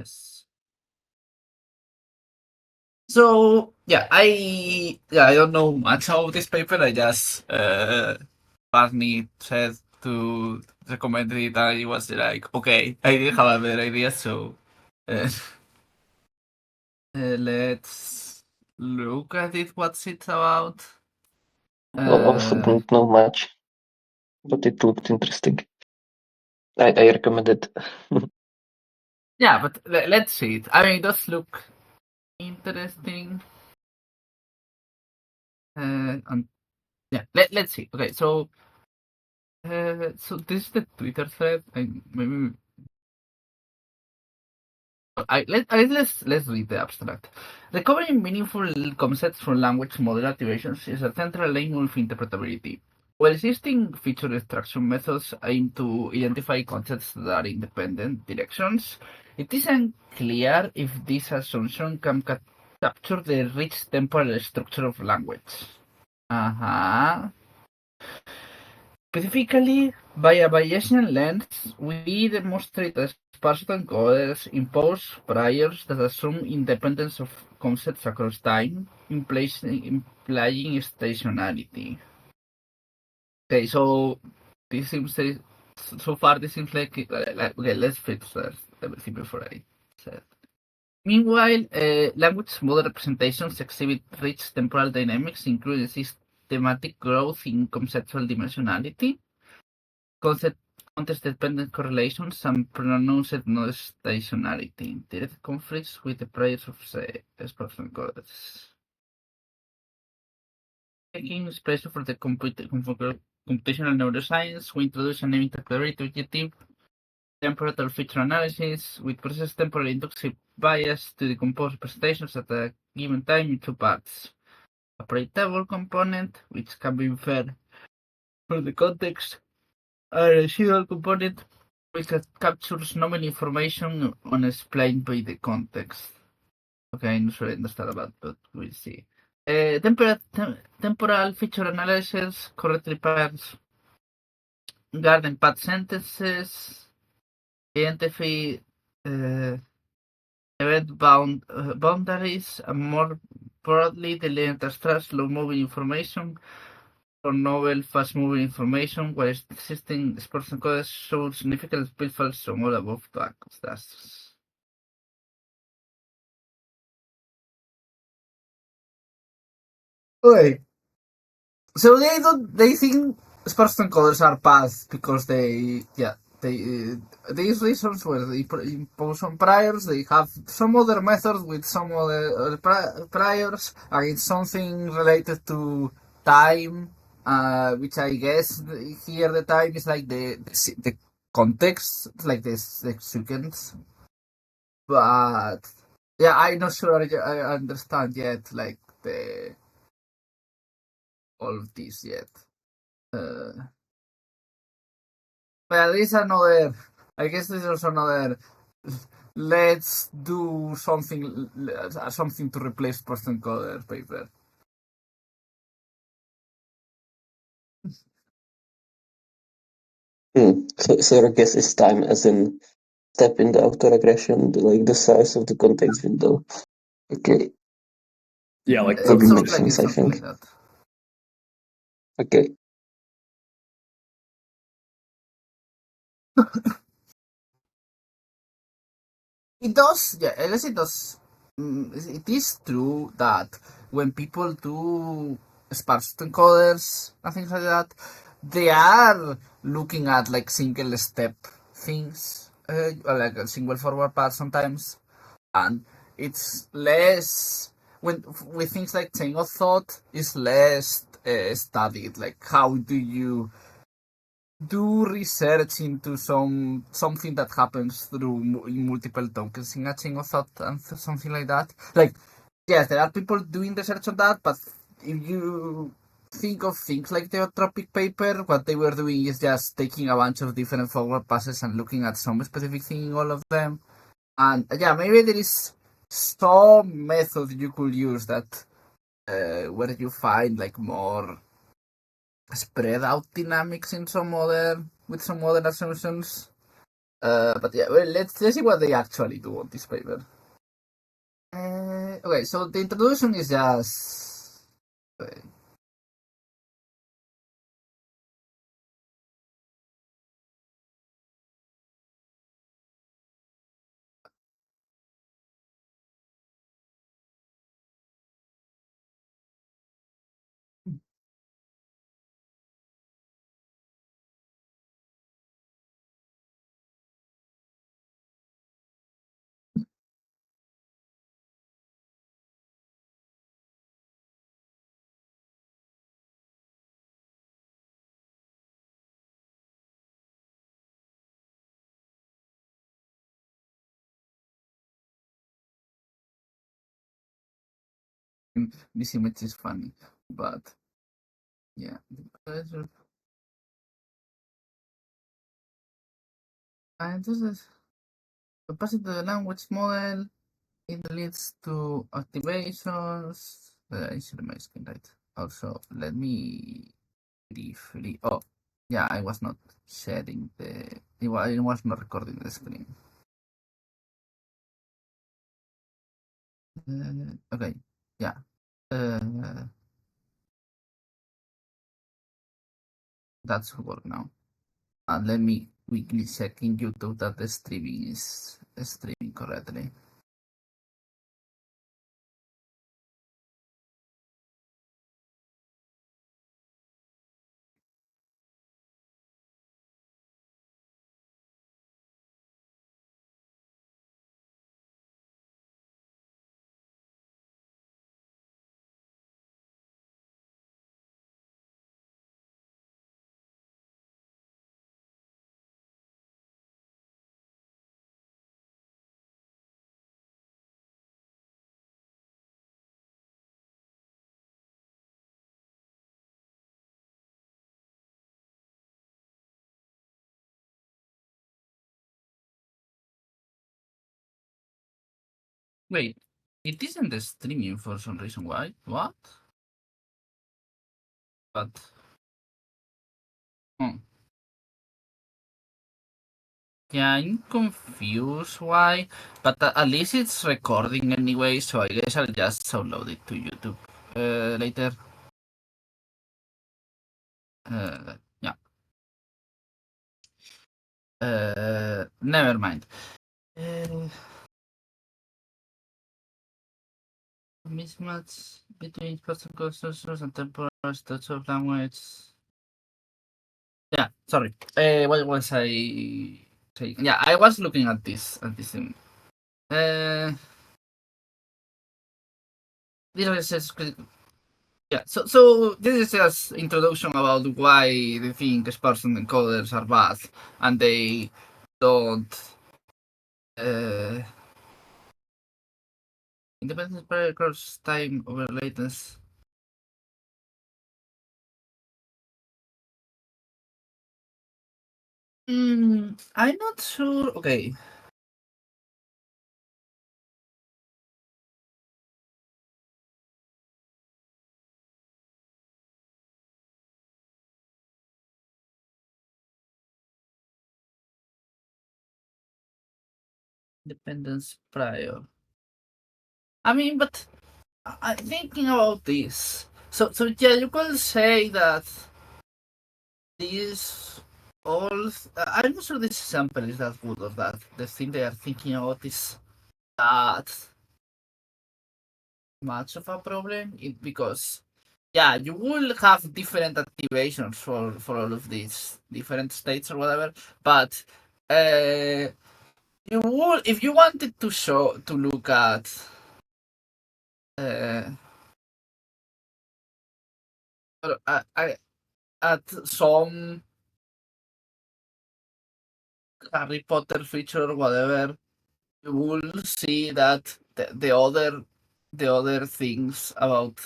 Yes. So yeah, I don't know much about this paper. I just Barney said to recommend it, and it was like, okay, I didn't have a better idea, so uh, let's look at it. What's it about? I also didn't know much, but it looked interesting. I recommend it. Yeah, but let's see it. I mean, it does look interesting. And yeah, let's see. Okay, so this is the Twitter thread. Maybe let's read the abstract. Recovering meaningful concepts from language model activations is a central aim of interpretability. While existing feature extraction methods aim to identify concepts that are independent directions, it is unclear if this assumption can capture the rich temporal structure of language. Specifically, by a Bayesian lens, we demonstrate that sparse encoders impose priors that assume independence of concepts across time, implying stationarity. Okay, so this seems so far this seems like okay. Let's fix first everything before I said. Meanwhile, language model representations exhibit rich temporal dynamics, including systematic growth in conceptual dimensionality, context-dependent correlations, and pronounced non-stationarity, direct conflicts with the priors of sparse encoders. Taking space for the computational neuroscience, we introduce a name interpretability objective, temporal feature analysis, with process temporal inductive bias to decompose representations at a given time in two parts. A predictable component, which can be inferred from the context, and a residual component, which captures novel information unexplained by the context. Okay, I'm not sure I understand about, but we'll see. Temporal feature analysis correctly pairs garden path sentences, identify event boundaries, and more broadly delete abstract slow-moving information or novel fast-moving information, where existing sparse encoders show significant pitfalls from all above tasks. Okay. So they think sparse encoders are bad because these reasons where they impose some priors, they have some other methods with some other priors, and it's something related to time, which I guess here the time is like the context, like the sequence. But yeah, I'm not sure I understand yet, like the all of this yet. Uh, Well, this another. I guess this is another. Let's do something to replace person coder paper. So your guess is time as in step in the autoregression, like the size of the context window. Okay. Yeah, like It Maybe sounds makes like sense, it's I something think. like that. Okay. It does, yeah. At least it does. It is true that when people do sparse encoders and things like that, they are looking at like single step things, or like a single forward path sometimes, and it's less when with things like chain of thought is less studied. Like how do you do research into something that happens through multiple tokens in a chain of thought and something like that. Like, yes, there are people doing research on that, but if you think of things like the Tropic paper, what they were doing is just taking a bunch of different forward passes and looking at some specific thing in all of them. And yeah, maybe there is some method you could use that where you find like more spread out dynamics in some other with some other assumptions. But yeah, well, let's see what they actually do on this paper. Okay, so the introduction is just. This image is funny, but yeah. And this is passing to the language model. It leads to activations. I should my screen right. Also, let me briefly. Oh, yeah, I was not sharing the. I was not recording the screen. Okay, yeah. That's work now. Let me quickly check in YouTube that the streaming is streaming correctly. Wait, it isn't the streaming for some reason. Why? What? But yeah, I'm confused why. But at least it's recording anyway, so I guess I'll just upload it to YouTube later. Yeah. Never mind. Mismatch between person constructions and temporal states of language. Yeah, sorry. What was I saying? Yeah, I was looking at this thing. This is yeah. So this is just introduction about why they think sparse encoders are bad and they don't. Independent prior across time over latency. I'm not sure. Okay. Dependence prior. I mean, but I'm thinking about this. So yeah, you could say that these all. I'm not sure this example is that good or that the thing they are thinking about is that much of a problem. Because yeah, you will have different activations for all of these different states or whatever, but you would if you wanted to look at uh, at some Harry Potter feature or whatever, you will see that the other things about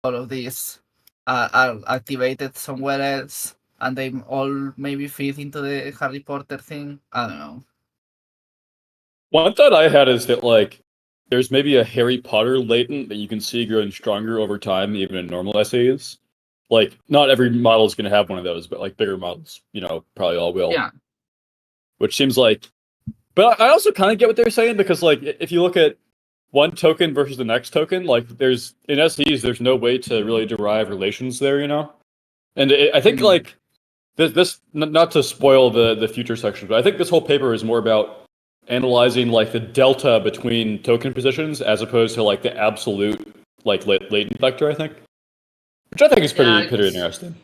all of this are activated somewhere else, and they all maybe fit into the Harry Potter thing. I don't know. One thought I had is that like there's maybe a Harry Potter latent that you can see growing stronger over time, even in normal essays. Like not every model is going to have one of those, but like bigger models, probably all will. Yeah. which seems like. But I also kind of get what they're saying because, like, if you look at one token versus the next token, like, there's in SEs, there's no way to really derive relations there, you know. And I think like this not to spoil the future section, but I think this whole paper is more about analyzing like the delta between token positions as opposed to like the absolute like latent vector. I think, which I think is Yeah, pretty interesting.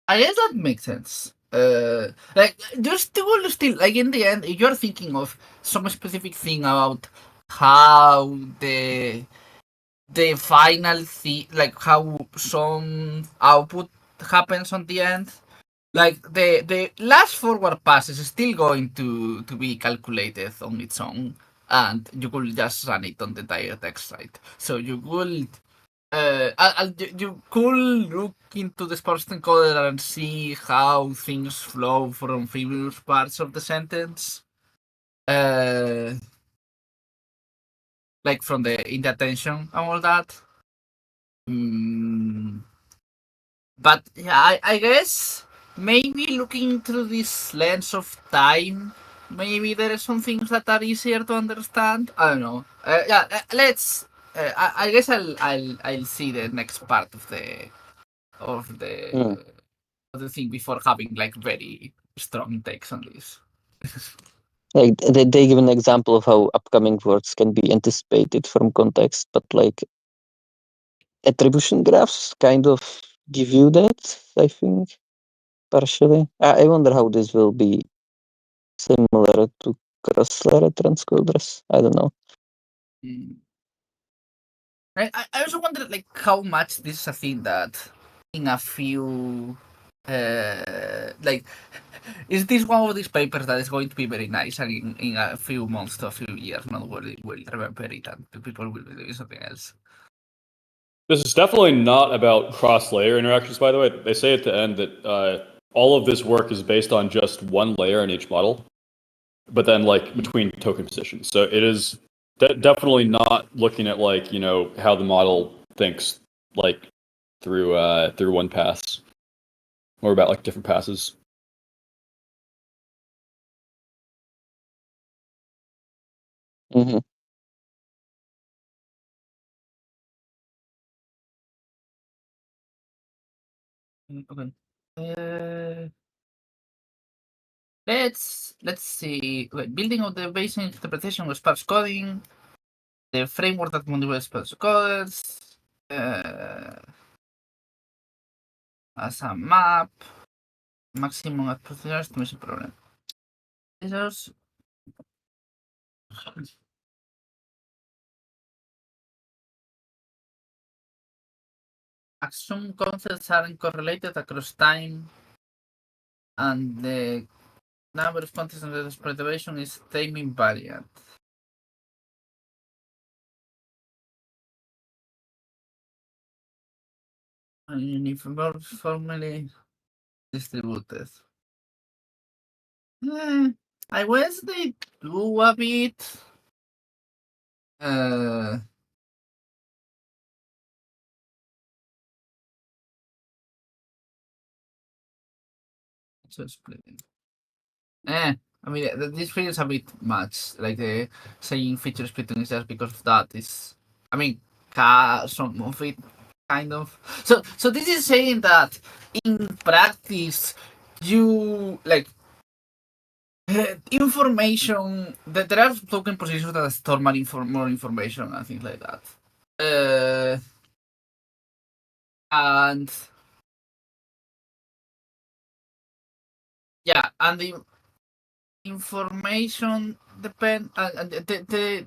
I guess that makes sense. Like you're still like in the end, if you're thinking of some specific thing about how the final thing, like how some output happens on the end, like the last forward pass is still going to be calculated on its own, and you could just run it on the entire text site. So you could you could look into the sparse encoder and see how things flow from various parts of the sentence, uh, like from the indentation and all that. But yeah, I guess maybe looking through this lens of time, maybe there are some things that are easier to understand. I don't know. Yeah, let's. I guess I'll see the next part of of the the thing before having like very strong takes on this. Like they give an example of how upcoming words can be anticipated from context, but like attribution graphs kind of give you that, I think, partially. I wonder how this will be similar to cross-layer transcoders. I don't know. I also wonder like how much this is a thing that in a few like is this one of these papers that is going to be very nice and in a few months to a few years not will remember it and people will be doing something else. This is definitely not about cross-layer interactions, by the way. They say at the end that all of this work is based on just one layer in each model, but then like between token positions. So it is definitely not looking at like, you know, how the model thinks like through one pass, or about like different passes. Mm-hmm. Okay. Let's see. Wait, building of the basic interpretation of sparse coding, the framework that motivates sparse coders, as a map, maximum estimation problem. These assume concepts aren't correlated across time, and the number of contexts under interpretation is time invariant. And uniformly distributed. I guess they do a bit. So splitting. I mean, this feels a bit much. Like saying feature splitting is just because of that. Is I mean, some of it kind of. So this is saying that in practice, you like information that there are token positions that store more information and things like that. And yeah, and the information depend. They're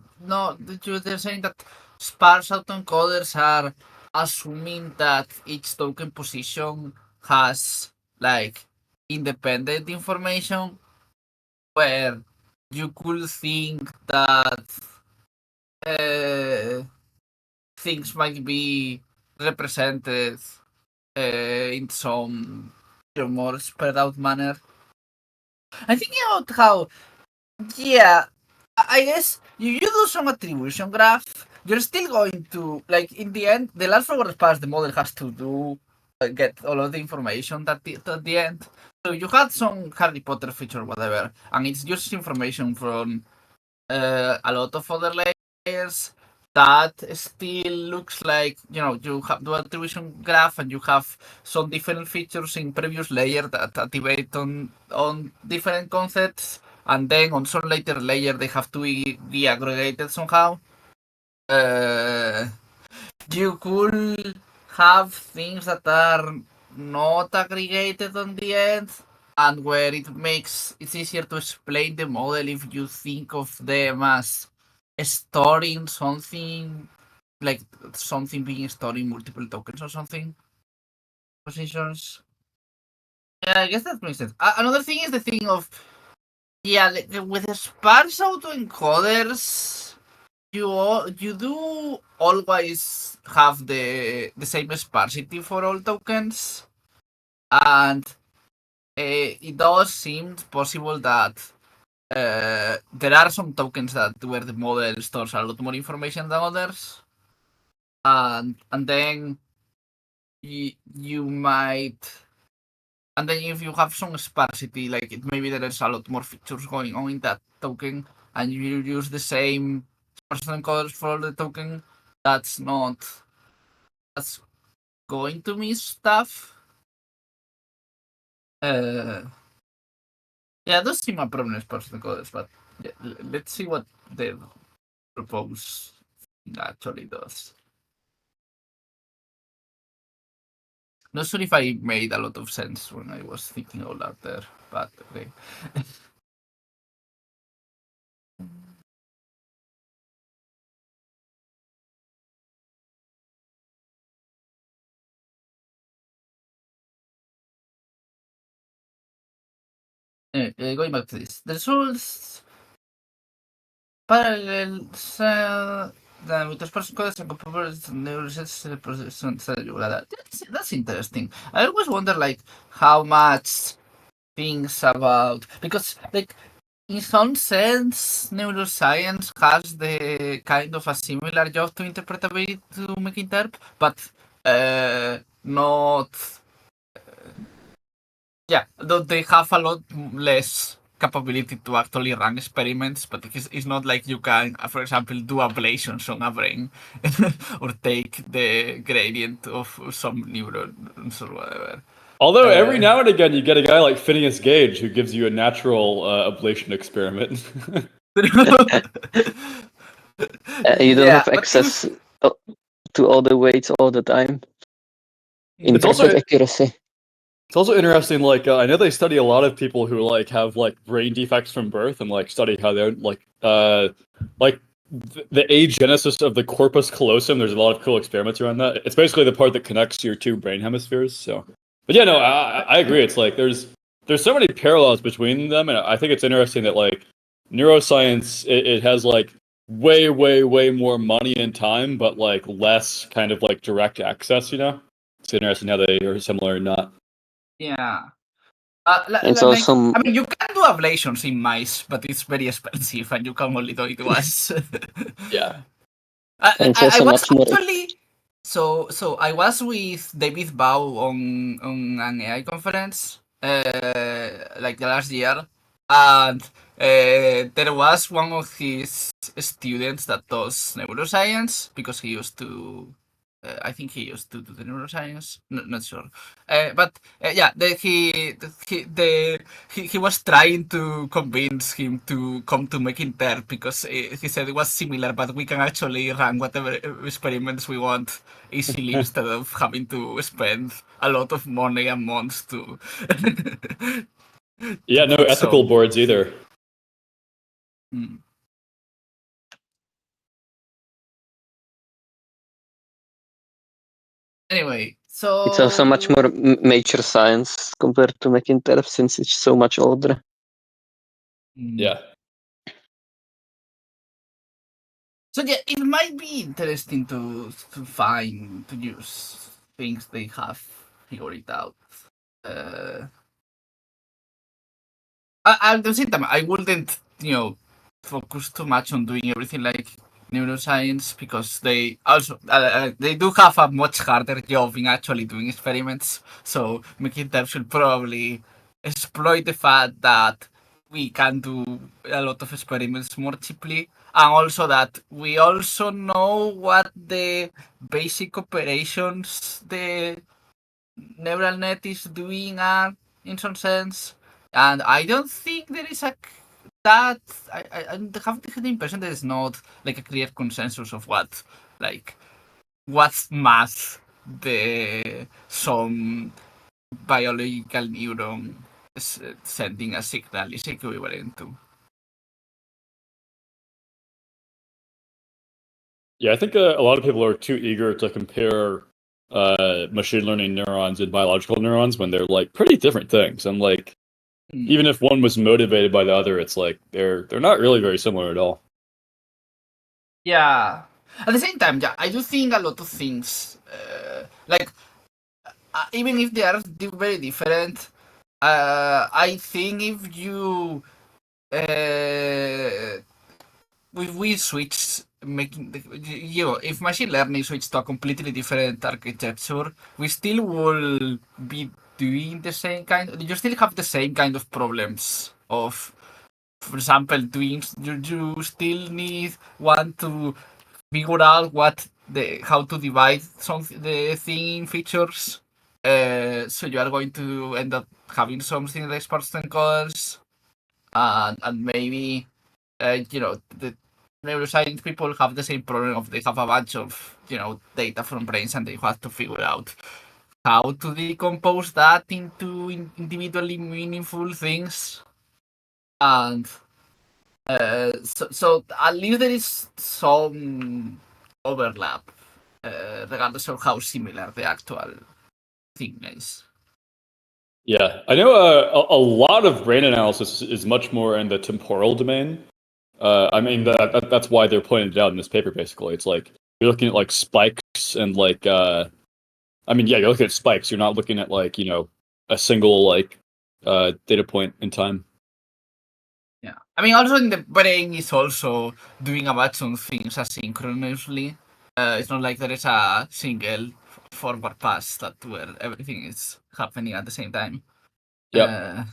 saying that sparse autoencoders are assuming that each token position has like independent information, where you could think that things might be represented in some more spread out manner. I'm thinking about how, yeah, I guess you do some attribution graph, you're still going to, like, in the end, the last forward pass the model has to do get all of the information at the end. So you had some Harry Potter feature, whatever, and it's just information from a lot of other layers that still looks like, you have the attribution graph and you have some different features in previous layer that activate on different concepts, and then on some later layer they have to be aggregated somehow. You could have things that are not aggregated on the end, and where it's easier to explain the model if you think of them as storing something, like something being stored in multiple tokens or something positions. Yeah, I guess that makes sense. Another thing is the thing of, yeah, with the sparse autoencoders, you do always have the same sparsity for all tokens, and it does seem possible that there are some tokens where the model stores a lot more information than others, and then you might, and then if you have some sparsity, like maybe there's a lot more features going on in that token, and you use the same sparse encoders for all the token, that's going to miss stuff. Yeah, those seem a problem with sparse encoders, but yeah, let's see what they propose actually does. Not sure if I made a lot of sense when I was thinking all out there, but okay. Anyway, going back to this, the results parallels with the sparse encoders and comparable neural sets that's interesting. I always wonder like how much things about, because like in some sense neuroscience has the kind of a similar job to interpretability to Mech Interp, but not, yeah, though they have a lot less capability to actually run experiments, but it's not like you can, for example, do ablations on a brain or take the gradient of some neurons or whatever. Although every now and again you get a guy like Phineas Gage who gives you a natural ablation experiment. You don't Yeah, have access to all the weights all the time. In It's perfect also- accuracy. It's also interesting, like I know they study a lot of people who like have like brain defects from birth, and like study how they're like the agenesis of the corpus callosum. There's a lot of cool experiments around that. It's basically the part that connects your two brain hemispheres. So, but yeah, no, I agree. It's like there's so many parallels between them, and I think it's interesting that like neuroscience it has like way more money and time, but like less kind of like direct access. It's interesting how they are similar or not. yeah. It's Like, also I mean, you can do ablations in mice, but it's very expensive, and you can only do it once. Yeah. it's I also was much more. actually, so I was with David Bao on an AI conference like the last year, and there was one of his students that does neuroscience because he used to. I think he used to do the neuroscience. Not sure, but yeah, he was trying to convince him to come to Mech Interp because he said it was similar, but we can actually run whatever experiments we want easily instead of having to spend a lot of money and months to. Yeah, no ethical boards either. Mm. Anyway, so It's also much more mature science compared to Mech Interp since it's so much older. Yeah. So yeah, it might be interesting to use things they have figured out. At the same time, I wouldn't focus too much on doing everything like neuroscience because they also they do have a much harder job in actually doing experiments. So Mech Interp should probably exploit the fact that we can do a lot of experiments more cheaply, and also that we also know what the basic operations the neural net is doing are in some sense. And I don't think there is that I have the impression there is not like a clear consensus of what's math the some biological neuron sending a signal is equivalent to. Yeah, I think a lot of people are too eager to compare machine learning neurons and biological neurons when they're like pretty different things. And like even if one was motivated by the other, it's like they're not really very similar at all. Yeah. At the same time, yeah, I do think a lot of things, even if they are very different, I think if we switch making if machine learning switched to a completely different architecture, we still will be doing the same you still have the same kind of problems of, for example, you still need one to figure out how to divide the thing in features. So you are going to end up having something like sparse encoders, and maybe the neuroscience people have the same problem of they have a bunch of data from brains, and they have to figure out how to decompose that into individually meaningful things. And so at least there is some overlap, regardless of how similar the actual thing is. Yeah, I know a lot of brain analysis is much more in the temporal domain. I mean that's why they're pointing it out in this paper. Basically, it's like you're looking at like spikes and like I mean, yeah, you're looking at spikes. You're not looking at like a single like data point in time. Yeah, I mean, also in the brain is also doing a bunch of things asynchronously. It's not like there is a single forward pass where everything is happening at the same time. Yep.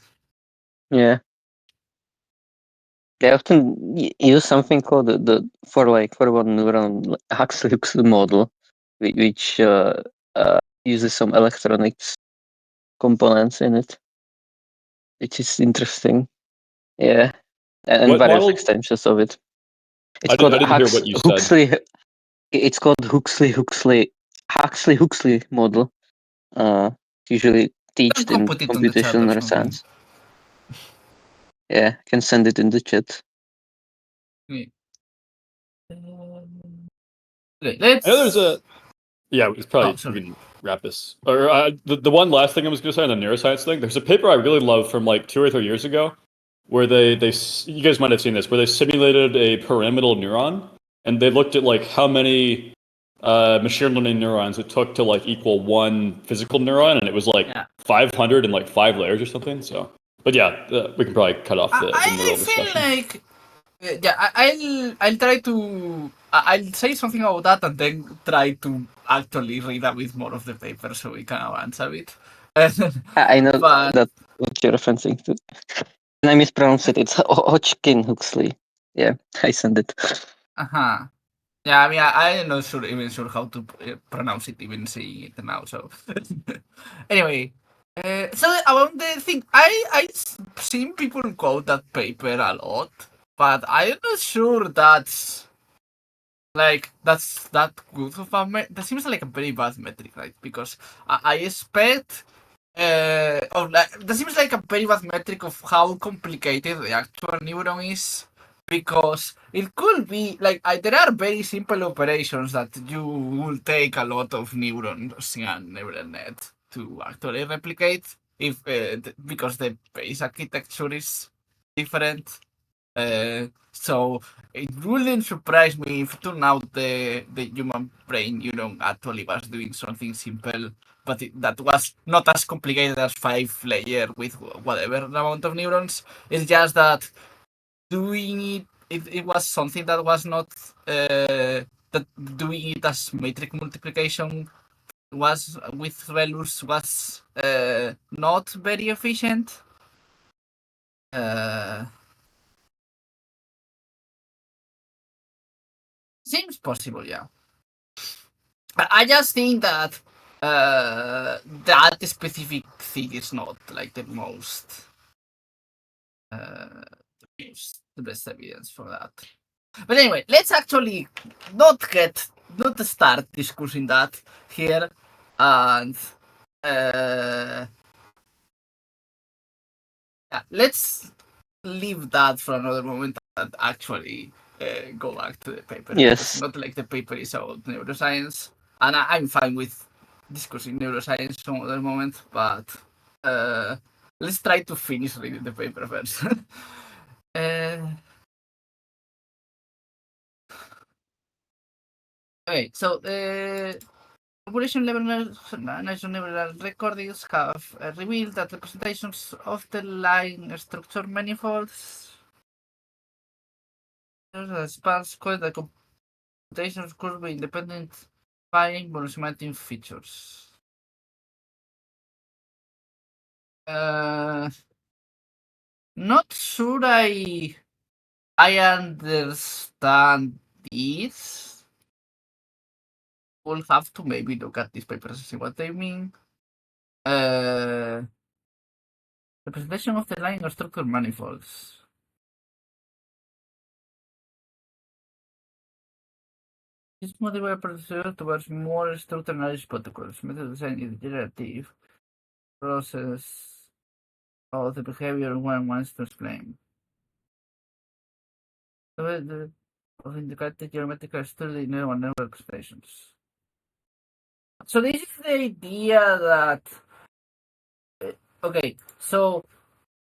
Yeah. They often use something called for one neuron Huxley model, which uses some electronics components in it, which is interesting. Yeah, and What various model? extensions of it. It's I called didn't hear what you said. Huxley. It's called Huxley model. Usually You taught can in put it on the chat or computational something. science. Yeah, can send it in the chat. Okay, let's. I know there's a. Yeah, it's probably we can wrap this. Or the one last thing I was going to say on the neuroscience thing. There's a paper I really love from like 2 or 3 years ago, where they you guys might have seen this, where they simulated a pyramidal neuron, and they looked at like how many machine learning neurons it took to like equal one physical neuron, and it was like 500 in like 5 layers or something. So, but yeah, we can probably cut off the neural feel discussion. like I'll try to I'll say something about that and then try to actually read a bit more of the paper so we can advance a bit. I know But that what you're referencing to. And I mispronounced it. It's Hodgkin Huxley. Yeah, I sent it. uh-huh. Yeah, I mean, I'm not even sure how to pronounce it, even saying it now. So, anyway, so about the thing, I've seen people quote that paper a lot, but I'm not sure that's that good of that seems like a very bad metric, right? Because I expect that seems like a very bad metric of how complicated the actual neuron is, because it could be like there are very simple operations that you will take a lot of neurons in a neural net to actually replicate if because the base architecture is different. So it wouldn't surprise me if turned out the human brain, actually was doing something simple, but that was not as complicated as 5 layer with whatever amount of neurons. It's just that doing it it was something that was not that doing it as matrix multiplication was with Velus was not very efficient. Seems possible, yeah. I just think that that specific thing is not like the best evidence for that. But anyway, let's actually not start discussing that here, and yeah, let's leave that for another moment and actually go back to the paper. Yes. Because not like the paper is about neuroscience, and I'm fine with discussing neuroscience some other moment, but let's try to finish reading the paper first. Okay, so population level neural recordings have revealed that representations of the line structure manifolds sparse code the computations could be independent by monosemantic features. Not sure I understand this. We'll have to maybe look at these papers to see what they mean. Representation of the line or structure manifolds. This model were pursued towards more structured knowledge protocols. Method design is iterative process of the behavior one wants to explain. Of indicated geometrical study neural network expressions. So this is the idea that okay, so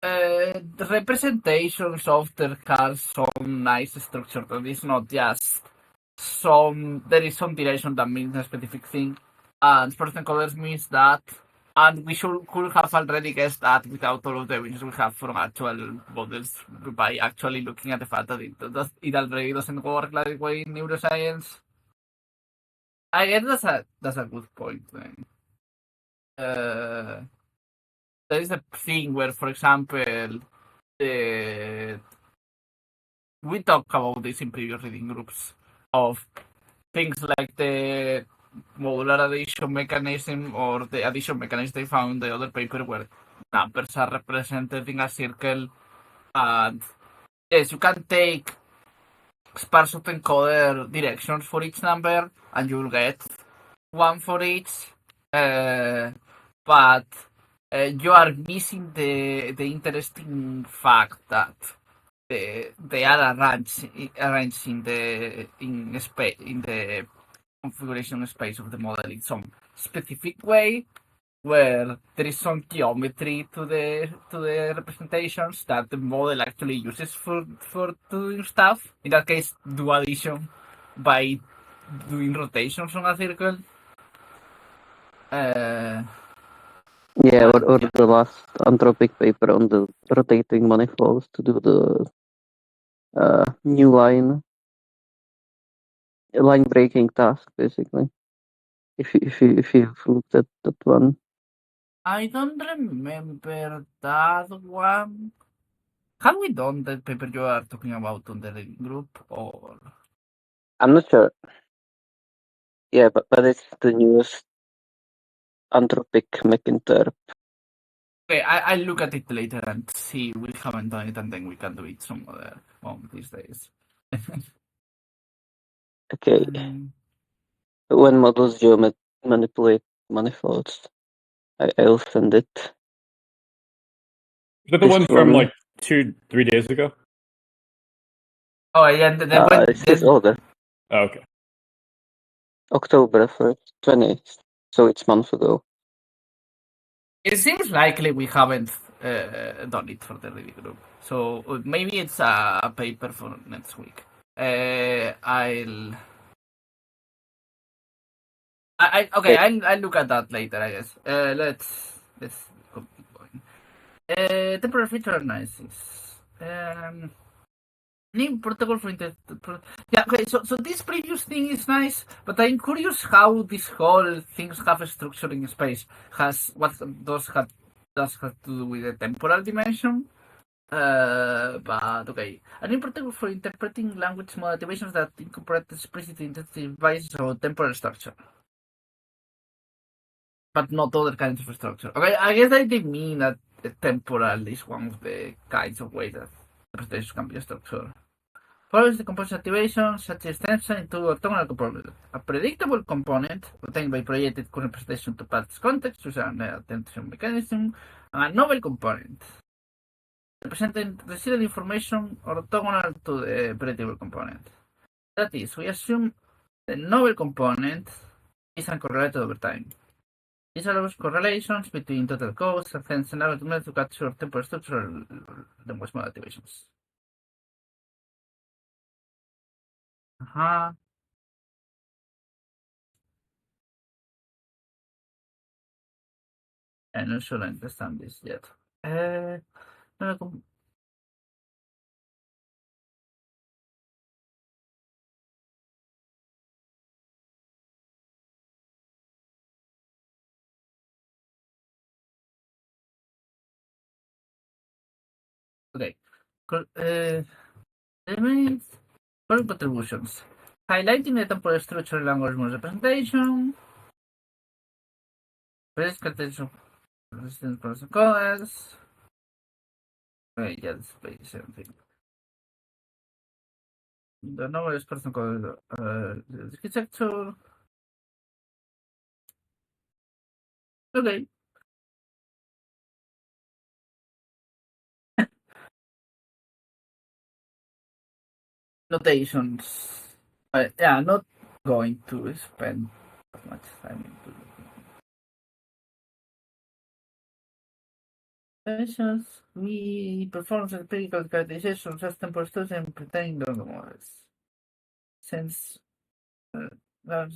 the representations of there have some nice structure that is not just there is some direction that means a specific thing, and certain colors means that, and we could have already guessed that without all of the evidence we have from actual models by actually looking at the fact that it already doesn't work that way in neuroscience. I guess that's a good point. There is a thing where, for example, we talk about this in previous reading groups of things like the modular addition mechanism or the addition mechanism they found in the other paper where numbers are represented in a circle, and yes, you can take sparse encoder directions for each number and you'll get one for each, but you are missing the interesting fact that they are arranged in the configuration space of the model in some specific way, where there is some geometry to the representations that the model actually uses for doing stuff. In that case, do addition by doing rotations on a circle. Yeah, or the last anthropic paper on the rotating manifolds to do the new line breaking task, basically. If you've looked at that one. I don't remember that one. Have we done that paper you are talking about on the reading group, or? I'm not sure. Yeah, but it's the newest anthropic Mech Interp. Okay, I'll look at it later and see we haven't done it, and then we can do it some other moment these days. Okay. When models manipulate manifolds, I'll send it. Is that the one from like 2-3 days ago? Oh yeah, It's August. Oh, okay. October 1st, 20th. So it's months ago. It seems likely we haven't done it for the reading group, so maybe it's a paper for next week. I'll look at that later, I guess. Let's keep going. Temporal feature analysis. New protocol for yeah, okay, so this previous thing is nice, but I'm curious how this whole things have a structure in space. What does have to do with the temporal dimension? But okay. A new protocol for interpreting language motivations that incorporate explicit intensive biases or temporal structure. But not other kinds of structure. Okay, I guess they mean that the temporal is one of the kinds of ways that interpretation can be structured. Follows the composition activation, such as extension into orthogonal component. A predictable component obtained by projected current representation to past context using an attention mechanism, and a novel component representing received information orthogonal to the predictable component. That is, we assume the novel component is uncorrelated over time. This allows correlations between total codes and hence enables them to capture temporal structural language model activations. Ajá. I'm not sure I understand this yet. No, okay. Elements, current contributions. Highlighting the temporal structure language model representation. Best contention resistant person colors. Okay, yeah, this is basically the same thing. The number is person color architecture. Okay. Notations. Yeah, not going to spend as much time into notations. We perform empirical characterization of just temporal structure and pretending the models. Since large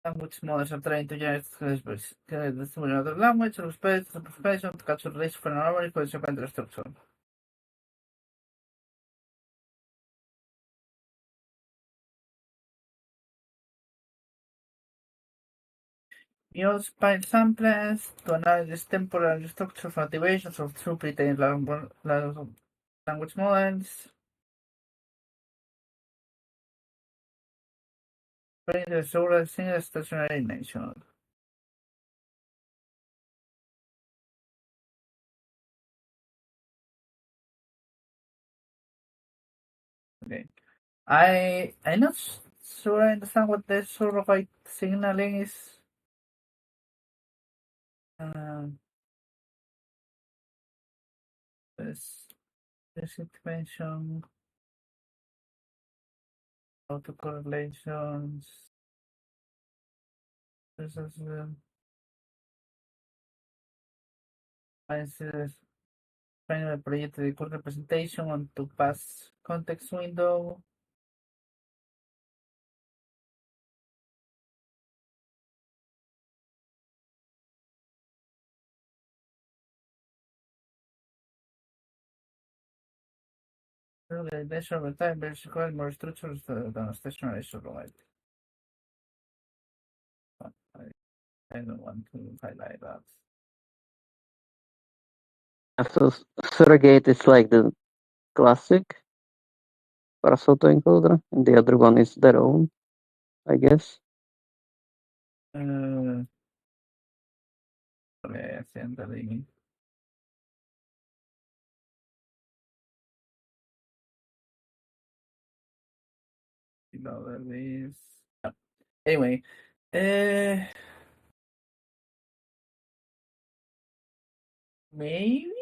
language models are trained to generate the similar other language or space the profession to capture race for an anomaly for the structure. We use spine samples to analyze temporal structure for activations of true pretending language models. Bring the several single stationary nation. Okay. I'm not sure I understand what the surrogate signaling is. This mention autocorrelations. This is trying to project the good representation onto past context window. The measure over time requires more structures than a stationary surrogate. I don't want to highlight that. So surrogate is like the classic parse autoencoder, and the other one is their own, I guess. Accidentally. This. Anyway, maybe.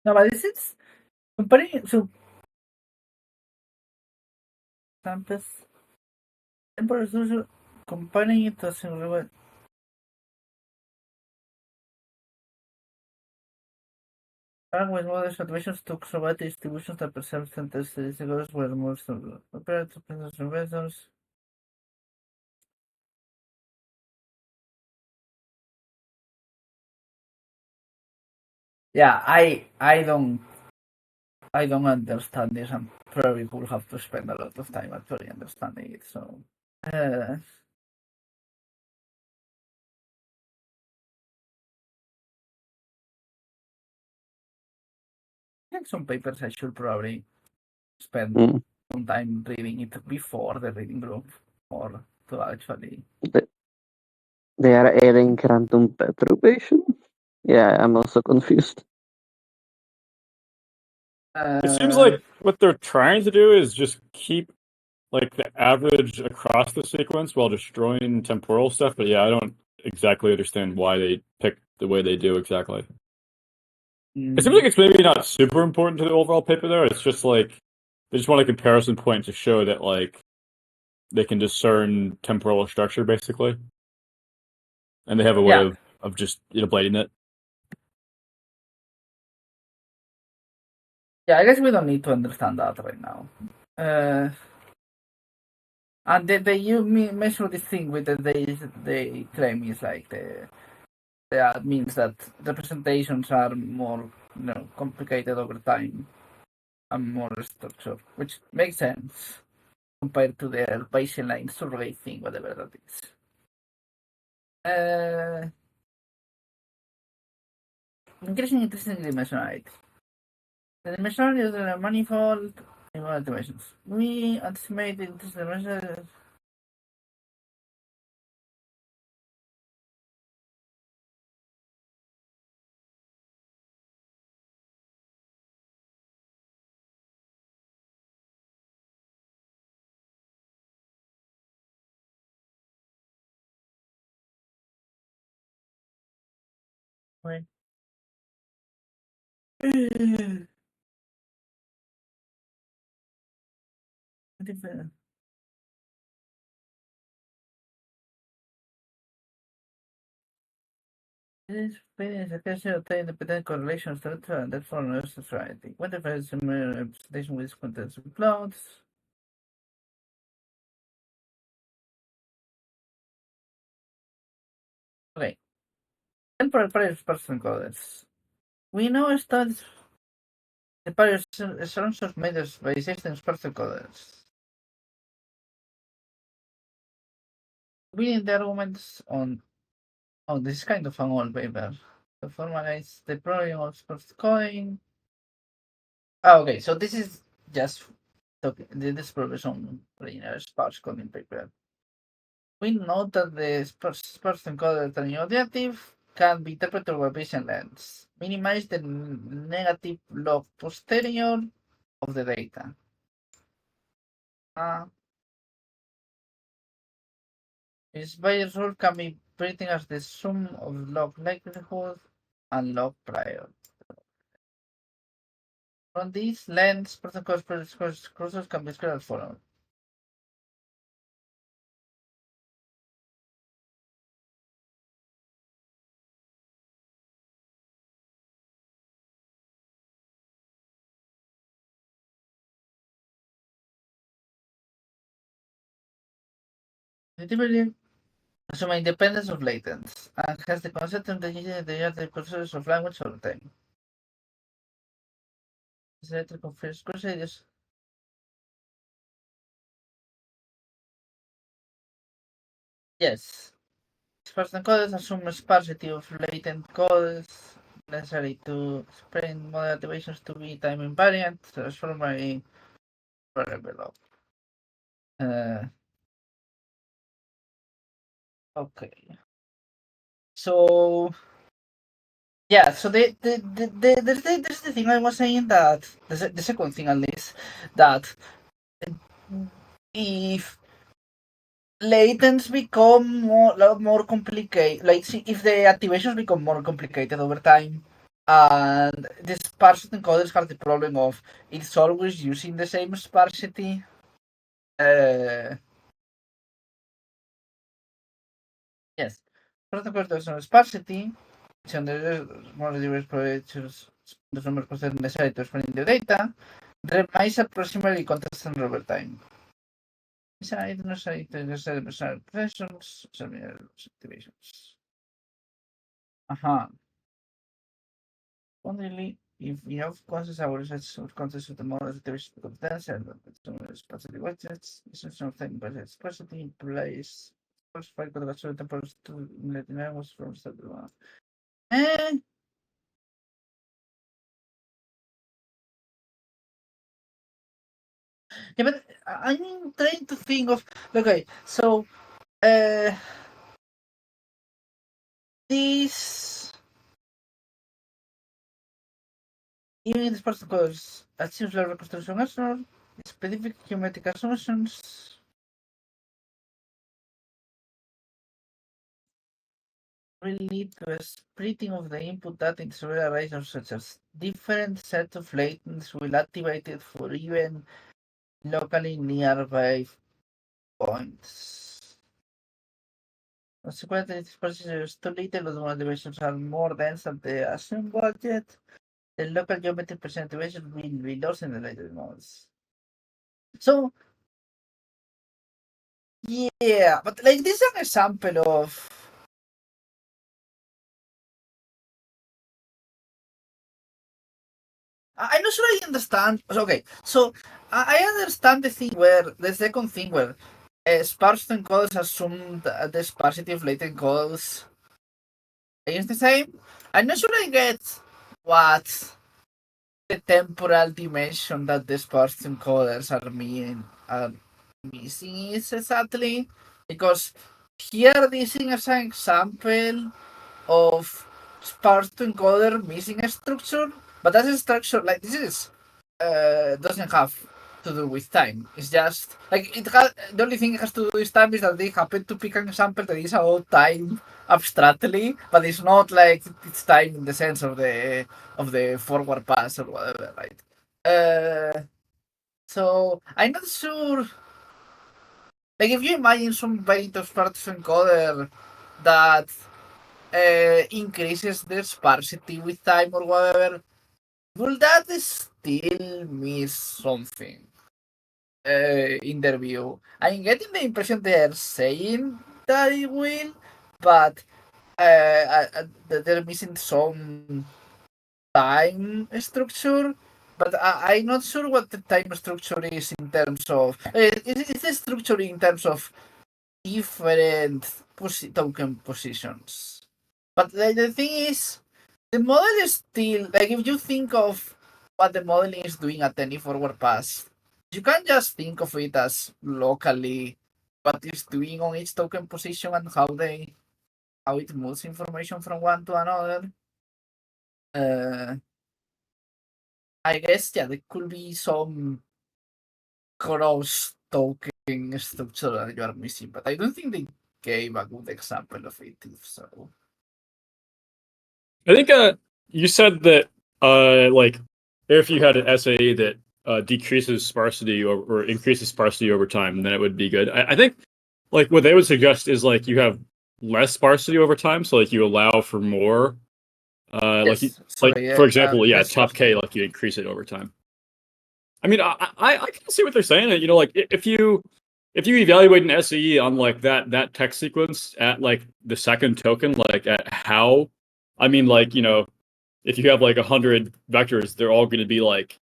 No, but this is comparing so samples temporal structure comparing it to a single language model situations to acrobatic distributions that perceive sentences were more operative investors. Yeah, I don't I don't understand this, and probably will have to spend a lot of time actually understanding it. So, I think some papers I should probably spend some time reading it before the reading group, or to actually. They are adding random perturbation. Yeah, I'm also confused. It seems like what they're trying to do is just keep like the average across the sequence while destroying temporal stuff. But yeah, I don't exactly understand why they picked the way they do exactly. It seems like it's maybe not super important to the overall paper there. It's just like they just want a comparison point to show that like they can discern temporal structure basically, and they have a way of just blading it. Yeah, I guess we don't need to understand that right now. And you measure this thing with the they claim is like that means that representations are more complicated over time and more structured, which makes sense compared to their baseline survey thing, whatever that is. Increasing interesting dimensionality. The dimensionality of the manifold dimensions. We anticipate the interesting dimensions. Wait. This is a case of independent correlations to and therefore no society. What if a similar representation with contents of clouds? Okay. Temporal pairs person coders. We know studies the pairs assumptions made by systems person coders. Reading the arguments on this kind of an old paper to formalize the problem of sparse coding. Okay, so this is just this profession original sparse coding paper. We know that the sparse encoded alternative can be interpreted by Bayesian lens, minimize the negative log posterior of the data. This Bayes rule can be written as the sum of log likelihood and log prior. From this lens, person crosses can be described as follows. Typically, assume independence of latents and has the concept of the process of language over time. This confers crusaders. Yes. Sparse encoders assume a sparsity of latent codes necessary to explain model activations to be time invariant, transformed by variable. Okay. So yeah, so there's the thing I was saying that the second thing at least that if latents become more complicated, like if the activations become more complicated over time, and the sparsity encoders have the problem of it's always using the same sparsity. Yes, protocol there's no sparsity. So there more diverse projects the number of necessary to explain the data. There might approximately constant over time. Besides, necessary to necessary personal professions, similar activations. Only if you have concepts of concepts of the model activation potential, specifically budgets, is something but it's possibly in place. Specify the actual tempers to let the was from step one. Yeah, but I'm trying to think of okay, so this even in this part of course assumes like reconstruction error, specific geometric assumptions. Will lead to a splitting of the input data into several arrays such as different sets of latents will activate it for even locally nearby points. Consequently, this process is too little, the motivations are more dense than the assumed budget. The local geometric presentation will be lost in the later nodes. So, yeah, but like this is an example of I'm not sure I understand. Okay, so I understand the second thing where sparse encoders assume the sparsity of latent calls is the same. I'm not sure I get what the temporal dimension that the sparse encoders are missing is exactly because here this is an example of sparse encoder missing a structure, but that's a structure like this is doesn't have to do with time. It's just like the only thing it has to do with time is that they happen to pick an example that is about time abstractly, but it's not like it's time in the sense of the forward pass or whatever, right? So I'm not sure. Like if you imagine some variant of sparse encoder that increases the sparsity with time or whatever, will that still miss something in their view? I'm getting the impression they're saying that it will, but they're missing some time structure. But I'm not sure what the time structure is in terms of. Is the structure in terms of different token positions? But the thing is, the model is still like if you think of what the modeling is doing at any forward pass, you can't just think of it as locally what it's doing on each token position and how it moves information from one to another. Uh, I guess yeah, there could be some cross token structure that you are missing, but I don't think they gave a good example of it. If so. I think you said that like if you had an SAE that decreases sparsity or increases sparsity over time, then it would be good. I think like what they would suggest is like you have less sparsity over time, so like you allow for more. Yes, Like sorry, for example, yeah, less top K, sparsity. like you increase it over time. I mean, I can see what they're saying. You know, like if you evaluate an SAE on like that text sequence at like the second token, like at how, I mean, like you know, if you have like 100 vectors, they're all going to be like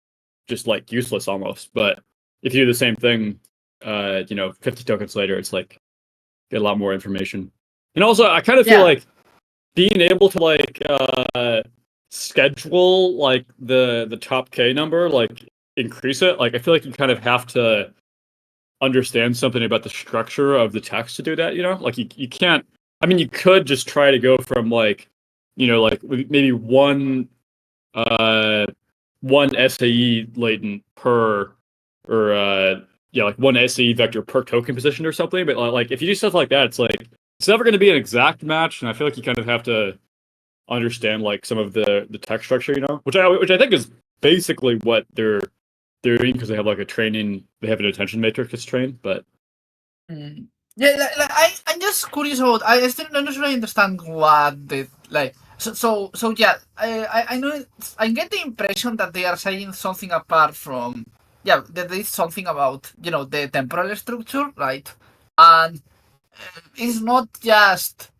just like useless almost. But if you do the same thing, you know, 50 tokens later, it's like get a lot more information. And also, I kind of feel Yeah, like being able to like schedule like the top K number, like increase it. Like I feel like you kind of have to understand something about the structure of the text to do that. You know, like you can't. I mean, you could just try to go from like, you know, like maybe uh one SAE latent per or yeah, like one SAE vector per token position or something. But like if you do stuff like that, it's like it's never going to be an exact match, and I feel like you kind of have to understand like some of the text structure, you know, which I think is basically what they're doing because they have like a training, they have an attention matrix that's trained, but yeah. I'm just curious about. I still not sure I understand what the like. So yeah. I know. I get the impression that they are saying something apart from. Yeah, that there is something about the temporal structure, right? And it's not just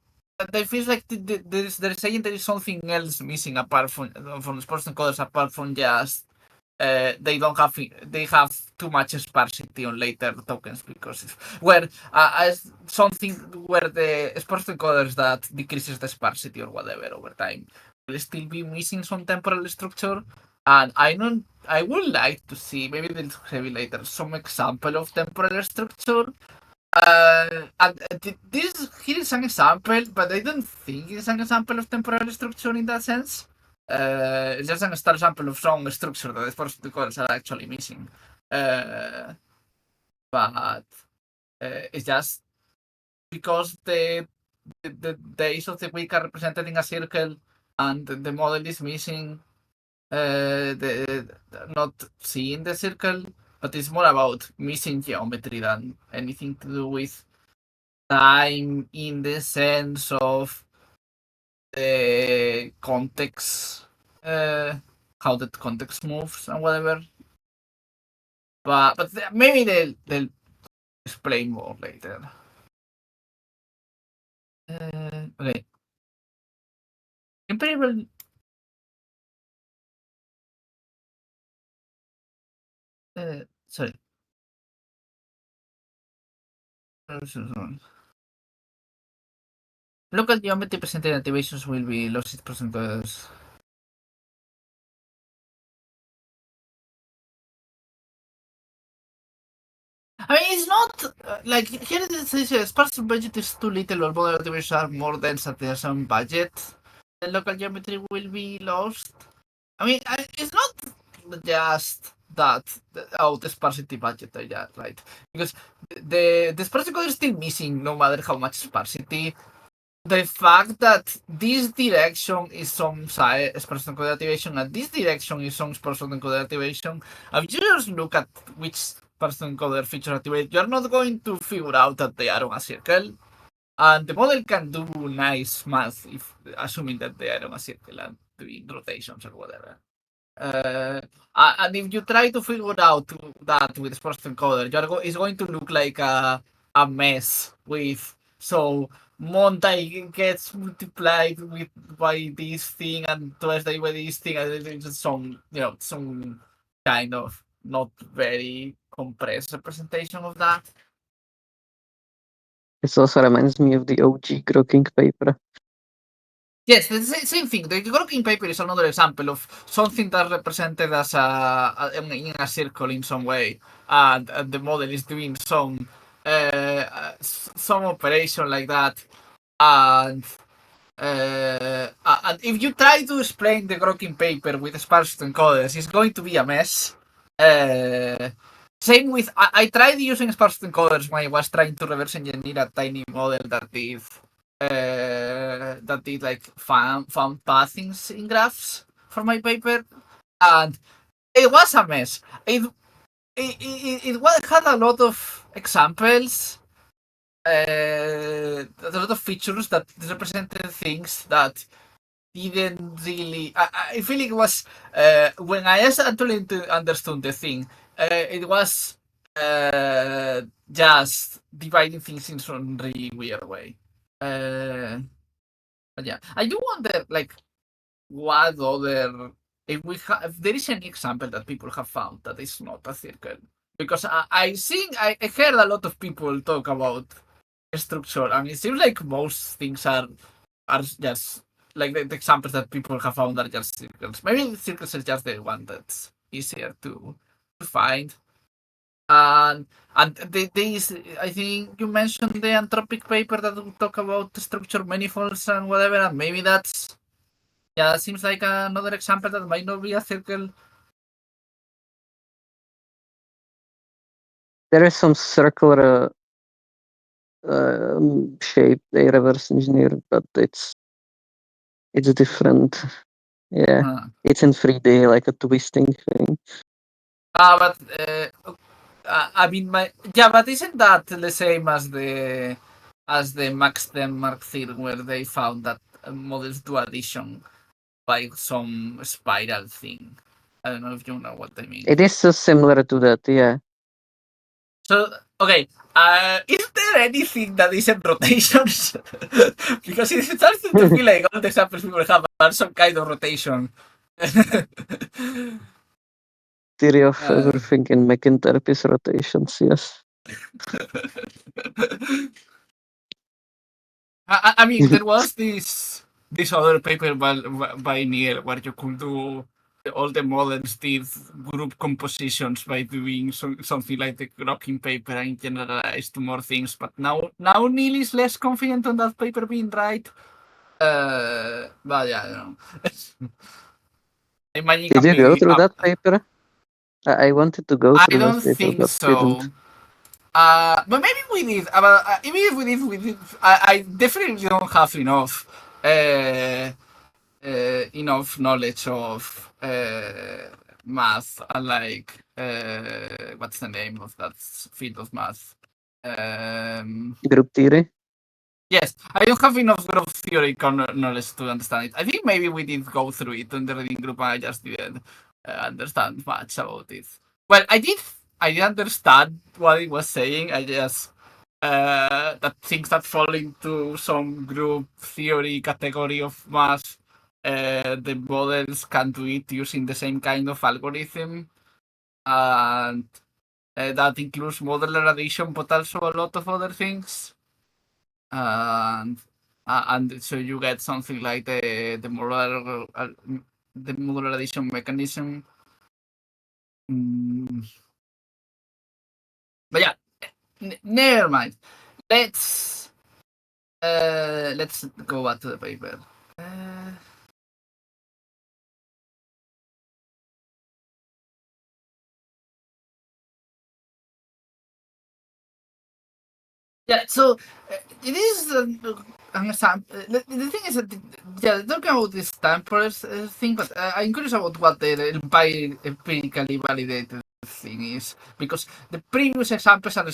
they feel like they're saying there is something else missing apart from the sports encoders, apart from just they have too much sparsity on later tokens because where as something where the sports encoders that decreases the sparsity or whatever over time will still be missing some temporal structure, and I would like to see, maybe they'll heavy later, some example of temporal structure. This here is an example, but I don't think it's an example of temporal structure in that sense. It's just an example of some structure that the first two calls are actually missing. But it's just because the days of the week are represented in a circle and the model is missing, not seeing the circle, but it's more about missing geometry than anything to do with time in the sense of the context, how the context moves and whatever. But maybe they'll explain more later. Okay. Imperial. Sorry. Local geometry presented activations will be lost percentages. I mean, it's not like here it says sparse budget is too little or model activations are more dense at their some budget. The local geometry will be lost. I mean, it's not just that the sparsity budget, yeah, right? Because the sparsity code is still missing no matter how much sparsity. The fact that this direction is some sparsity code activation and this direction is some sparsity code activation, if you just look at which sparsity encoder feature activate, you're not going to figure out that they are on a circle. And the model can do nice math if assuming that they are on a circle and doing rotations or whatever. And if you try to figure out that with sports encoder, it's going to look like a mess with so Monty gets multiplied with by this thing and Thursday by this thing, and it's some some kind of not very compressed representation of that. This also reminds me of the OG Grokking paper. Yes, the same thing. The Grokking paper is another example of something that's represented as in a circle in some way, and the model is doing some operation like that, and if you try to explain the Grokking paper with sparse encoders, it's going to be a mess. Same with I tried using sparse encoders when I was trying to reverse engineer a tiny model that did like found pathings in graphs for my paper, and it was a mess. It had a lot of examples, a lot of features that represented things that didn't really. I feel it was when I actually understood the thing. It was just dividing things in some really weird way. But yeah, I do wonder, like, what other if there is any example that people have found that is not a circle, because I heard a lot of people talk about structure, and it seems like most things are just like the examples that people have found are just circles. Maybe circles is just the one that's easier to find. And these, I think you mentioned the Anthropic paper that will talk about the structure manifolds and whatever, and maybe that's seems like another example that might not be a circle. There is some circular shape they reverse engineered, but it's different. Yeah, it's in 3D, like a twisting thing. But I mean, but isn't that the same as the MaxDem Mark III, where they found that models do addition by some spiral thing? I don't know if you know what I mean. It is so similar to that, yeah. So Okay, is there anything that isn't rotations? Because it starts to feel like all the examples we will have are some kind of rotation. Theory of everything in Mech Interp is rotations, yes. I mean, there was this other paper by Neil where you could do all the models did group compositions by doing something like the rocking paper and generalized to more things. But now Neil is less confident on that paper being right. But yeah, I don't know. Imagine Did you go completely through up. that paper? I wanted to go I through don't that paper, think but so. didn't. But maybe we did. Even if we did, I definitely don't have enough knowledge of math and like what's the name of that field of math? Group theory? Yes, I don't have enough group theory knowledge to understand it. I think maybe we did go through it in the reading group, and I just didn't understand much about it. Well, I did. I did understand what it was saying. I just that things that fall into some group theory category of math, the models can do it using the same kind of algorithm, and that includes modular addition, but also a lot of other things. And so you get something like the modular addition mechanism. But yeah, never mind. Let's go back to the paper. Yeah, so it is an example. The thing is that, yeah, talking about this temporal thing, but I'm curious about what the empirically validated thing is, because the previous examples are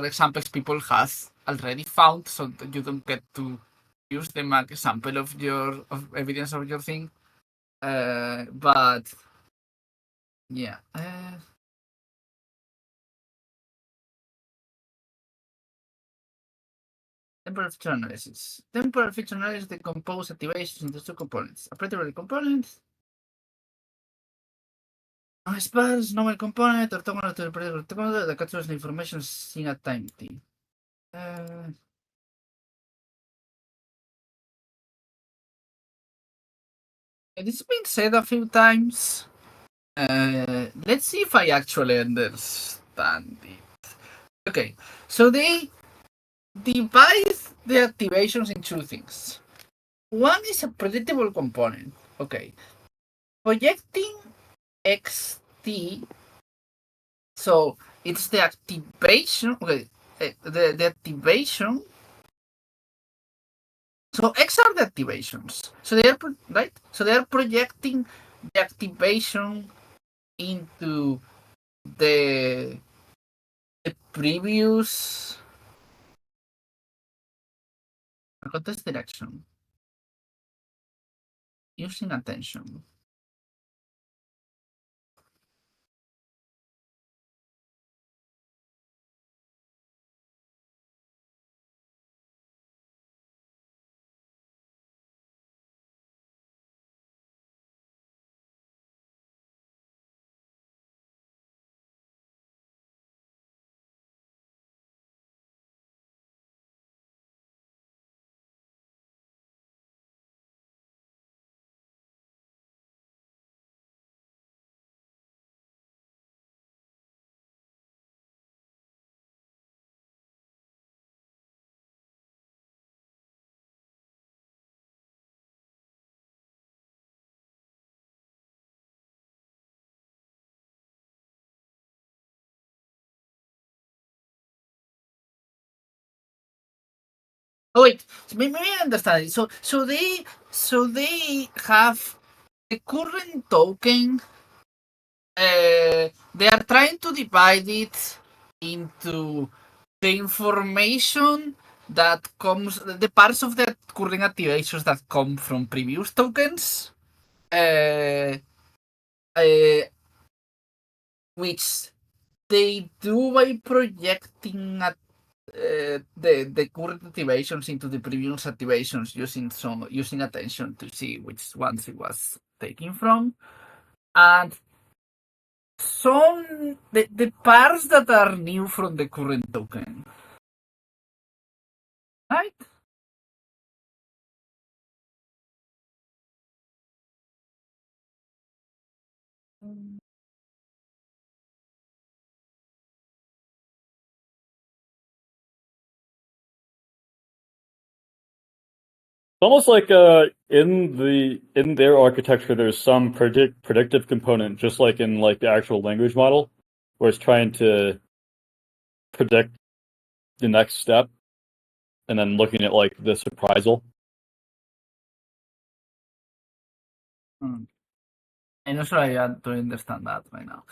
examples people have already found, so that you don't get to use them as example of evidence of your thing. But yeah. Temporal feature analysis. Temporal feature analysis decompose activations into two components. A predictable component, a sparse normal component, orthogonal to the predictable component that captures the information in a time t. It's been said a few times. Let's see if I actually understand it. Okay, so they divide the activations in two things. One is a predictable component. Okay, projecting xt. So it's the activation. Okay, the activation. So X are the activations. So they are right. So they are projecting the activation into the previous contest direction using attention. Oh wait, so maybe I understand it. So they have the current token. They are trying to divide it into the information that comes, the parts of the current activations that come from previous tokens, uh, uh, which they do by projecting at the current activations into the previous activations using attention to see which ones it was taken from, and some the parts that are new from the current token, right? Almost like in their architecture, there's some predictive component, just like in like the actual language model, where it's trying to predict the next step, and then looking at like the surprisal. I'm not sure I to understand that right now.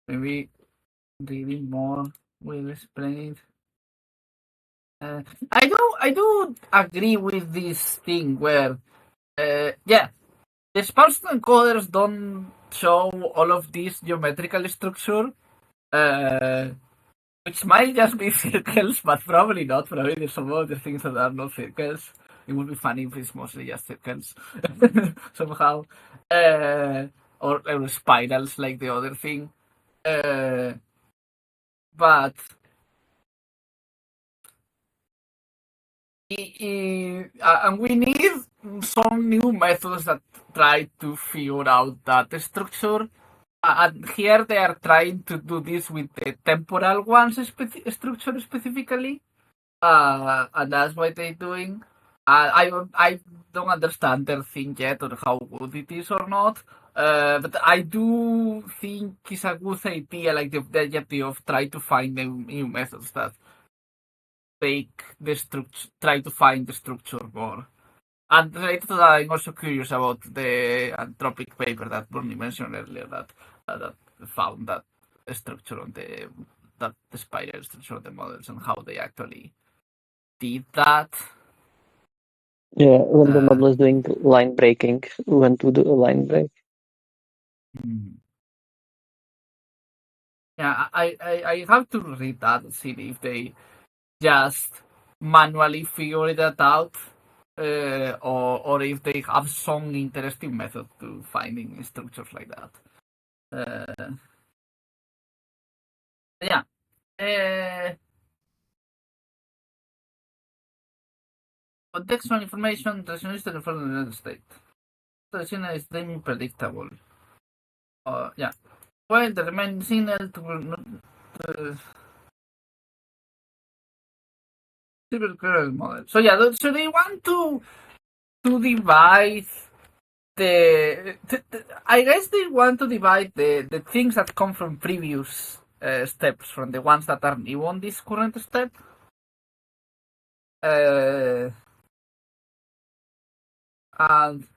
Maybe reading more will explain it. I do agree with this thing where, yeah, the sparse encoders don't show all of this geometrical structure, which might just be circles, but probably not. Probably there's some other things that are not circles. It would be funny if it's mostly just circles somehow, or spirals like the other thing. But and we need some new methods that try to figure out that structure. And here they are trying to do this with the temporal ones structure specifically, and that's what they're doing. I don't understand their thing yet or how good it is or not. But I do think it's a good idea, like the idea of try to find new methods that take the structure, try to find the structure more. And related to that, I'm also curious about the anthropic paper that Bernie mentioned earlier that found that structure on the spiral structure of the models and how they actually did that. Yeah, when the model is doing line breaking, when to do a line break. Yeah, I have to read that and see if they just manually figure that out, or if they have some interesting method to finding structures like that. Yeah. Contextual information transmission from the United States. Tradition is then predictable. Yeah. Well, the remaining signal to civil kernel model. So yeah, so they want to divide I guess they want to divide the things that come from previous steps from the ones that are new on this current step. And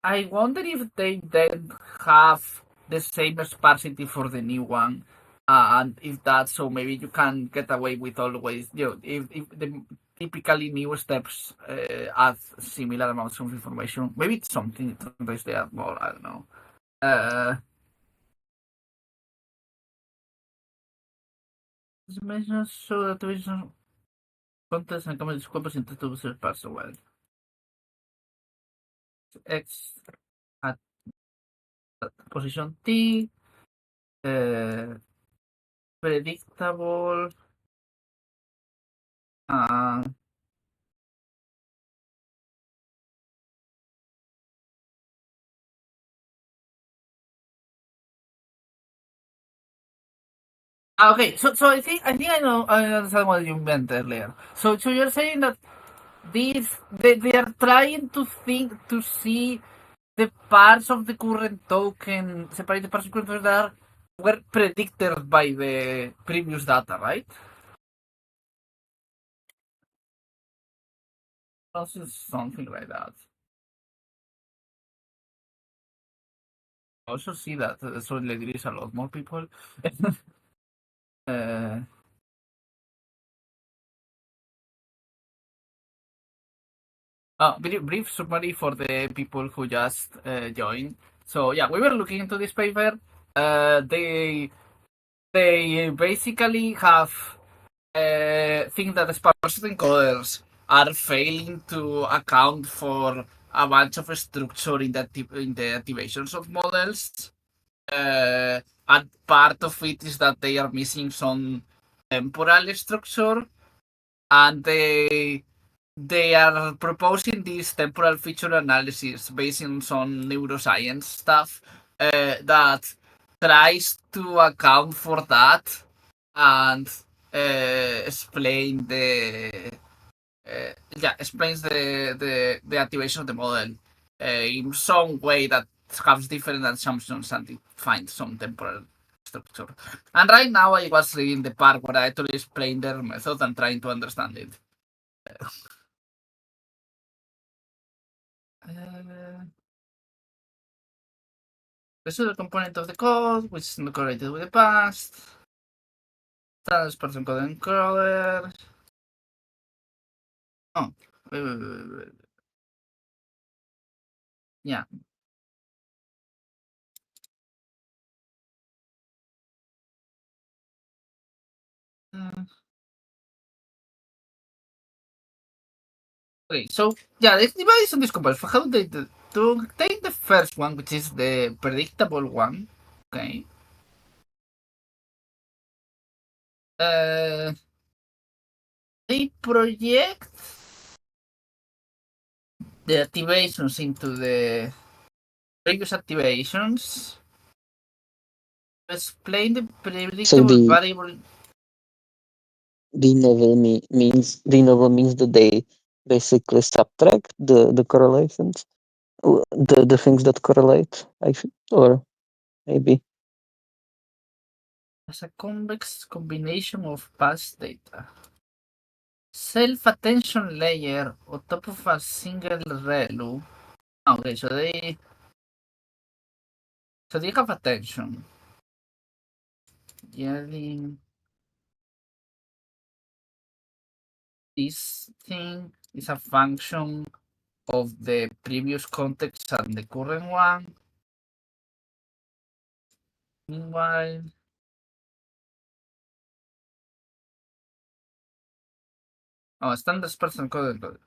I wonder if they then have the same sparsity for the new one, and if that's so, maybe you can get away with always, if the typically new steps add similar amounts of information, maybe it's something sometimes they add more. I don't know. Dimensions show that division contests and common cuerpos entre two ser parts well. X at position T, predictable, uh, okay, so I think I understand what you meant earlier. So you're saying that they are trying to think to see the parts of the current token, separate the parts of the current token that were predicted by the previous data, right? Also something like that. I also see that so like there is a lot more people. uh, Brief summary for the people who just joined. So yeah, we were looking into this paper. They basically have think that sparse encoders are failing to account for a bunch of structure in the activations of models. And part of it is that they are missing some temporal structure, and they are proposing this temporal feature analysis based on some neuroscience stuff that tries to account for that and explain explains the activation of the model in some way that has different assumptions and it finds some temporal structure. And right now I was reading the part where I actually explain their method and trying to understand it. The pseudo component of the code, which is not correlated with the past. Status person code encoder. Oh, wait. Yeah. Okay, so yeah, the device on this component. How they do to take the first one, which is the predictable one. Okay. They project the activations into the previous activations. Explain the So predictable variable. the novel means that they basically subtract the correlations, the things that correlate, I think, or maybe. As a convex combination of past data. Self-attention layer on top of a single ReLU. Okay, so they have attention. Yelling. This thing is a function of the previous context and the current one. Meanwhile, standard person code.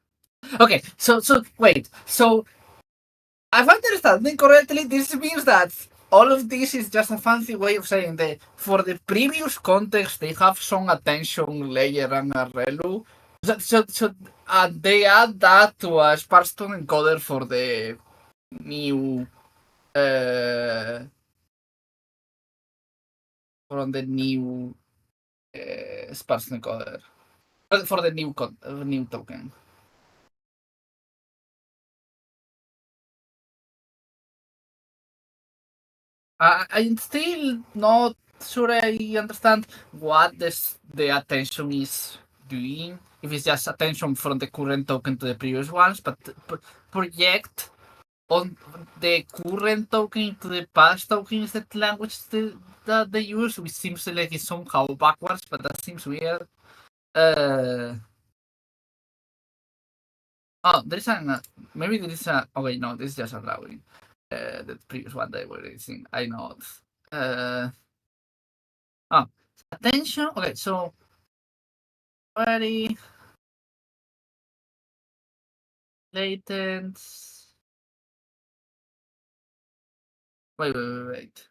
Okay, so wait, so if I understand correctly, this means that all of this is just a fancy way of saying that for the previous context they have some attention layer and a ReLU. And they add that to a sparse encoder for the new from the new sparse encoder for the new token. I'm still not sure I understand what the attention is doing. If it's just attention from the current token to the previous ones, but project on the current token to the past token is the language that they use, which seems like it's somehow backwards, but that seems weird. There is maybe there is a. Okay, no, this is just allowing the previous one they were using. I know. Attention. Okay, so very latent. Wait.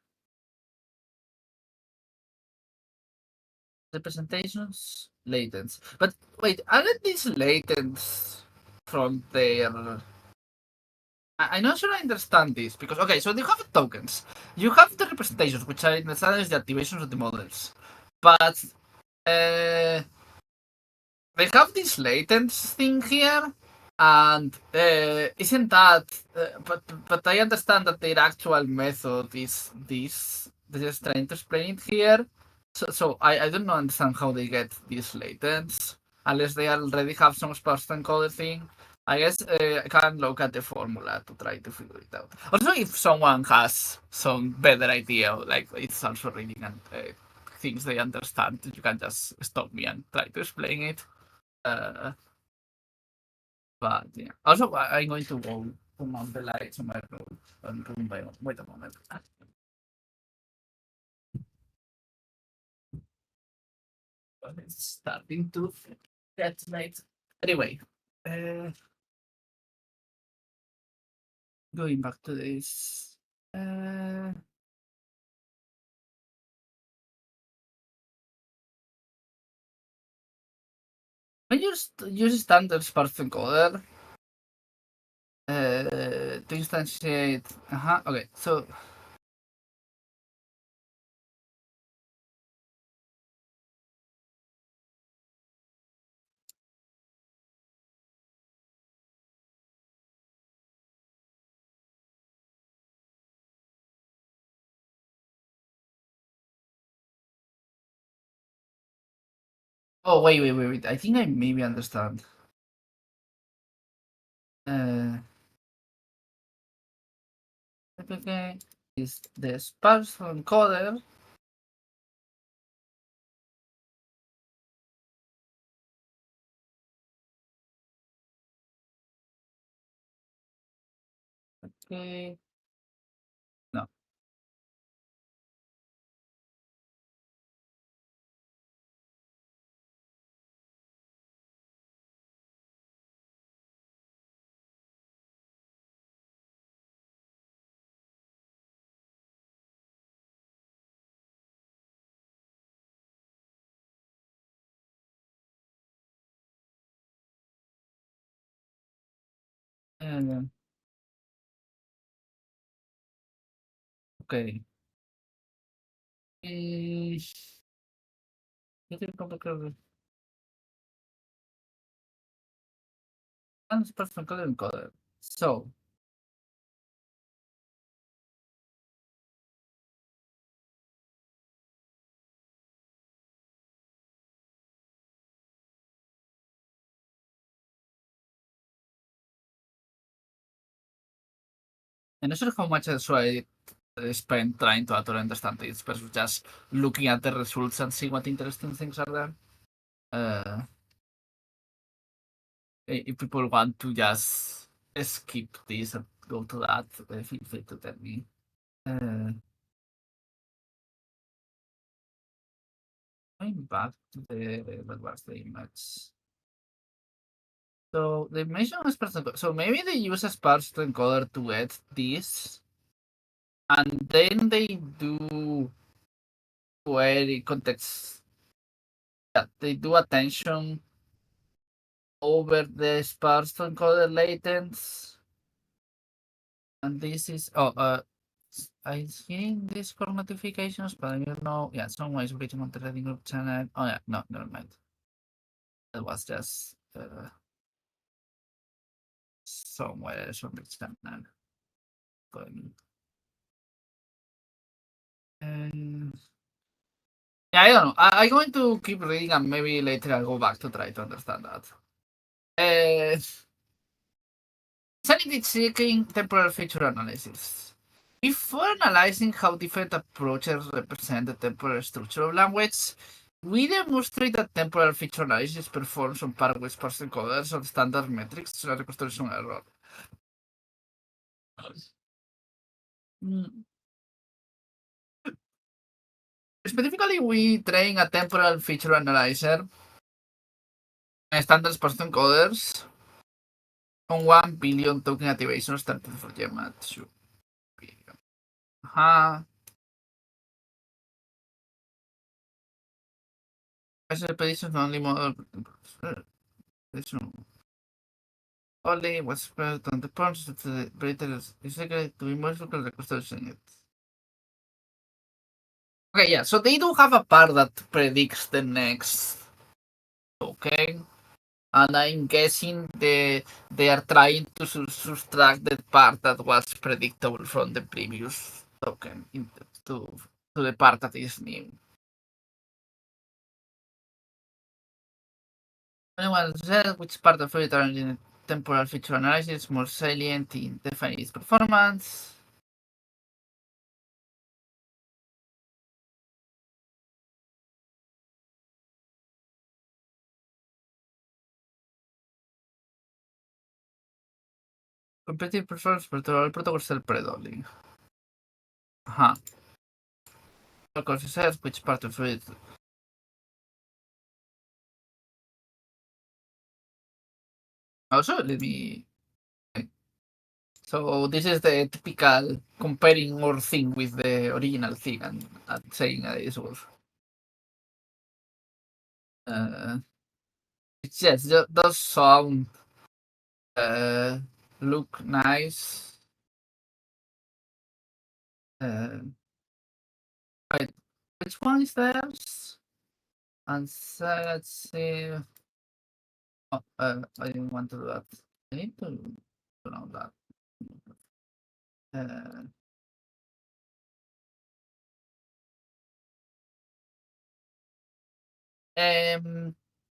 Representations, latents. But wait, aren't these latents from their? I'm not sure I understand this because okay, so you have tokens, you have the representations, which I understand is the activations of the models, but they have this latents thing here, and isn't that? But I understand that their actual method is this. They're just trying to explain it here. So I don't understand how they get these latents unless they already have some sparse encoder thing. I guess I can look at the formula to try to figure it out. Also, if someone has some better idea, like it's also reading and things they understand, you can just stop me and try to explain it. But yeah. Also, I'm going to go turn on the lights on my room by wait a moment. But it's starting to get late. Anyway, uh, going back to this. I just use standard sparse encoder to instantiate. Okay, so oh wait. I think I maybe understand. Okay, is the sparse encoder. Okay, no. Uh, okay. Little complicated. And sparse encoder. So I'm not sure how much so I spent trying to actually understand this versus just looking at the results and see what interesting things are there. If people want to just skip this and go to that, feel free to tell me. Going back to the what was the image? So they mentioned a sparse encoder. So maybe they use a sparse encoder to get this, and then they do query context. Yeah, they do attention over the sparse encoder latents, and this is I think Discord notifications, but I don't know. Yeah, someone is waiting on the Reddit group channel. Oh yeah, no, never mind. It was just somewhere else on the channel. Yeah, I don't know. I'm going to keep reading and maybe later I'll go back to try to understand that. Sanity checking temporal feature analysis. Before analyzing how different approaches represent the temporal structure of language, we demonstrate that temporal feature analysis performs on par with sparse encoders on standard metrics to a reconstruction error. Specifically, we train a temporal feature analyzer and standard sparse encoders on 1 billion token activations started for Gemma 2 billion. Special predictions only model. Only was spread on the parts that the operator is likely to be more difficult reconstruction it. Okay, yeah, so they do have a part that predicts the next token. And I'm guessing they are trying to subtract the part that was predictable from the previous token to the part that is new. Anyone said which part of it are in temporal feature analysis more salient in defining its performance? Competitive performance protocol self predoling. Uh-huh. Protocol says which part of it. Also, let me. So this is the typical comparing our thing with the original thing and saying this was. It's yes, does sound look nice. Right, which one is theirs? And so let's see. Oh, I didn't want to do that. I need to know that.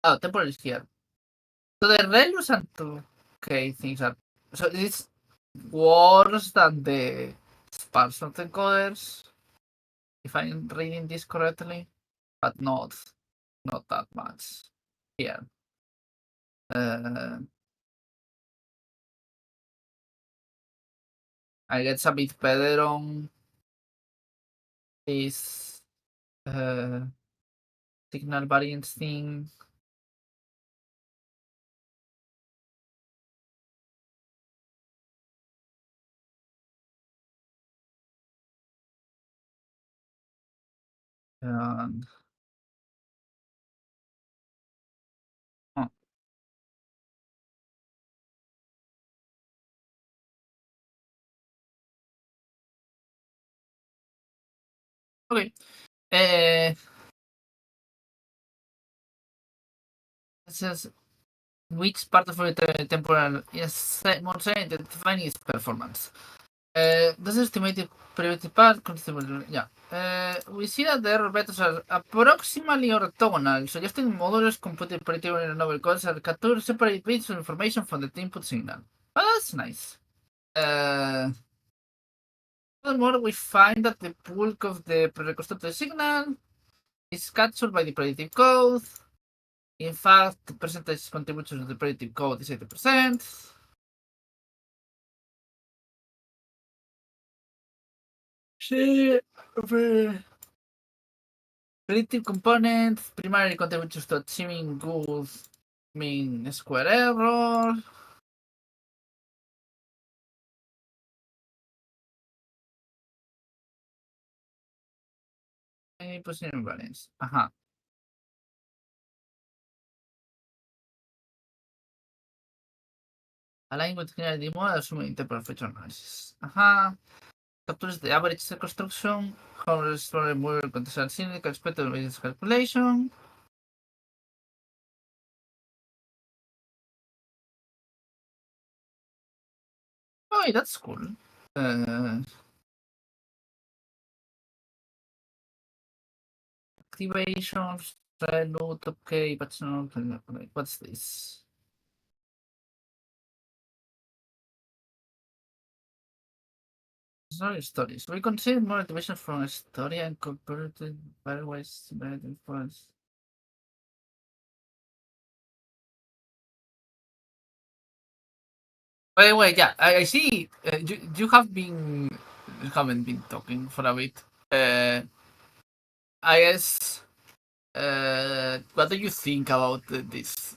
Oh, temporal is here. So the Relius and 2K things are. So it's worse than the sparse encoders, if I'm reading this correctly, but not that much. Here. I guess a bit better on this signal variance thing. And oh, okay. It says which part of the temporal is more defined is performance. This estimated priority part considerable. Yeah. We see that the error vectors are approximately orthogonal, suggesting modulus computed predictable in novel codes are capture separate bits of information from the input signal. Oh, that's nice. Furthermore, we find that the bulk of the pre-reconstructed signal is captured by the predictive code. In fact, the percentage contribution to the predictive code is 80%. Predictive component primarily contributes to achieving good mean square error. And position invariance. Ajá. Align with general model, assuming interpret feature analysis. Ajá. Captures the average construction. How to restore Mueller contextual cynical expected variance calculation. Oh, that's cool. Activations, load, okay, but no, what's this? Sorry, stories. We consider more activation from a story and compared to otherwise bad influence. By the way, yeah, I see you haven't been talking for a bit. I guess. What do you think about this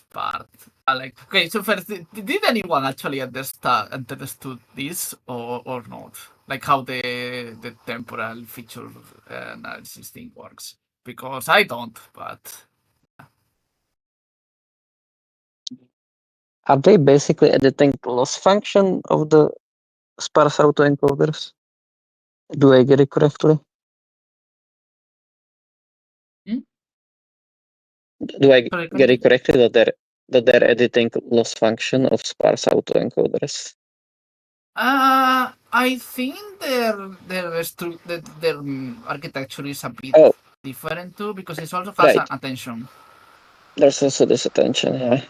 part? Like, okay, so first, did anyone actually understood this or not? Like how the temporal feature analysis thing works? Because I don't, but Are they basically editing the loss function of the sparse autoencoders? Do I get it correctly? Do I sorry, get it correctly that they're editing loss function of sparse autoencoders? I think their architecture is a bit different too because it also has Right. attention. There's also this attention, yeah.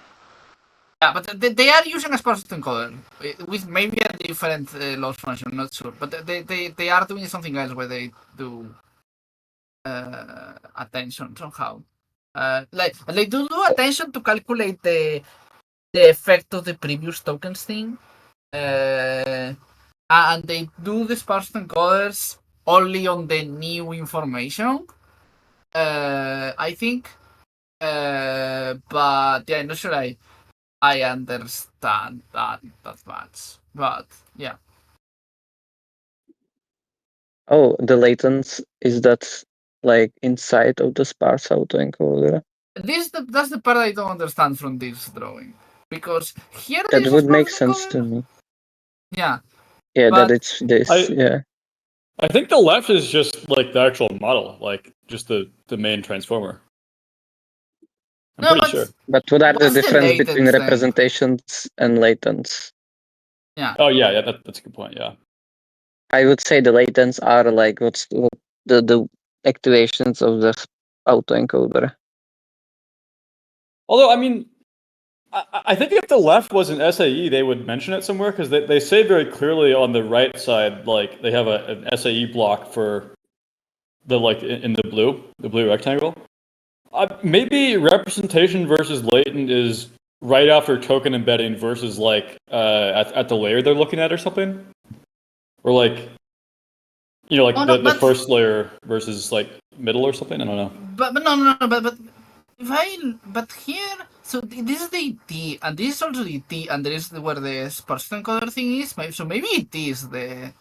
Yeah, but they are using a sparse encoder with maybe a different loss function. I'm not sure, but they are doing something else where they do attention somehow. Like they do attention to calculate the effect of the previous tokens thing. And they do the sparse encoders only on the new information. I think. But yeah, I'm not sure I understand that much. But yeah. Oh, the latents, is that like inside of the sparse autoencoder? That's the part I don't understand from this drawing. Because here That this is would make sparse sense to encoder. me. Yeah. Yeah, that But it's this, yeah. I think the left is just like the actual model, like just the main transformer. I'm no, pretty but sure. But what are the what's the difference between latest thing? representations and latents? Yeah. Oh yeah, that's a good point. Yeah. I would say the latents are like what the activations of the autoencoder. Although I mean, I think if the left was an SAE, they would mention it somewhere because they say very clearly on the right side, like they have an SAE block for the like in the blue rectangle. Maybe representation versus latent is right after token embedding versus like at the layer they're looking at or something, or like like Oh no, the first layer versus like middle or something. I don't know. but no, but if but here, so this is the T, and this is also the T, and there is where the sparse encoder thing is. So maybe it is the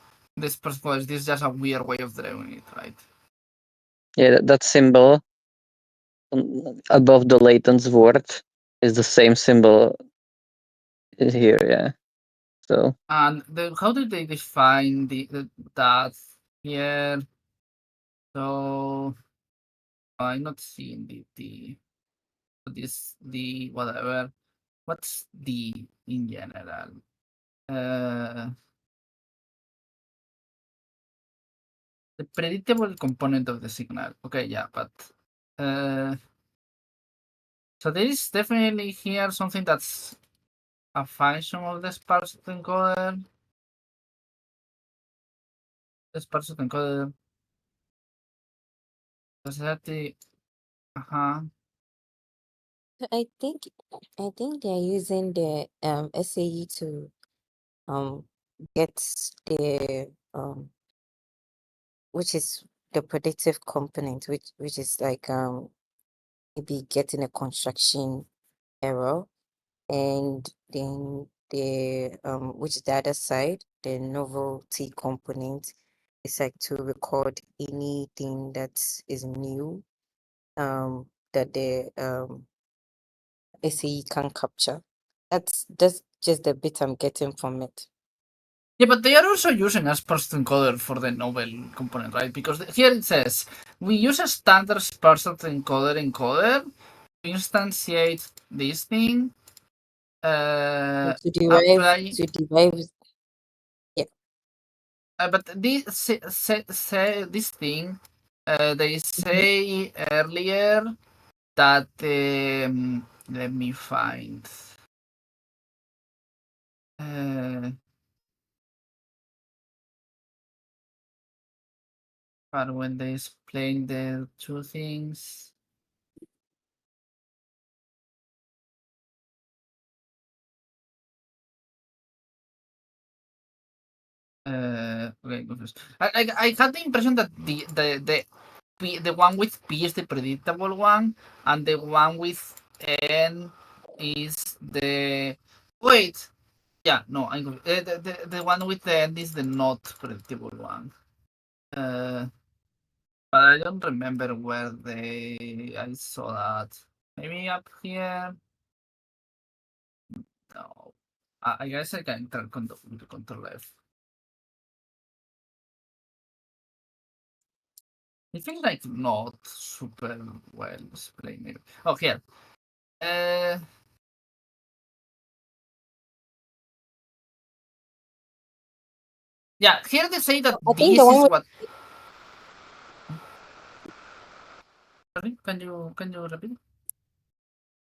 sparse encoder. This is just a weird way of drawing it, right? Yeah, that symbol above the latents word is the same symbol here, yeah. So And how do they define that here? So I'm not seeing the whatever. What's the in general? The predictable component of the signal. Okay, yeah, but so there is definitely here something that's a function of the sparse encoder. The sparse encoder. Society. Uh-huh. I think they're using the SAE to get the which is the predictive component, which is like maybe getting a construction error, and then the which is the other side, the novelty component is like to record anything that is new that the SAE can capture. That's just the bit I'm getting from it. Yeah, but they are also using a sparse encoder for the novel component, right? Because here it says we use a standard sparse encoder to instantiate this thing. And Apply. to derive, yeah. But this thing, they say earlier that let me find. But when they explain the two things, okay, confused. I had the impression that the one with P is the predictable one, and the one with N is the wait. Yeah, no, I'm the one with the N is the not predictable one. But I don't remember where I saw that. Maybe up here. No, I guess I can turn control F. It feels like not super well explained. Maybe. Oh, here. Yeah, here they say that I think the this one is with, what. Sorry, can you repeat?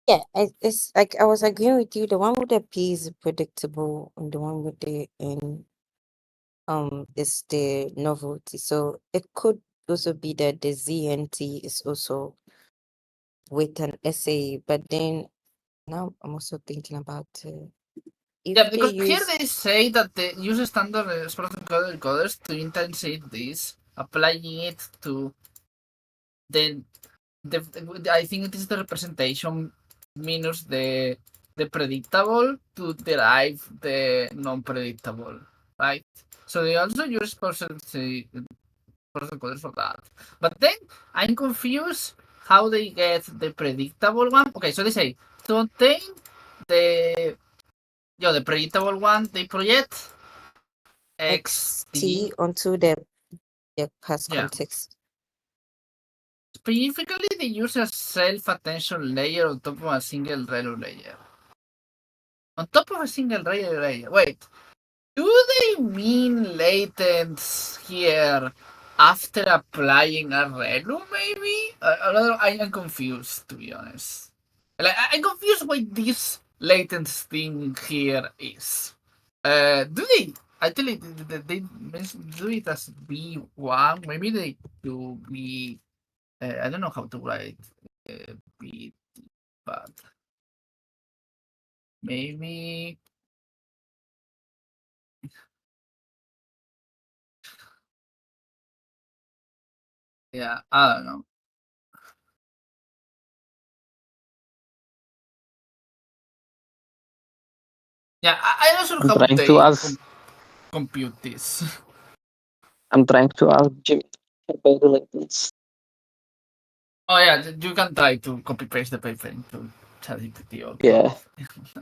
yeah, it's like I was agreeing with you. The one with the P is predictable, and the one with the N is the novelty. So it could also be that the ZNT is also with an SA, but then now I'm also thinking about if Yeah, they because here use they say that they use standard express encoder encoders to instantiate this, applying it to the I think it is the representation minus the predictable to derive the non-predictable, right? So they also use person encoders for that. But then I'm confused how they get the predictable one. Okay, so they say to obtain the the predictable one, they project XT XT. onto the past Yeah. context. Specifically, they use a self-attention layer on top of a single ReLU layer. On top of a single ReLU layer. Wait, do they mean latents here after applying a ReLU, maybe? I am confused, to be honest. Like, I'm confused what this latent thing here is. Do they actually they do it as B1? Maybe they do B. I don't know how to write B, but maybe. Yeah, I don't know. Yeah, I'm not sure I'm how trying to they ask. compute this. I'm trying to ask Jimmy about the latents. Oh yeah, you can try to copy paste the paper into ChatGPT or Yeah. Cloud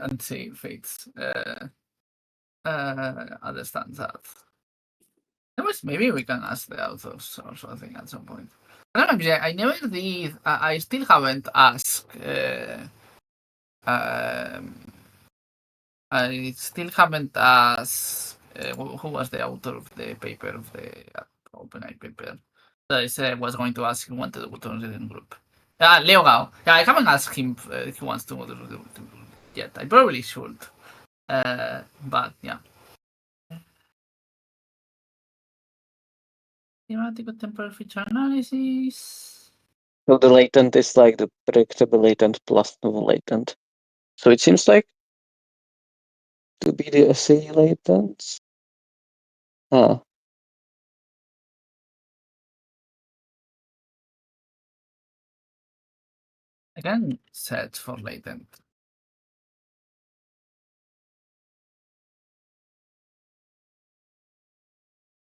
and see if it's understands that. Anyways, maybe we can ask the authors or something at some point. I don't know. I never did. I still haven't asked. I still haven't asked who was the author of the paper of the OpenAI paper. So I said I was going to ask him wanted to moderate the group. Leo Gao. Yeah, I haven't asked him if he wants to moderate the group yet. I probably should. But yeah. Thematic temporal feature analysis. So the latent is like the predictable latent plus no latent. So it seems like to be the assay latent. Ah, I can search for latent.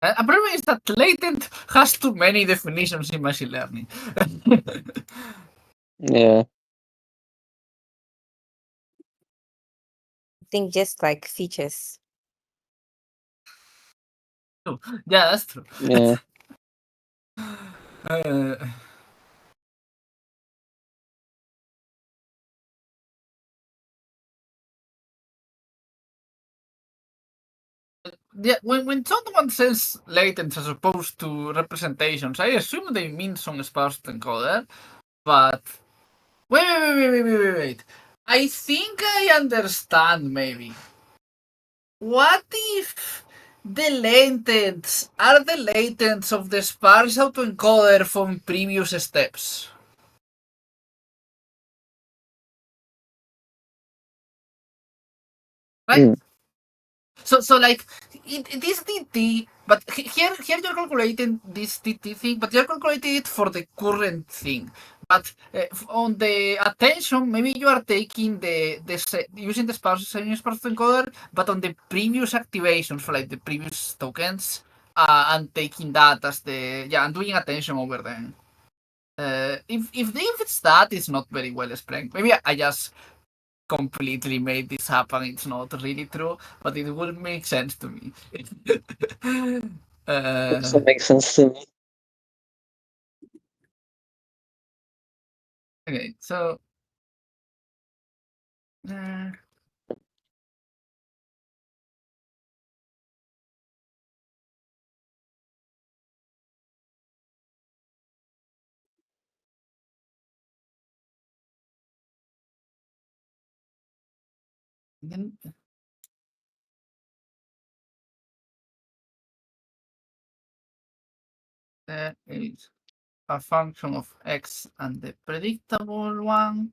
A problem is that latent has too many definitions in machine learning. yeah. I think just like features. Yeah, that's true. Yeah. Uh, yeah, when someone says latent as opposed to representations, I assume they mean some sparse encoder, but wait. I think I understand maybe. What if the latents are the latents of the sparse autoencoder from previous steps? Right? Mm. So like it is DT, but here you're calculating this DT thing, but you're calculating it for the current thing. But on the attention, maybe you are taking using the same sparse encoder, but on the previous activations for like the previous tokens, and taking that as and doing attention over them. If it's that, it's not very well explained. Maybe I just completely made this happen. It's not really true, but it would make sense to me. Also makes sense to me. Okay, so uh, then there is a function of x and the predictable one.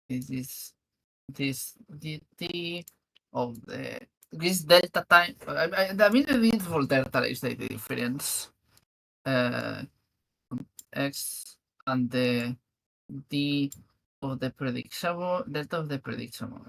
This is this dt of this delta time. I mean, the beautiful delta is the difference uh, x and the d of the predictable delta of the predictable.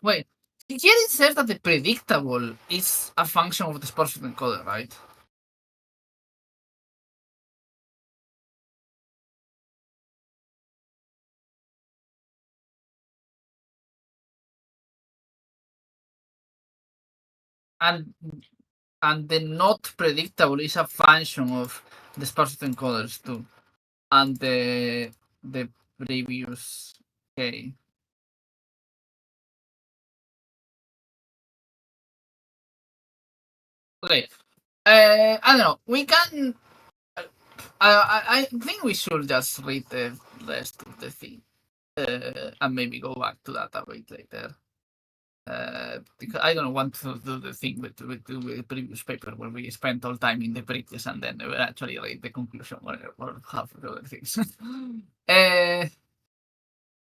Wait, here it says that the predictable is a function of the sparsity encoder, right? And the not predictable is a function of the sparsity encoders too, and the previous. Okay. Okay. I don't know. We can. I think we should just read the rest of the thing, and maybe go back to that a bit later. Because I don't want to do the thing with the previous paper where we spent all time in the bridges and then we actually read the conclusion or half of the other things.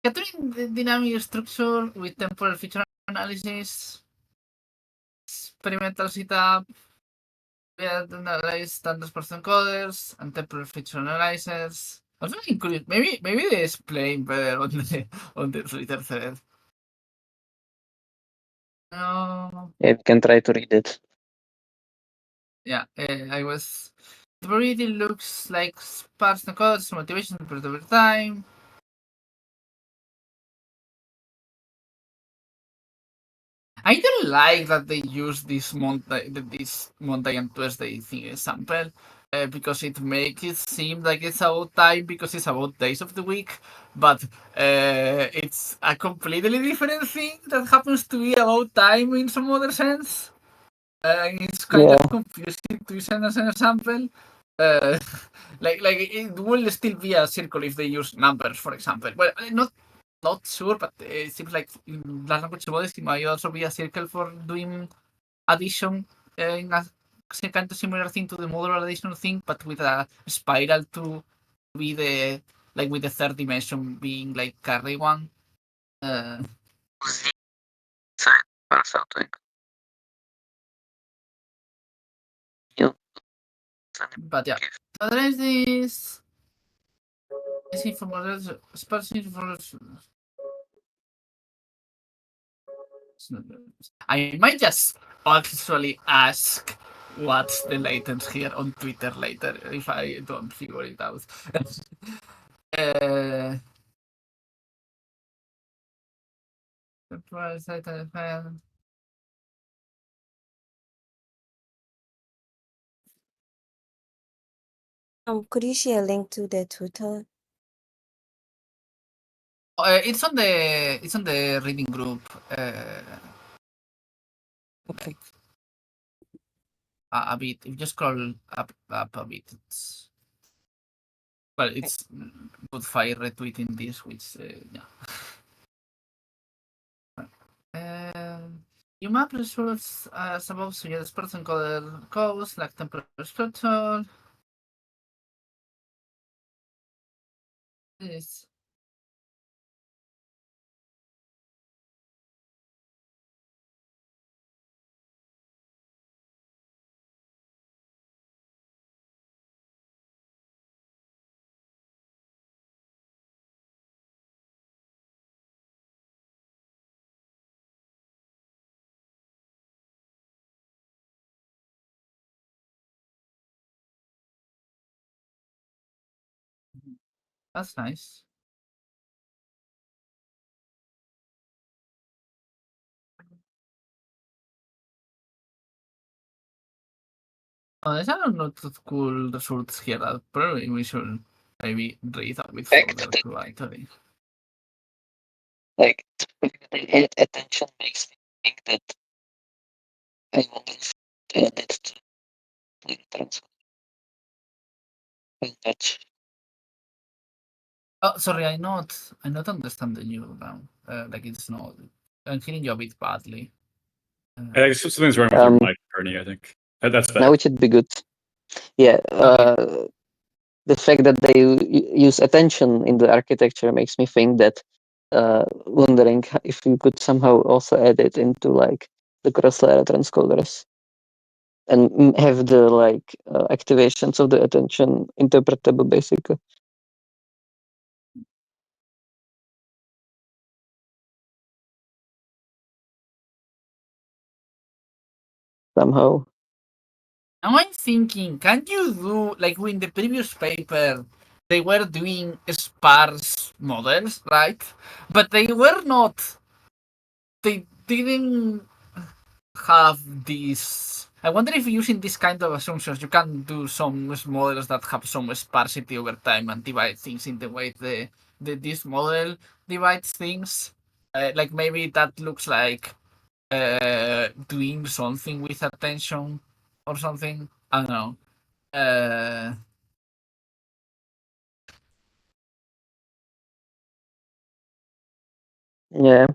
Capturing the dynamic structure with temporal feature analysis, experimental setup, we had analyzed standard person coders and temporal feature analysis. I'm very curious. Maybe they explain better on the Twitter thread. No. Yeah, we can try to read it. Yeah, I was. The variety looks like sparse encodes, motivation over time. I don't like that they use this Monday and Tuesday thing example because it makes it seem like it's about time because it's about days of the week, but it's a completely different thing that happens to be about time in some other sense. It's kind Yeah. of confusing to send as an example. Uh, like it will still be a circle if they use numbers, for example. Well, not sure, but it seems like in large language models it might also be a circle for doing addition in a kind of similar thing to the modular addition thing, but with a spiral to be the like with the third dimension being like carry one. Or something. But yeah, to address this information, sparse information. I might just actually ask what's the latest here on Twitter later if I don't figure it out. uh, Could you share a link to the Twitter? it's on the reading group. Okay. A bit. If you just scroll up a bit, it's good fire retweeting this, which yeah. You map results as above, so you person color codes like temporal structure. This. That's nice. Oh, there's a lot of cool results here that probably we should maybe read a bit further too, actually. Like, attention makes me think that I wonder if they need to transfer much. Oh, sorry, I'm not understanding you now. Like it's not. I'm hearing you a bit badly. Something's wrong with your mic, Ernie, I think. That's better. Now it should be good. Yeah. Okay. The fact that they use attention in the architecture makes me think that wondering if you could somehow also add it into like the cross-layer transcoders and have the like activations of the attention interpretable basically somehow. Now I'm thinking, can you do like in the previous paper they were doing sparse models, right? But they were not. They didn't have this. I wonder if using this kind of assumptions you can do some models that have some sparsity over time and divide things in the way this model divides things. Like maybe that looks like doing something with attention or something. I don't know. Uh, Yeah.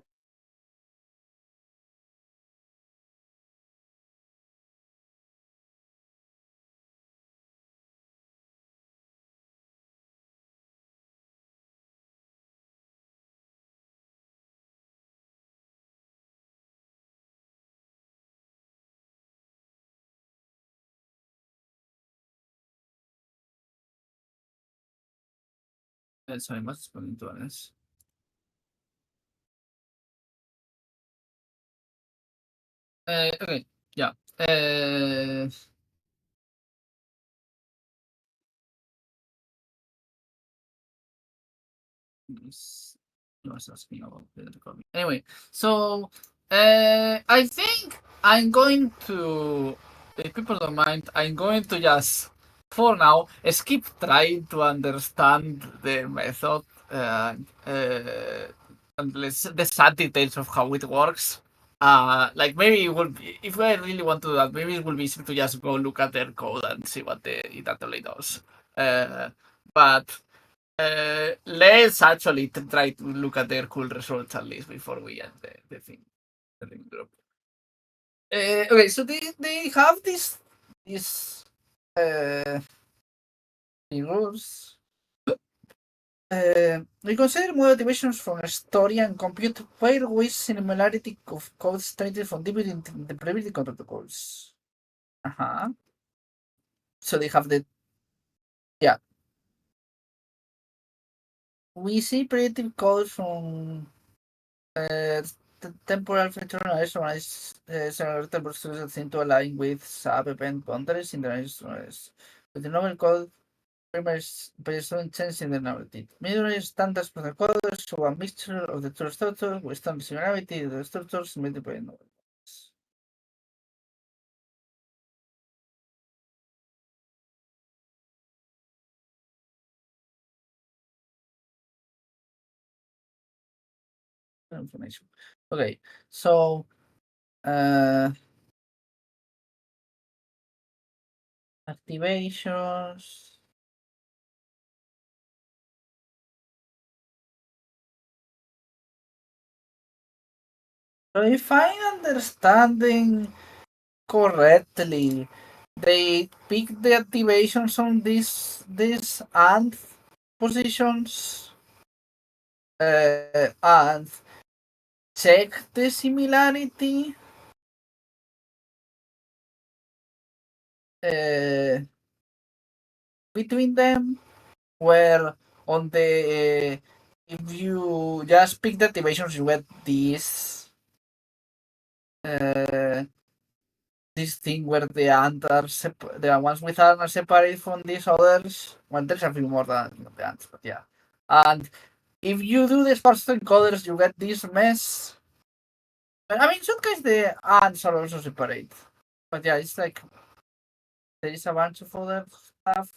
sorry, what's going to honest? Okay, yeah. He was asking about the copy. Anyway, so I think I'm going to, if people don't mind, I'm going to just, for now, skip trying to understand the method and the sad details of how it works. Like maybe it would be, if I really want to do that, maybe it will be easy to just go look at their code and see what it actually does. But let's actually try to look at their cool results at least before we end the thing. The link drop. Okay, so they have this figures. We consider model motivations from a story and compute pairwise similarity of codes treated from different interpretability protocols. Uh-huh. So they have the yeah. We see predictive codes from the temporal feature analysis versus seem to align with sub-event boundaries in the analysis. With the novel code, primers based on change in the narrative. Middle standards protocols show a mixture of the two structures with some similarity to the structures made by novels. Information. Okay, so activations. So if I'm understanding correctly, they pick the activations on these and positions and check the similarity between them. Where on the if you just pick the activations, you get uh, this thing where the ant are the ones with ant are separate from these others. Well, there's a few more than the ants, but yeah. And if you do the sparse encoders, you get this mess. I mean, in some cases the ants are also separate, but yeah, it's like there is a bunch of other stuff.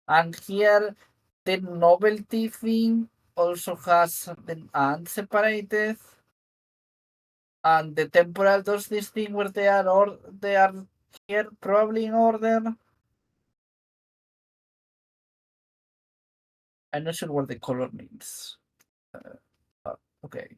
And here, the novelty thing also has the ants separated, and the temporal does this thing where they are here probably in order. I'm not sure what the color means. Okay.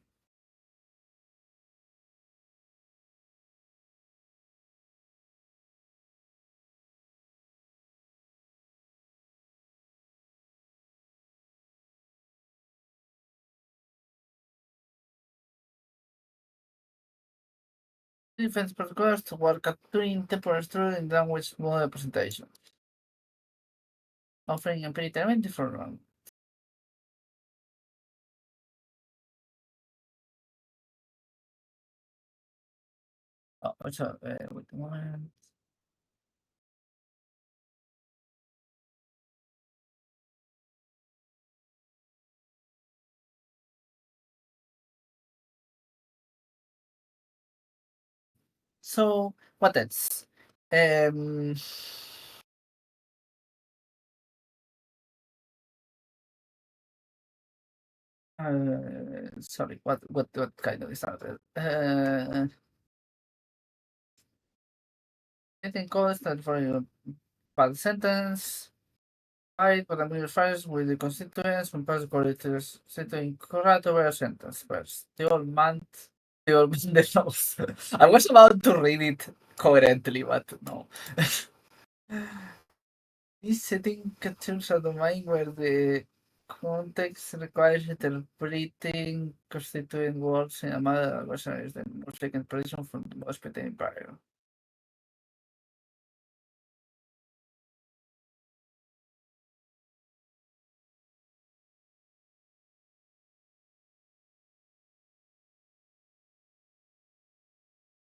Defense protocols to work at doing temporal in language model representation. Offering imperativamente for wait a moment. So what else? Sorry, what kind of started? I think constant for your bad sentence. I but I'm first with the constituents from past correctors setting correct over a sentence first. The old man the old man the nose. I was about to read it coherently, but no. This setting captures a domain where the context requires interpreting constituent words in a manner that is the most taken position from the most pertaining prior.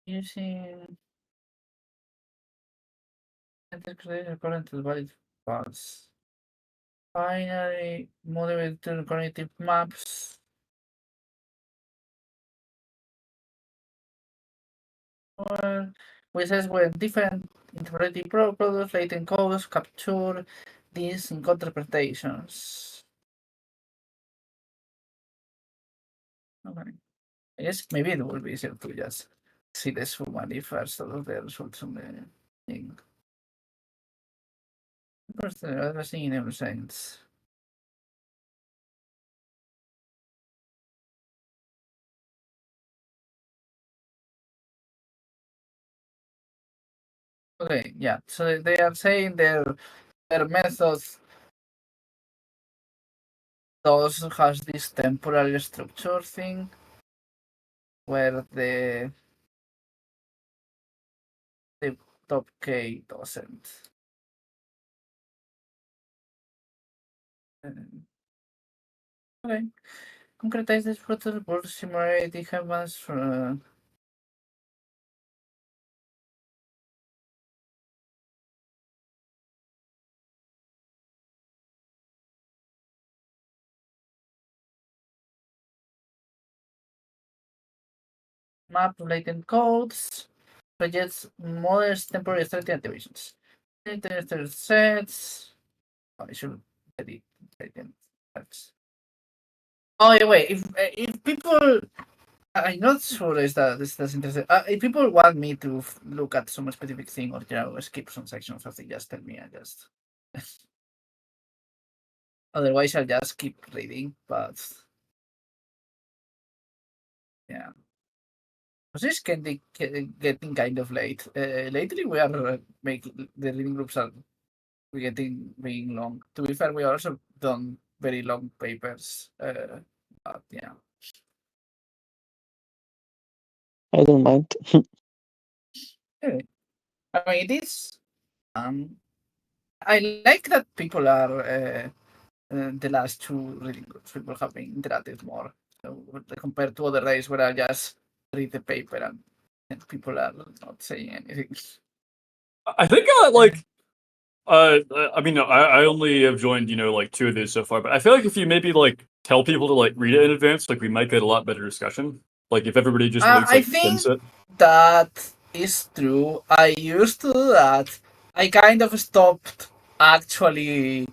Using interpretation according to the valid false. Finally, motivated cognitive maps. Which is when different interpretive products, latent codes capture these interpretations. Okay. I guess maybe it will be easier to just see this formally first of the results on the thing. First, addressing in every sense. Okay, yeah. So they are saying their methods those has this temporal structure thing where the top K doesn't. Okay. Concretize this process for similarity happens from map latent codes, projects modest temporary starting activations. Latent sets. Oh, I should edit latent sets. Oh yeah, wait. If people, I'm not sure is that this is interesting. If people want me to look at some specific thing or skip some section or something, just tell me. I just. Otherwise, I'll just keep reading. But yeah. This is getting kind of late. Lately, we are making the reading groups are being long. To be fair, we also done very long papers. But yeah. I don't mind. Anyway, I mean, it is. I like that people are the last two reading groups. People have been interactive more so, compared to other days where I just read the paper and people are not saying anything. I think I mean, I only have joined, like 2 of these so far, but I feel like if you maybe like tell people to like read it in advance, like we might get a lot better discussion. Like if everybody just waits, I like think spins it. that is true. I used to do that. I kind of stopped actually.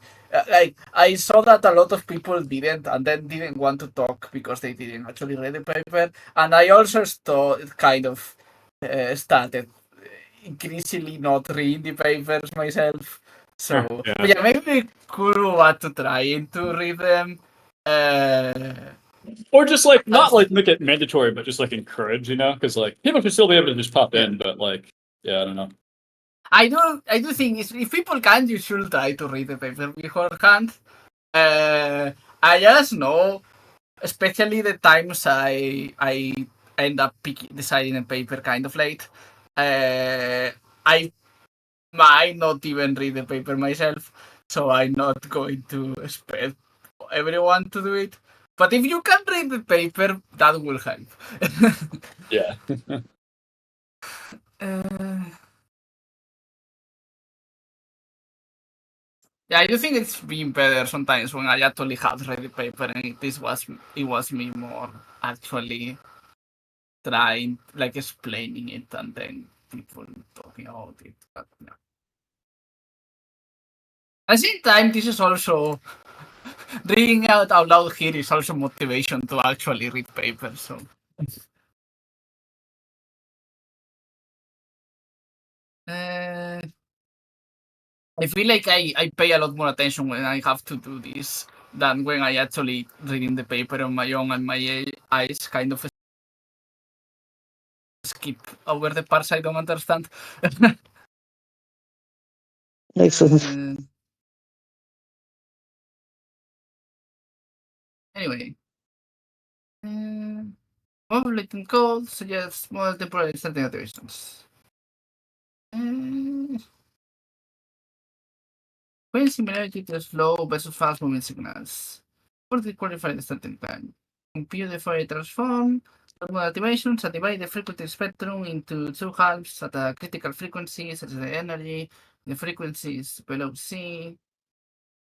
Like I saw that a lot of people didn't, and then didn't want to talk because they didn't actually read the paper. And I also kind of started increasingly not reading the papers myself. So, Yeah. but yeah, maybe we could want to try to read them. Or just like not like make it mandatory, but just like encourage, because like people should still be able to just pop in, but like yeah, I don't know. I do think if people can, you should try to read the paper beforehand. I just know, especially the times I end up deciding a paper kind of late. I might not even read the paper myself, so I'm not going to expect everyone to do it. But if you can read the paper, that will help. Yeah. Yeah, I do think it's been better sometimes when I actually have read the paper and it was me more actually trying, like explaining it and then people talking about it. But yeah. At the same time, this is also reading out loud here is also motivation to actually read papers. So I feel like I pay a lot more attention when I have to do this than when I actually reading the paper on my own and my eyes kind of skip over the parts I don't understand. Excellent. Anyway, overlating code suggests more temporary setting activations. When similarity to slow versus fast moving signals. For the qualified starting time. Compute the Fourier transform. Thermal activations and divide the frequency spectrum into two halves at a critical frequency, such as the energy. The frequency is below C.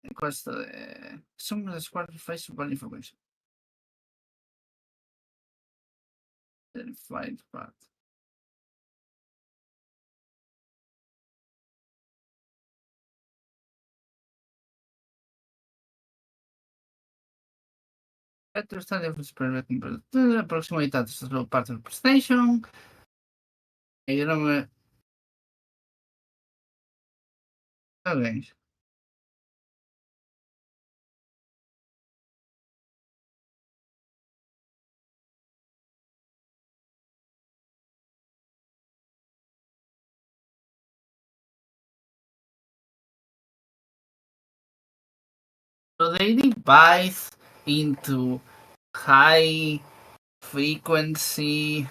Equals to the sum of the square phase of all information. The find part. Better study of the approximate at the slow part of the presentation. I don't know. Okay. So they divide into high frequency.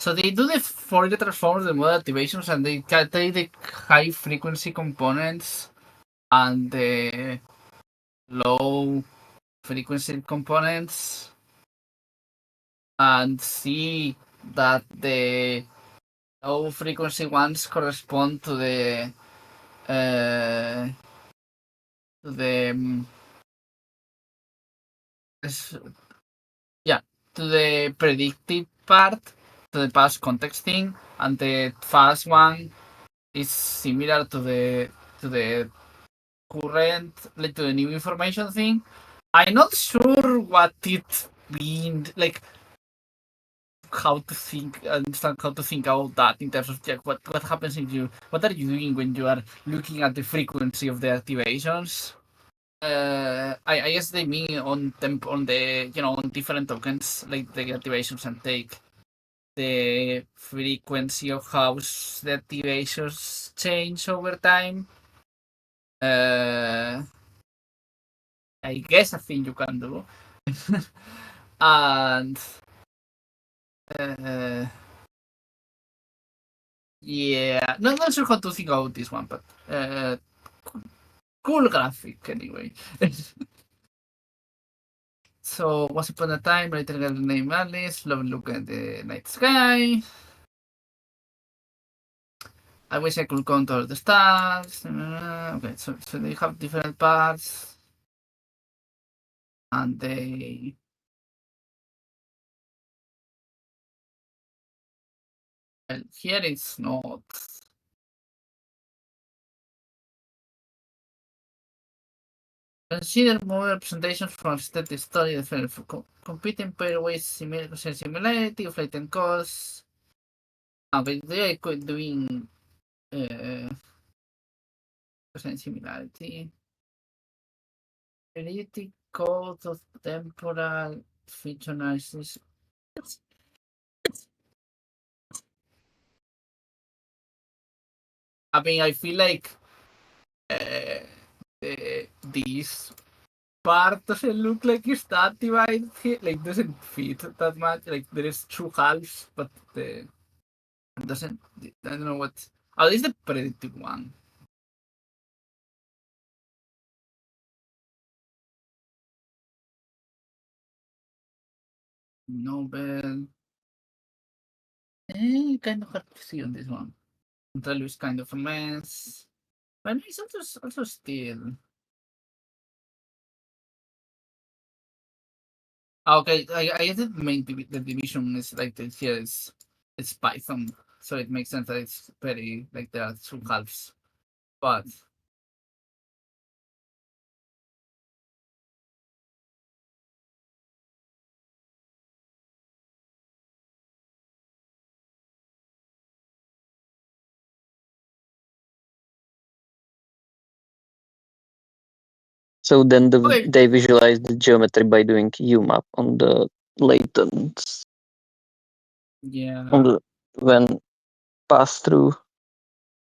So they do the Fourier transforms, the model activations, and they take the high frequency components and the low frequency components and see that the low frequency ones correspond to the uh, to the yeah, to the predictive part, to the past context thing, and the fast one is similar to the current, like to the new information thing. I'm not sure what it means, like how to think, understand how to think about that in terms of like, what happens if you, what are you doing when you are looking at the frequency of the activations? I guess they mean on on the on different tokens like the activations and take the frequency of how the activations change over time. I guess a thing you can do. And uh, yeah, not sure how to think about this one, but cool graphic anyway. So once upon a time, little girl named Alice loved looking at the night sky. I wish I could control the stars. Okay, so they have different parts, and they. Well, here it's not. Consider more representations from static story for competing pairways similarity of latent costs. Okay, they are doing percent similarity. Analytic code of temporal feature analysis. I mean, I feel like these part doesn't look like it's that divided here. Like doesn't fit that much. Like there is two halves, but the doesn't. I don't know what. At least the predictive one. Nobel. Kind of hard to see on this one. Value is kind of a mess. But it's also still. Okay, I guess the the division is like this here is it's Python, so it makes sense that it's very like there are two halves. But So then okay, they visualize the geometry by doing UMAP on the latent yeah. on the when pass through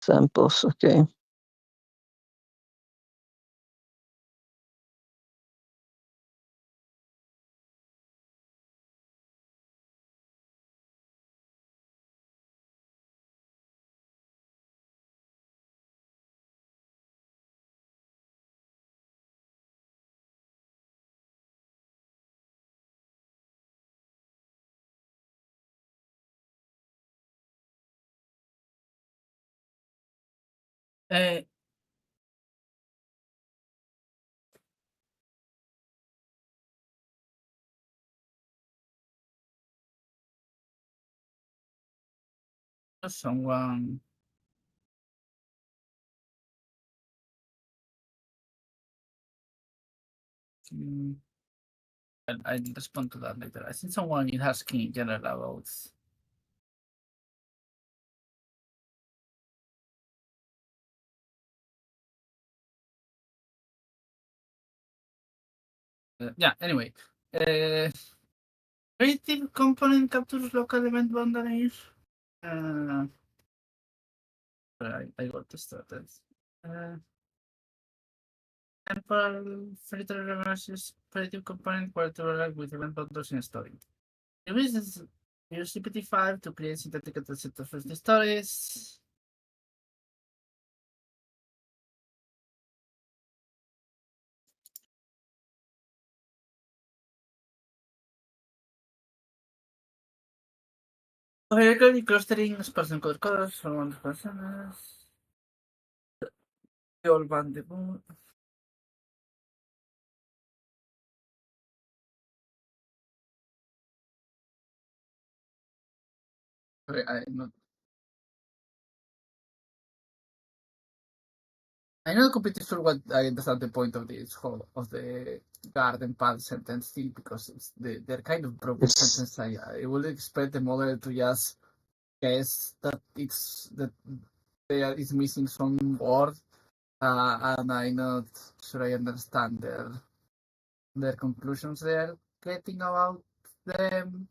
samples. Okay. Uh, someone. mm, I respond to that later. I think someone is asking in general about. Yeah. Anyway, creative component captures local event boundaries. Uh, I got to start this. Temporal filter reverses predictive component where to relate with event boundaries in story. Use GPT-5 to create synthetic dataset of the stories. Hierarchical clustering sparse encoded colors from one personas. The all band debut. Sorry, I'm not completely sure what I understand the point of this whole of the garden path sentence thing because they're kind of broken It's sentences. I would expect the model to just guess that there is missing some word, and I'm not sure I understand their conclusions they're getting about them.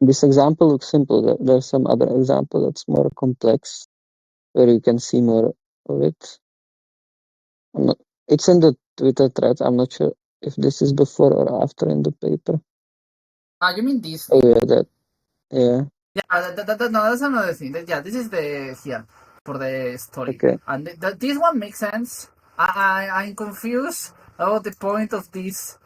this example looks simple. There's some other example that's more complex where you can see more of it. It's in the Twitter thread. I'm not sure if this is before or after in the paper. You mean this Oh thing? yeah, yeah. Yeah, no, that's another thing. Yeah, this is the here for the story, Okay. and this one makes sense. I'm confused about the point of this.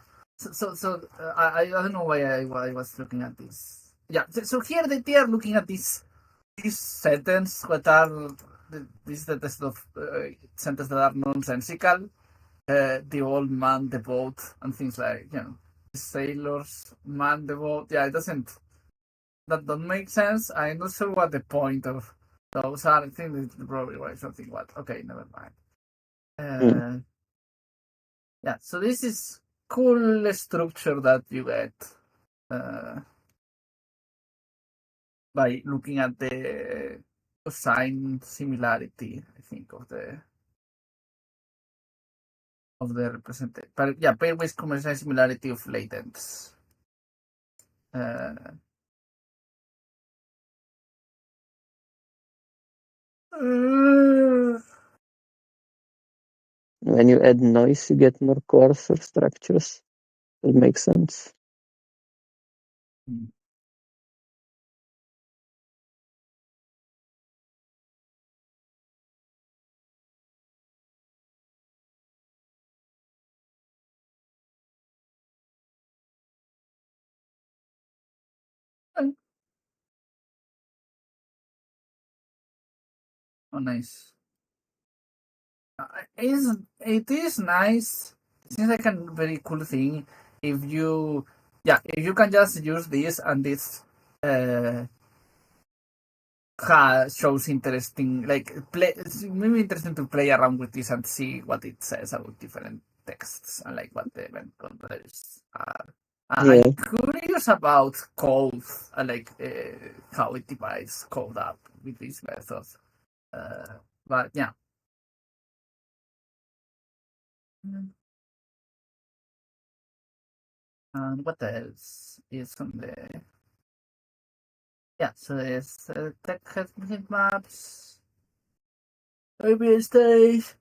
I don't know why I was looking at this. Yeah, so here they are looking at this sentence, what are this the test of sentences that are nonsensical. The old man, the boat, and things like the sailors man, the boat. Yeah, it doesn't that don't make sense. I'm not sure what the point of those are. I think it's probably why something what. Okay, never mind. Mm. Yeah, so this is cool structure that you get uh, by looking at the cosine similarity. I think of the represented, but yeah, pairwise cosine similarity of latents. Uh, When you add noise, you get more coarser structures. It makes sense. Hmm. Oh, nice. It is nice. It seems like a very cool thing if you, yeah, if you can just use this and this uh shows interesting, like play. It's maybe interesting to play around with this and see what it says about different texts and like what the event controllers are. I'm Yeah, curious about code, like how it divides code up with this method. But yeah. Mm. And what else is on the? Yeah, so there's tech head maps, maybe stage,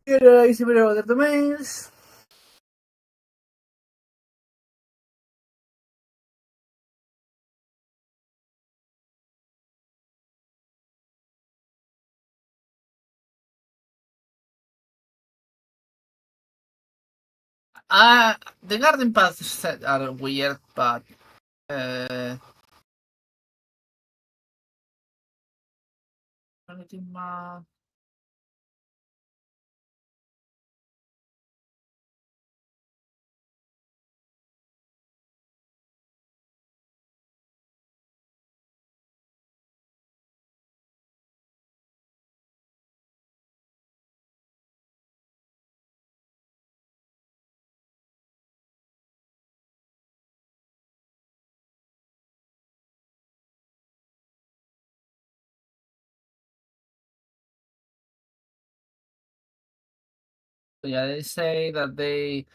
generalizing other domains. The garden paths are weird, but uh, anything map. So yeah, they say that they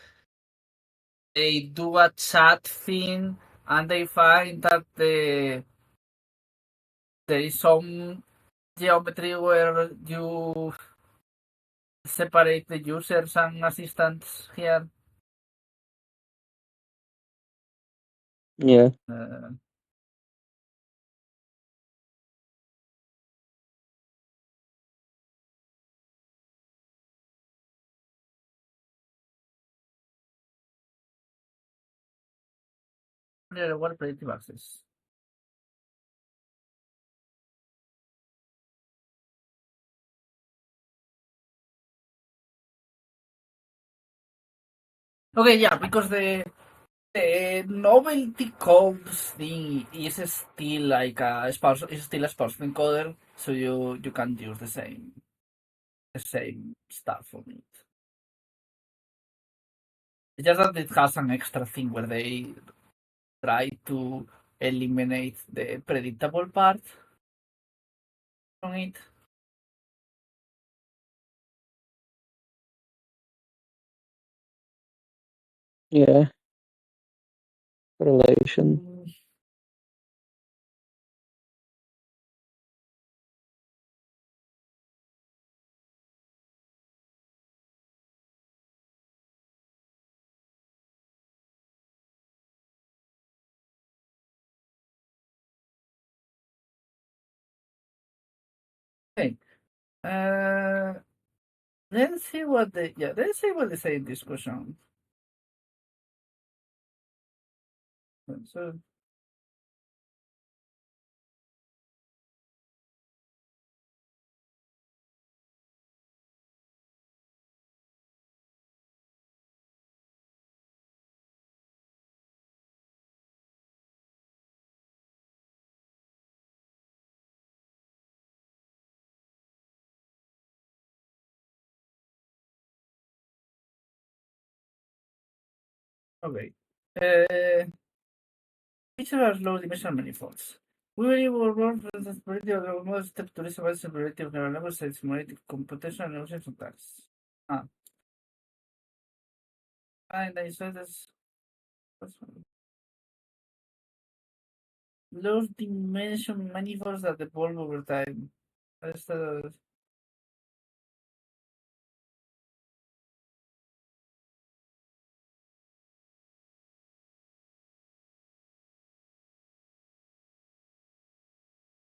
do a chat thing and they find that there is some geometry where you separate the users and assistants here. yeah, Uh, what predictive access? Okay, yeah, because the novelty codes thing is still like a sparse, is still a sparse encoder, so you can use the same stuff on it. It's just that it has an extra thing where they try to eliminate the predictable part from it. yeah. Correlation. Okay. Uh, let's see what they say in this question. So okay. Uh, Features are low dimensional manifolds. We believe our work with the probability of the most step to resolve the probability of neural networks and simulated computation and notions of tasks. Ah, and I said this. Low dimension manifolds that evolve over time. That's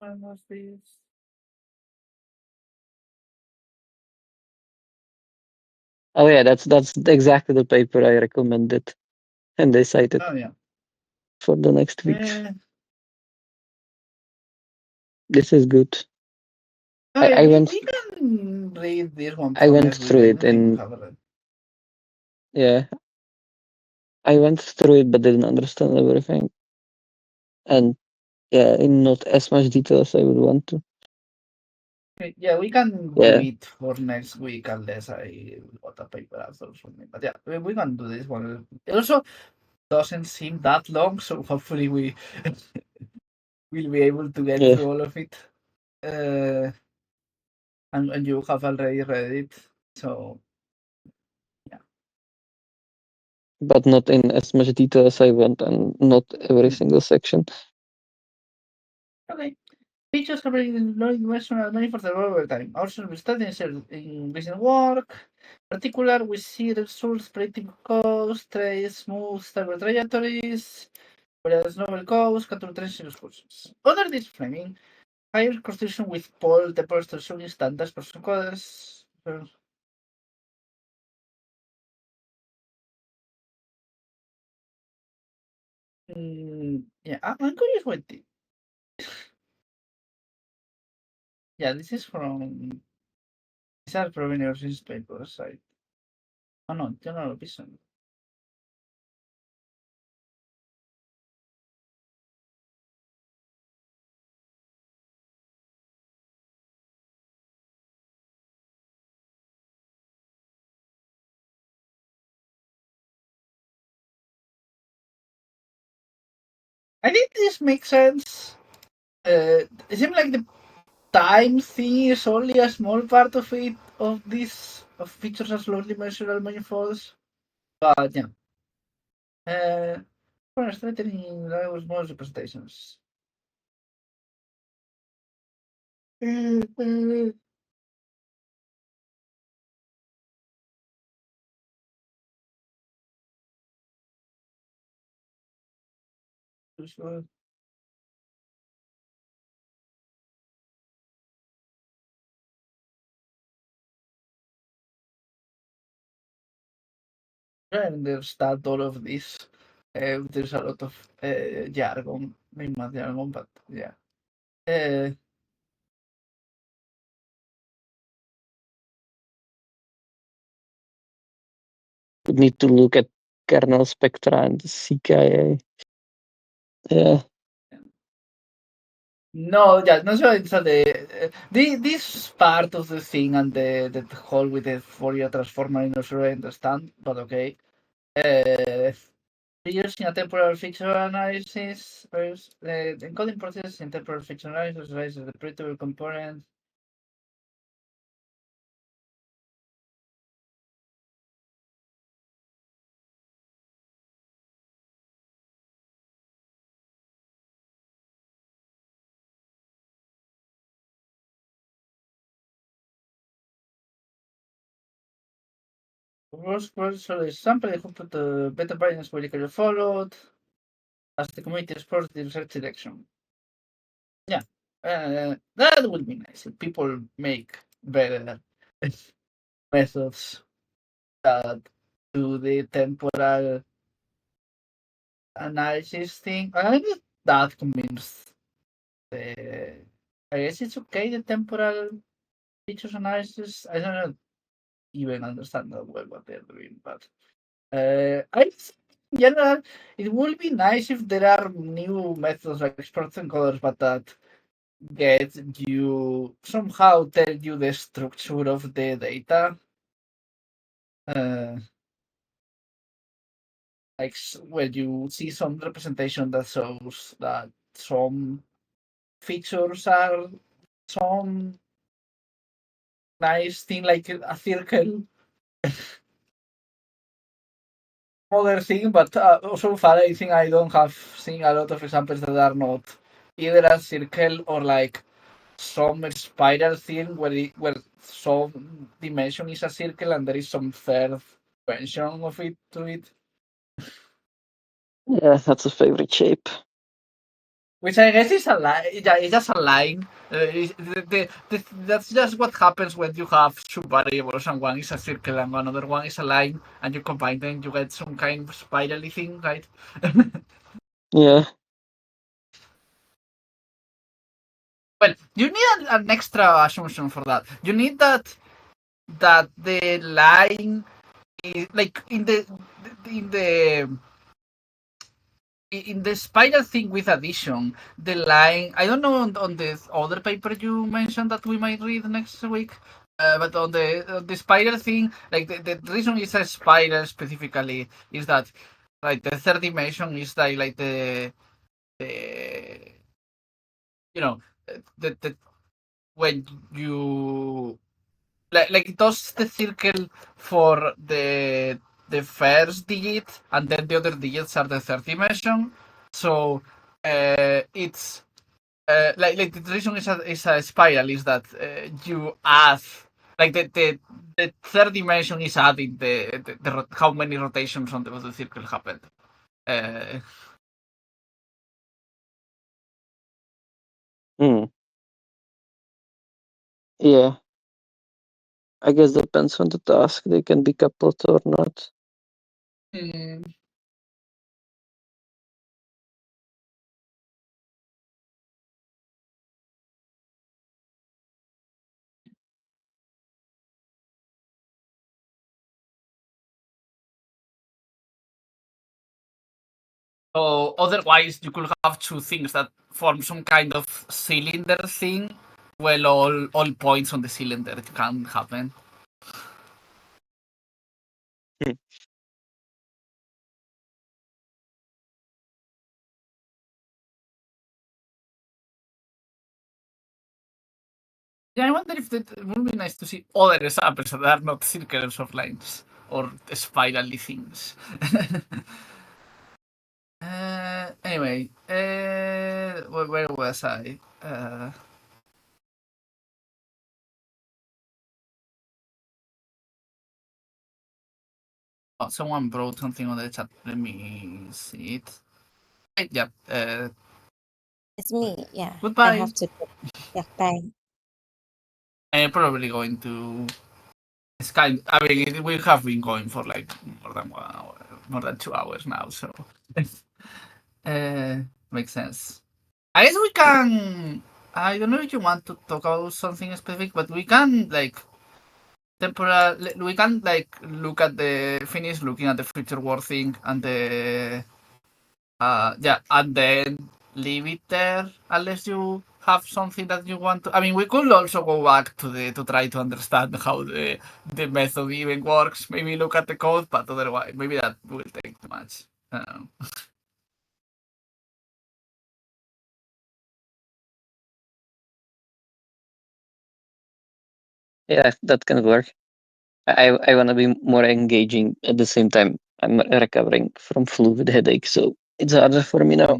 When was this? Oh yeah, that's exactly the paper I recommended, and they cited Oh yeah. for the next week. Eh, This is good. oh yeah, I we went can read this one I for went next week. through I it don't think we and have it. yeah, I went through it but didn't understand everything, and yeah, in not as much detail as I would want to. Okay, yeah, we can Yeah. do it for next week unless I got a paper out or something. But yeah, we can do this one. It also doesn't seem that long, so hopefully we will be able to get Yeah. through all of it. And you have already read it, so But not in as much detail as I want, and not every single section. okay. Features have been low investment money for the over time. Also, we study in recent work. In particular, we see results predicting cost, trade, smooth, stable trajectories, whereas novel cost, control trends and excursions. Under this framing, higher constitution with Paul, the person showing standards, person coders. Yeah, I'm curious what the. Yeah, this is from. These are from newspapers site. Oh no, general vision. I think this makes sense. It seems like the time thing is only a small part of it, of this, of features as slowly measurable manifolds. But yeah. For strengthening those model representations. I understand all of this. There's a lot of jargon, maybe not jargon, but yeah. We need to look at kernel spectra and CKA. Yeah. No, yeah, no, so it's this part of the thing and the whole with the Fourier transform I'm not sure I understand, but okay. Using a temporal feature analysis, the encoding process in temporal feature analysis raises the predictable component. So the sample I hope the beta variance will be followed as the community explores the research direction. Yeah, that would be nice if people make better methods that do the temporal analysis thing. I'm not that convinced. I guess it's okay, the temporal features analysis. I don't even understand that well what they're doing, but I think in general it would be nice if there are new methods like exports and colors, but that get you somehow tell you the structure of the data. Like when you see some representation that shows that some features are some nice thing like a circle other thing, but so far I think I don't have seen a lot of examples that are not either a circle or like some spiral thing where some dimension is a circle and there is some third dimension of it to it. Yeah, that's a favorite shape. Which I guess is a line. Yeah, it's just a line. That's just what happens when you have two variables and one is a circle and another one is a line, and you combine them, you get some kind of spirally thing, right? Yeah. Well, you need an extra assumption for that. You need that the line is like in the in the spiral thing with addition, the line, I don't know on the other paper you mentioned that we might read next week, but on the spiral thing, like the reason it's a spiral specifically is that like the third dimension is like the you know the when you like it does the circle for the first digit, and then the other digits are the third dimension. So it's like the reason is a spiral is that you add like the third dimension is adding how many rotations on the circle happened. Uh, Hmm. Yeah. I guess depends on the task. They can be coupled or not. mm, So otherwise, you could have two things that form some kind of cylinder thing. Well, all points on the cylinder can happen. Hmm. Yeah, I wonder if it would be nice to see other examples that are not circles of lines or spirally things. Anyway, where was I? Oh, someone wrote something on the chat. Let me see it. Yeah. It's me. Yeah. I Goodbye. have to. Yeah. Bye. I'm probably going to. It's kind. I mean, we have been going for like more than 1 hour, more than 2 hours now. So, makes sense. I guess we can. I don't know if you want to talk about something specific, but we can like temporarily. We can like look at the finish, looking at the future world thing and the yeah, and then leave it there unless you have something that you want to. I mean, we could also go back to try to understand how the method even works. Maybe look at the code, but otherwise, maybe that will take too much. Um, Yeah, that can work. I want to be more engaging at the same time. I'm recovering from flu with headache, so it's harder for me now.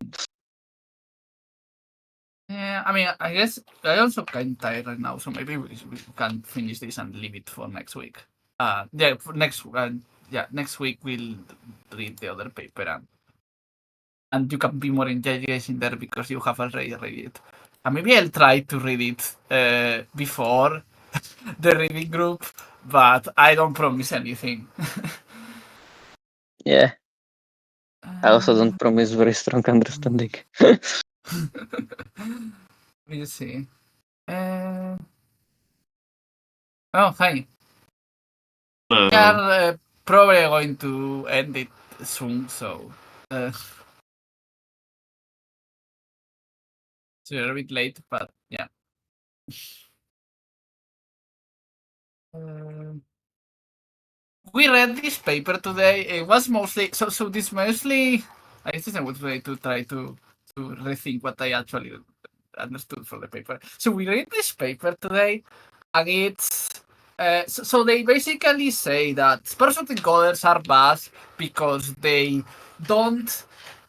yeah, I mean, I guess I also kind of tired right now, so maybe we can finish this and leave it for next week. Yeah, for next week we'll read the other paper and you can be more engaged in there because you have already read it. And maybe I'll try to read it before the reading group, but I don't promise anything. Yeah. I also don't promise very strong understanding. We'll see. Oh, hi. We are probably going to end it soon, so you're a bit late, but yeah. We read this paper today. It was mostly so. This mostly. I guess I would try to rethink what I actually understood from the paper. So we read this paper today, and it's so they basically say that sparse encoders are bad because they don't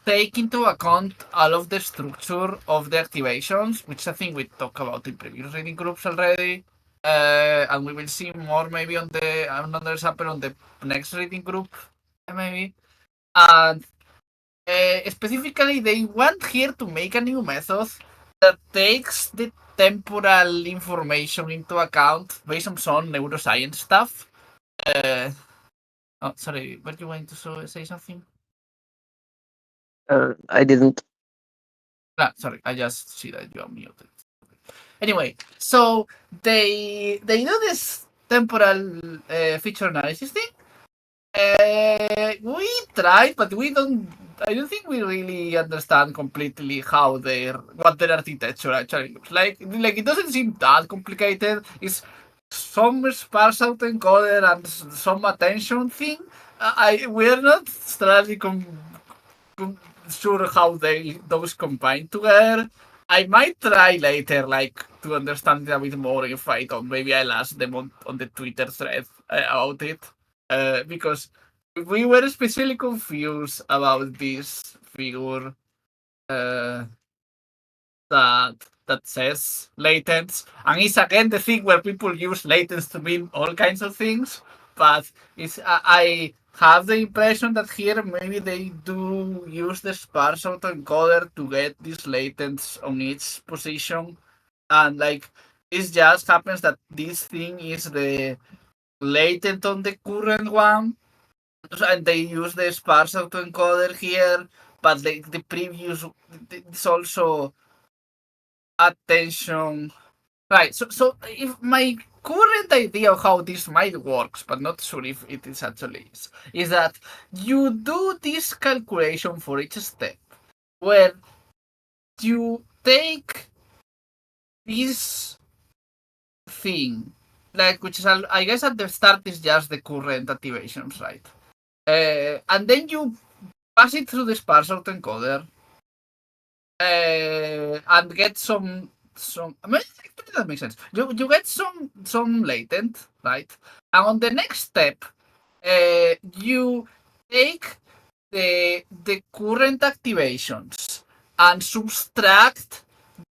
take into account all of the structure of the activations, which I think we talked about in previous reading groups already. And we will see more maybe on another example on the next reading group, maybe. And Specifically, they want here to make a new method that takes the temporal information into account based on some neuroscience stuff. Oh, sorry, were you going to say something? I didn't. Sorry, I just see that you are muted. Anyway, so they do this temporal feature analysis thing. We tried, but we don't. I don't think we really understand completely how what their architecture actually looks like. Like it doesn't seem that complicated. It's some sparse autoencoder and some attention thing. We're not strictly sure how those combine together. I might try later, like to understand it a bit more if I don't. Maybe I'll ask them on the Twitter thread about it, because we were especially confused about this figure uh, that says latents, and it's again the thing where people use latents to mean all kinds of things. But I have the impression that here maybe they do use the sparse autoencoder to get these latents on each position, and like it just happens that this thing is the latent on the current one, and they use the sparse autoencoder here, but the previous it's also attention. Right. So if my current idea of how this might works, but not sure if it is actually is that you do this calculation for each step where you take this thing, like which is I guess at the start is just the current activations, right? And then you pass it through the sparse autoencoder and get some. I mean, that makes sense. You get some latent, right? And on the next step, you take the current activations and subtract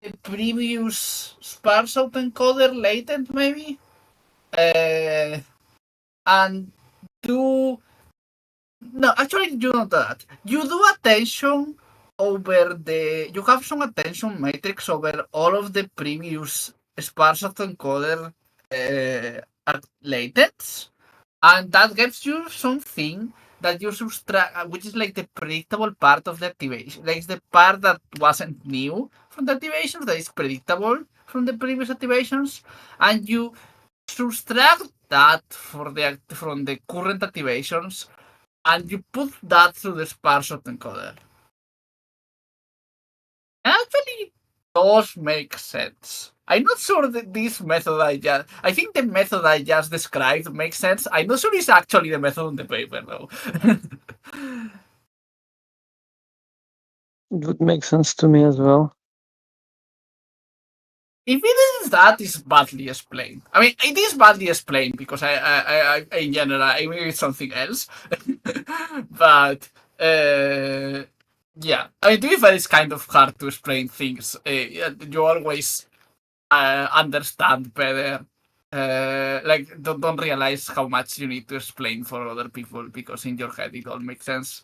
the previous sparse autoencoder latent, maybe, and do no, actually, you don't do that. You do attention over you have some attention matrix over all of the previous sparse autoencoder latents, and that gives you something that you subtract, which is like the predictable part of the activation. Like it's the part that wasn't new from the activations, that is predictable from the previous activations, and you subtract that from the current activations and you put that through the sparse encoder. Actually, does make sense. I'm not sure that this method I think the method I just described makes sense. I'm not sure it's actually the method on the paper though. It would make sense to me as well. If it is that, it's badly explained. I mean, it is badly explained because I in general, I mean, it's something else. But yeah, I mean, to be fair, it's kind of hard to explain things. You always understand better. Like, don't realize how much you need to explain for other people because in your head it all makes sense.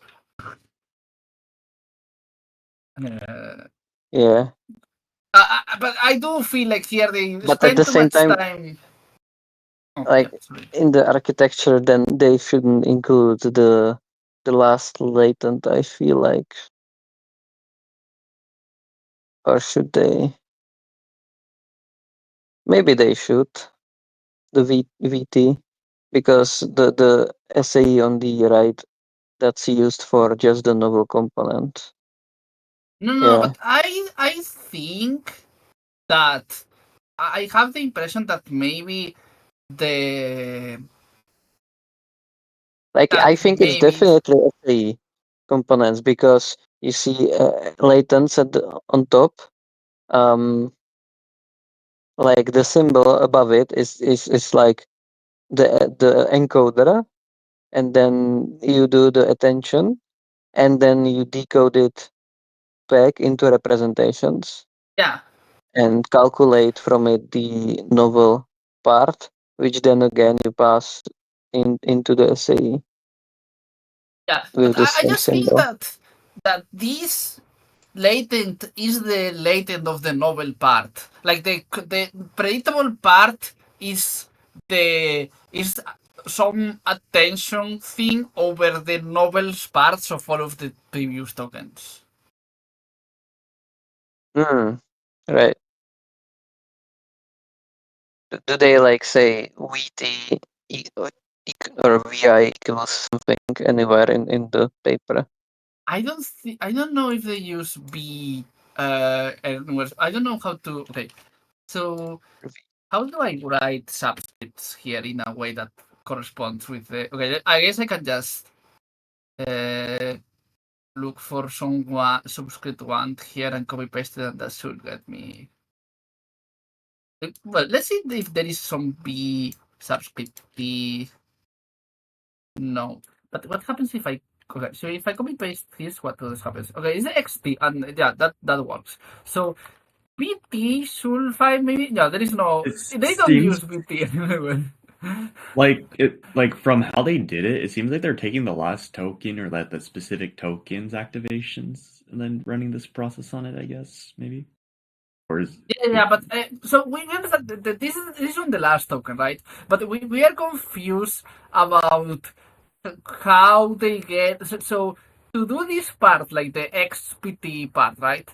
Yeah, But I do feel like here they but at the spend too same much time, time. Oh, yeah, like sorry. in the architecture, then they shouldn't include the last latent. I feel like, or should they? Maybe they should the VT, because the SAE on the right, that's used for just the novel component. No, Yeah, but I think that I have the impression that maybe the like I that think it's maybe definitely SAE components, because you see latents on top. Like the symbol above it is like the encoder, and then you do the attention, and then you decode it back into representations yeah. and calculate from it the novel part, which then again you pass into the SAE Yeah, with but the I same just think symbol. that that this latent is the latent of the novel part. Like the predictable part is some attention thing over the novel parts of all of the previous tokens. Right. Do they like say VT or VI equals something anywhere in the paper? I don't know if they use B words. I don't know how to. Okay, so how do I write subscripts here in a way that corresponds with the? Okay, I guess I can just look for some subscript one here and copy paste it, and that should get me. Well, let's see if there is some B subscript B. No, but what happens if I? Okay, so if I copy paste this, what else happens? Okay, it's the XT, and yeah, that works. So BT should find maybe. Yeah, there is no. It They don't seems use BT anywhere. like from how they did it, it seems like they're taking the last token or that the specific tokens activations and then running this process on it, I guess, maybe. Or is Yeah, but so we understand that this is on the last token, right? But we are confused about how they get. So to do this part, like the XPT part, right?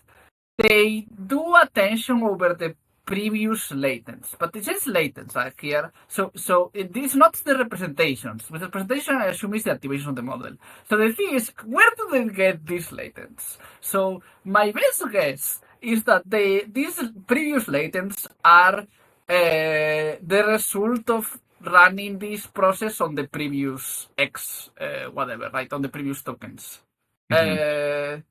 They do attention over the previous latents, but it says latents right here. So it is not the representations. With representation, I assume is the activation of the model. So the thing is, where do they get these latents? So my best guess is that these previous latents are the result of running this process on the previous X whatever, right? On the previous tokens. And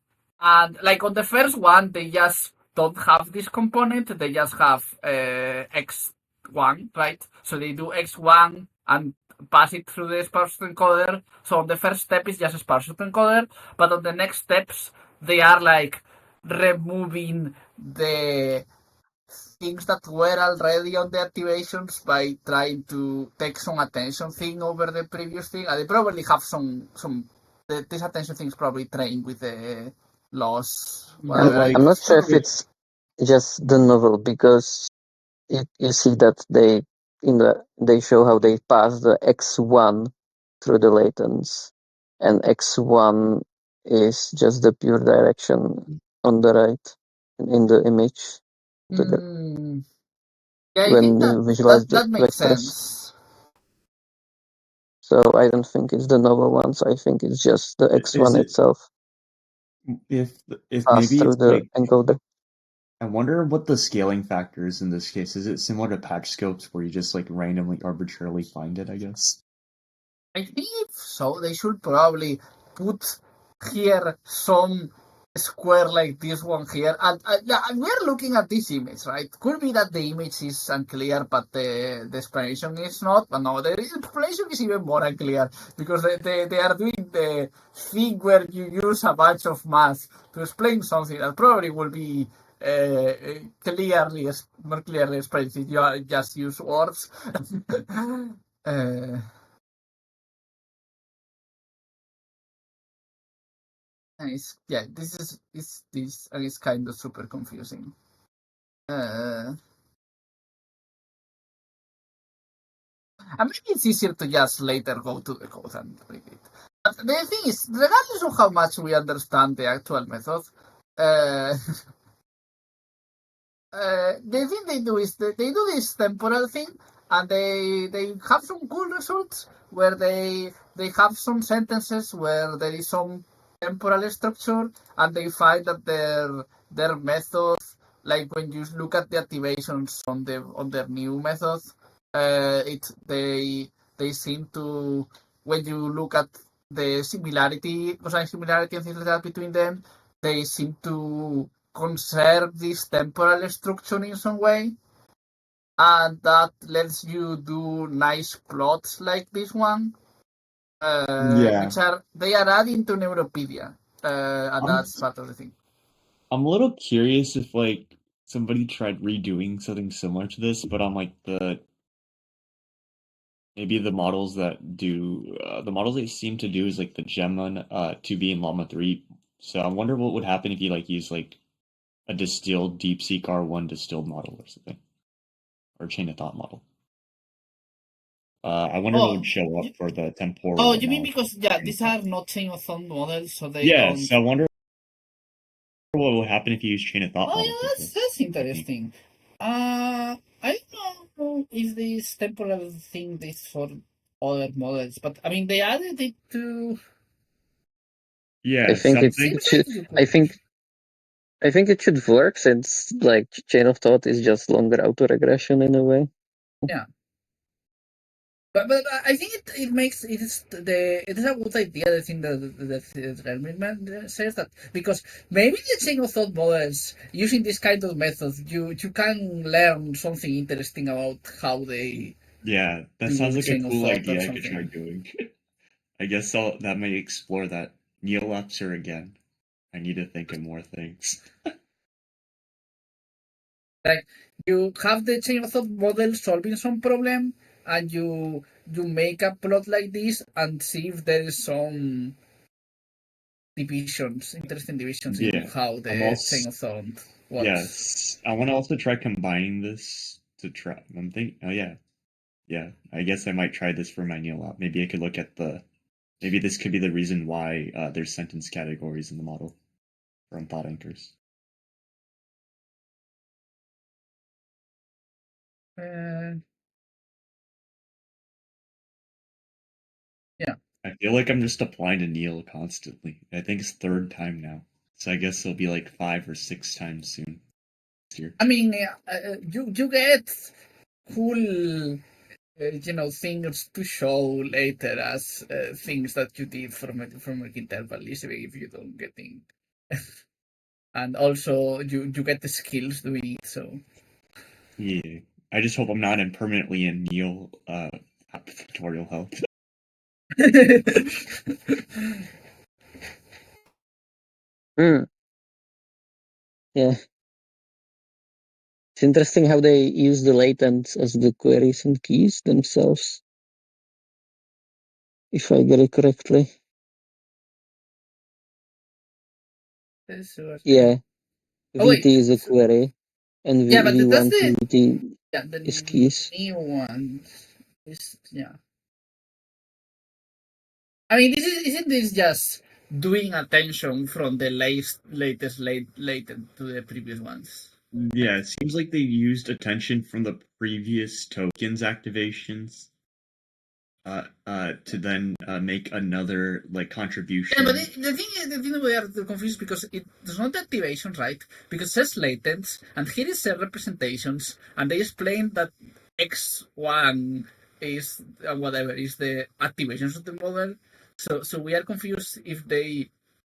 like on the first one, they just don't have this component. They just have x1, right? So they do x1 and pass it through the sparse encoder. So on the first step is just a sparse encoder, but on the next steps, they are like removing the things that were already on the activations by trying to take some attention thing over the previous thing. And they probably have some this attention thing is probably trained with the laws. But Whatever. I'm not sure if okay. it's just the novel because you see that they show how they pass the x1 through the latents, and x1 is just the pure direction on the right in the image. Yeah, I When think you visualize the that makes vectors. sense. So I don't think it's the novel ones. I think it's just the x1 itself if passed maybe through it's the like encoder. I wonder what the scaling factor is in this case. Is it similar to patch scopes where you just like randomly arbitrarily find it, I guess? I think if so, they should probably put here some square like this one here. And yeah, and we're looking at this image, right? Could be that the image is unclear, but the explanation is not. But no, the explanation is even more unclear because they are doing the thing where you use a bunch of math to explain something that probably will be more clearly explained if you just use words. And this is this and it's kind of super confusing. And maybe it's easier to just later go to the code and read it. But the thing is, regardless of how much we understand the actual method, the thing they do is they do this temporal thing, and they have some cool results where they have some sentences where there is some temporal structure, and they find that their method, like when you look at the activations on their new method, they seem to, when you look at the similarity, cosine similarity and things like that between them, they seem to conserve this temporal structure in some way, and that lets you do nice plots like this one, which are adding to Neuropedia, and that's part of the thing. I'm a little curious if like somebody tried redoing something similar to this, but on like maybe the models that do the models they seem to do is like the Gemma 2B and Llama 3 So I wonder what would happen if you like use like a distilled DeepSeek R1 distilled model or something, or chain of thought model. I wonder what Oh, would show up you, for the temporal you mean analysis. because these are not chain of thought models, so they Yeah, don't. so I wonder what will happen if you use chain of thought Oh model yeah, for that's this technique. interesting. I don't know if this temporal thing is for other models, but I mean they added it to. Yeah, I think it Seems should. like you I could. think I think it should work since like chain of thought is just longer autoregression in a way. Yeah. But I think it makes it is a good idea. The thing that Redman says that because maybe the chain of thought models using this kind of methods you can learn something interesting about how they yeah, that sounds do like a chain of cool thought or idea I could try something. doing. I guess that might explore that Neolapser again. I need to think of more things. Like you have the chain of thought model solving some problem, and you make a plot like this and see if there is some divisions, interesting divisions in Yeah, how I'm the chain also of thought works. yes. I want to also try combining this to try. I'm thinking. Oh yeah, yeah. I guess I might try this for my Neolab. Maybe I could look at the. Maybe this could be the reason why there's sentence categories in the model from thought anchors. Uh, yeah. I feel like I'm just applying to Neil constantly. I think it's third time now. So I guess it'll be like 5 or 6 times soon. This year. I mean, you get cool, things to show later as things that you did from Mech Interp, if you don't get in. And also, you get the skills doing it, so. Yeah. I just hope I'm not permanently in Neil tutorial help. Hmm. Yeah. It's interesting how they use the latent as the queries and keys themselves. If I get it correctly. Yeah. Oh, wait. VT is a query and Yeah, but that's V1 to the VT the is keys. new one. Yeah. I mean, isn't this just doing attention from the latest latent to the previous ones? Yeah, it seems like they used attention from the previous tokens activations to then make another like Yeah, contribution. but the thing we are confused because it's not the activation, right? Because it says latents, and here is set representations, and they explain that X1 is whatever is the activations of the model. So we are confused if this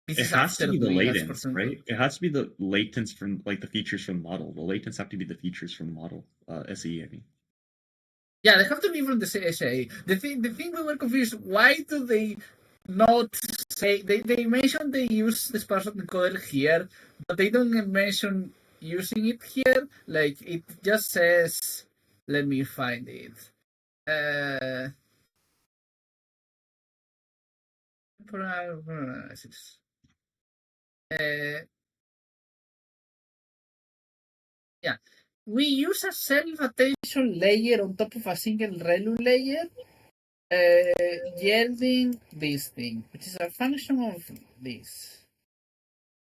It is has to after be the doing as latents, person right? code. It has to be the latents from like the features from the model. The latents have to be the features from the model. SE, I mean. Yeah, they have to be from the CSA. The thing we were confused. Why do they not say they mention they use the sparse encoder here, but they don't mention using it here? Like it just says. Let me find it. Uh, analysis. Yeah, we use a self attention layer on top of a single ReLU layer. Yielding this thing, which is a function of this.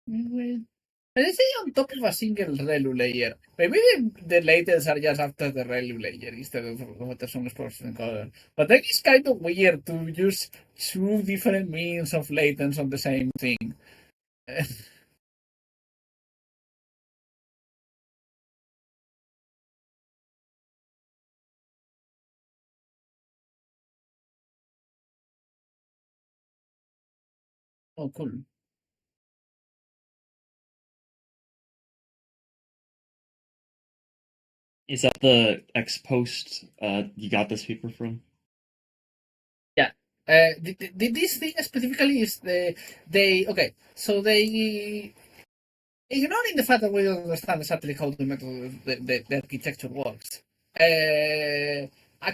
Let's say on top of a single ReLU layer. Maybe the latents are just after the ReLU layer instead of what the some person encoder. But that is kind of weird to use two different means of latents on the same thing. Oh, cool. Is that the ex post you got this paper from? Yeah. This thing specifically is okay. So they ignoring the fact that we don't understand exactly how the method the architecture works. A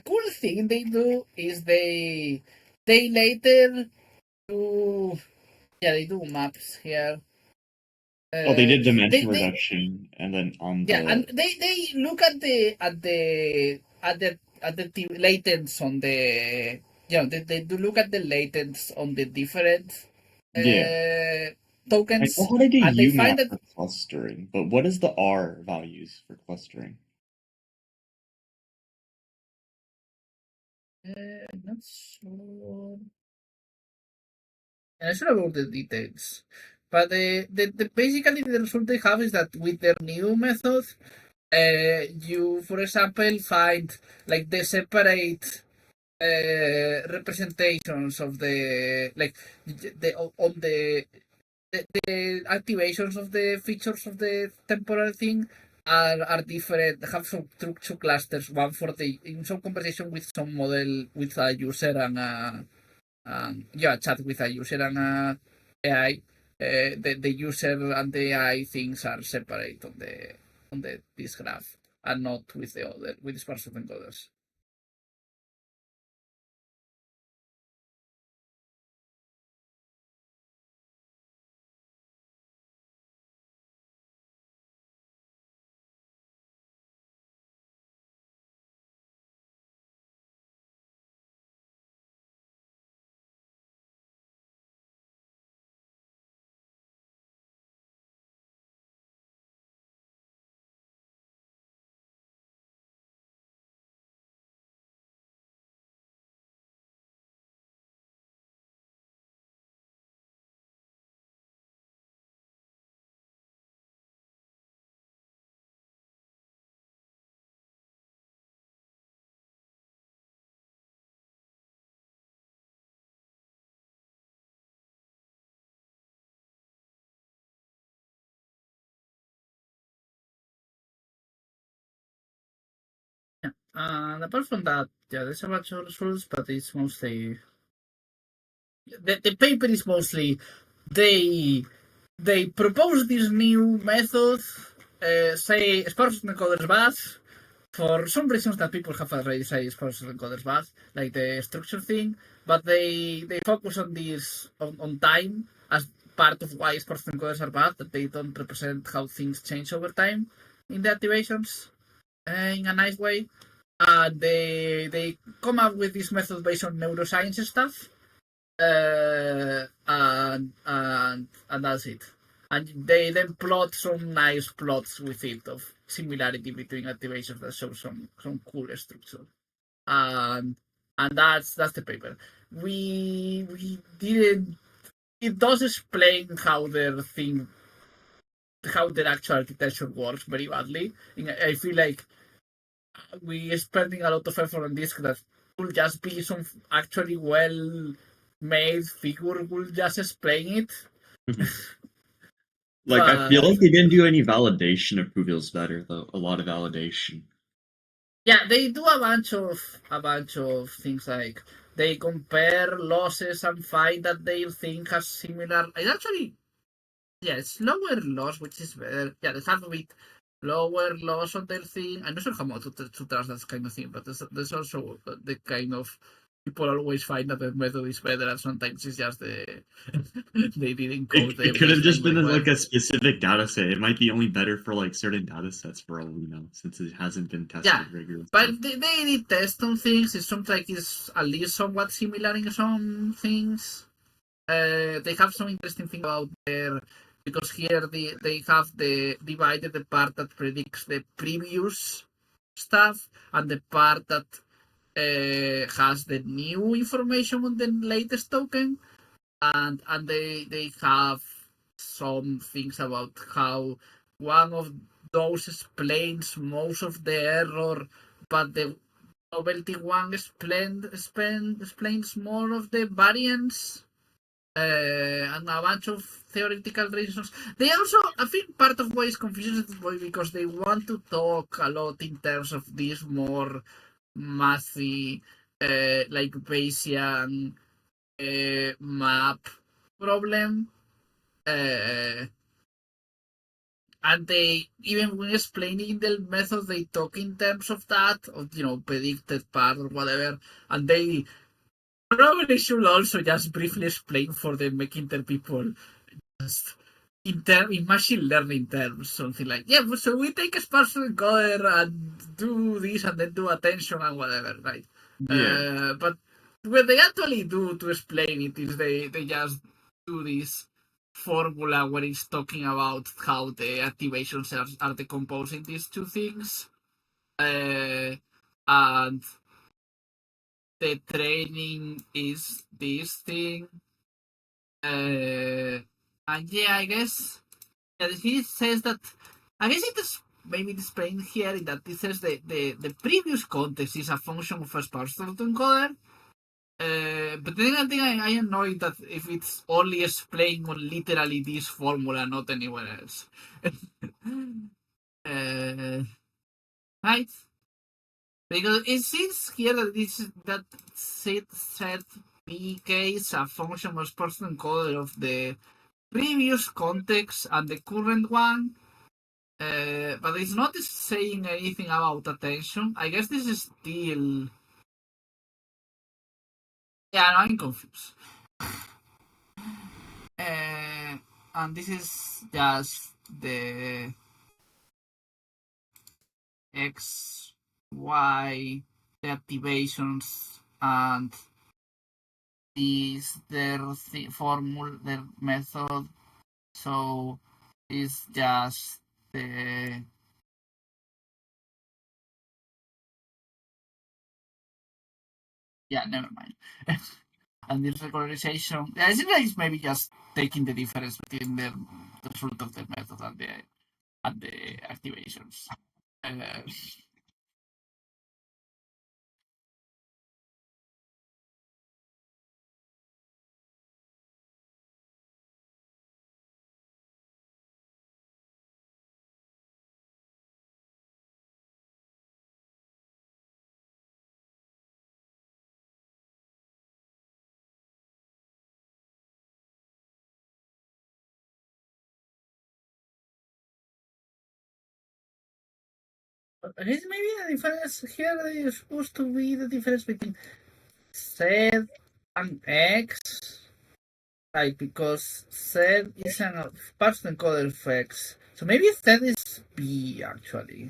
cool thing they do is they later do Yeah, they do maps here. Oh, they did dimension They reduction, and then on yeah, and the they look at the latents on the, they do look at the latents on the different yeah. I tokens, know how to do and they find UMAP that for clustering, but what is the R values for clustering? not sure. I'm not sure about the details, but the basically the result they have is that with their new method, you, for example, find like the separate representations of the, like, the on the activations of the features of the temporal thing are different. They have some two clusters. One for the, in some conversation with some model with a user and chat with a user and AI. The user and the AI things are separate on the this graph and not with the other, with the sparse encoders. Yeah. And apart from that, yeah, there's a bunch of results, but it's mostly the paper is mostly they they propose this new method, say sparse encoders bad for some reasons that people have already said sparse encoders bad, like the structure thing, but they focus on this on time as part of why sparse encoders are bad, that they don't represent how things change over time in the activations in a nice way. They come up with this method based on neuroscience stuff, and that's it. And they then plot some nice plots with it of similarity between activations that show some cool structure. And that's the paper. We didn't. It does explain how how their actual architecture works very badly. I feel like we spending a lot of effort on this that could just be some actually well made figure will just explain it. Like, I feel But like they didn't do any validation of who feels better, though. A lot of validation. yeah, they do a bunch of things, like they compare losses and find that they think has similar. It actually, yeah, it's lower loss, which is better. Yeah, they have a bit lower loss on their thing. I'm not sure how much to trust that kind of thing, but there's also the kind of people always find that the method is better, and sometimes it's just they didn't code the It could have baseline just very been well. like a specific data set. It might be only better for like certain data sets for all we know, since it hasn't been tested Yeah, rigorously. but they did test on things. It seems like it's at least somewhat similar in some things. They have some interesting thing about their, because here they have the divided the part that predicts the previous stuff and the part that has the new information on the latest token, and they have some things about how one of those explains most of the error, but the novelty one explains more of the variance, and a bunch of theoretical reasons. They also, I think, part of why it's confusing is because they want to talk a lot in terms of this more mathy, like Bayesian map problem. And they, even when explaining the method, they talk in terms of that, of predicted part or whatever, and they probably should also just briefly explain for the Mech Interp people, just in machine learning terms, something like, yeah, so we take a sparse encoder and do this and then do attention and whatever, right? Yeah. But what they actually do to explain it is they just do this formula where it's talking about how the activations are decomposing these two things. And the training is this thing. And yeah, I guess he says that, I guess it is maybe displaying here that it says the previous context is a function of a sparse encoder. But then I think I annoyed that if it's only explained on literally this formula, not anywhere else. Right? Because it seems here that that set PK is a function of sparse encoder of the previous context and the current one. But it's not saying anything about attention. I guess this is still. Yeah, no, I'm confused. And this is just the X, Y, the activations, and this their formula, their method. So it's just the. Yeah, never mind. And this regularization, yeah, I think that is maybe just taking the difference between the result of the method and the activations. I guess maybe the difference here is supposed to be the difference between Z and X, like because Z is an sparse encoder of X, so maybe Z is B actually.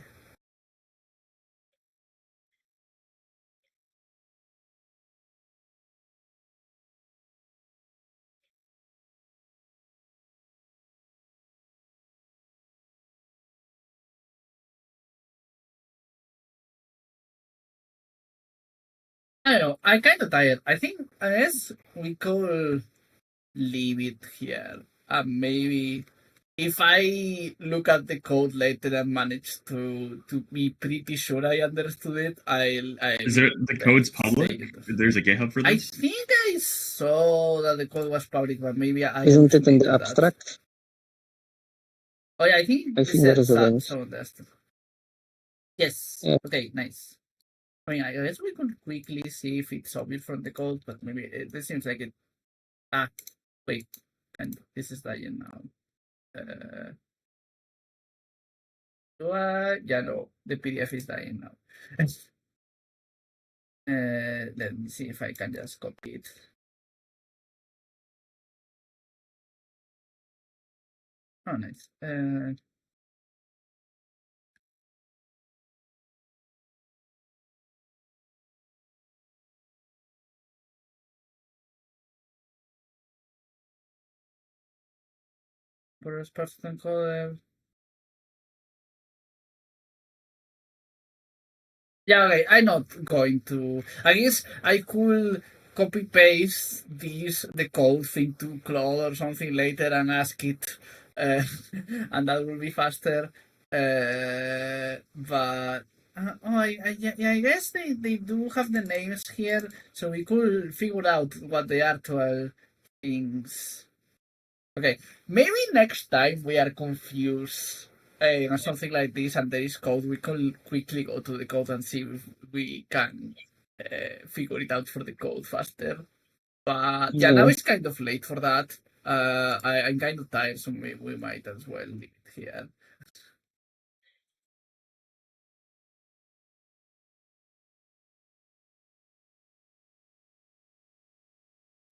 I don't know. I'm kind of tired. I think I guess we could leave it here. Maybe if I look at the code later and manage to be pretty sure I understood it, I'll Is there the code's public? There's a GitHub for I this? think I saw that the code was public, but maybe I Isn't it in the hallucinated that. abstract? Oh yeah, I think I think there is a link. Yes. Yeah. Okay, nice. I mean, I guess we could quickly see if it's obvious from the code, but maybe this seems like it. Ah, wait, and this is dying now. Yeah, no, the PDF is dying now. Let me see if I can just copy it. Oh, nice. First person encoder. Yeah, okay, I'm not going to. I guess I could copy paste the code into Claude or something later and ask it, and that will be faster. But I guess they do have the names here, so we could figure out what the actual things. Okay, maybe next time we are confused or something like this and there is code, we could quickly go to the code and see if we can figure it out for the code faster. But yeah, now it's kind of late for that. I'm kind of tired, so we might as well leave it here.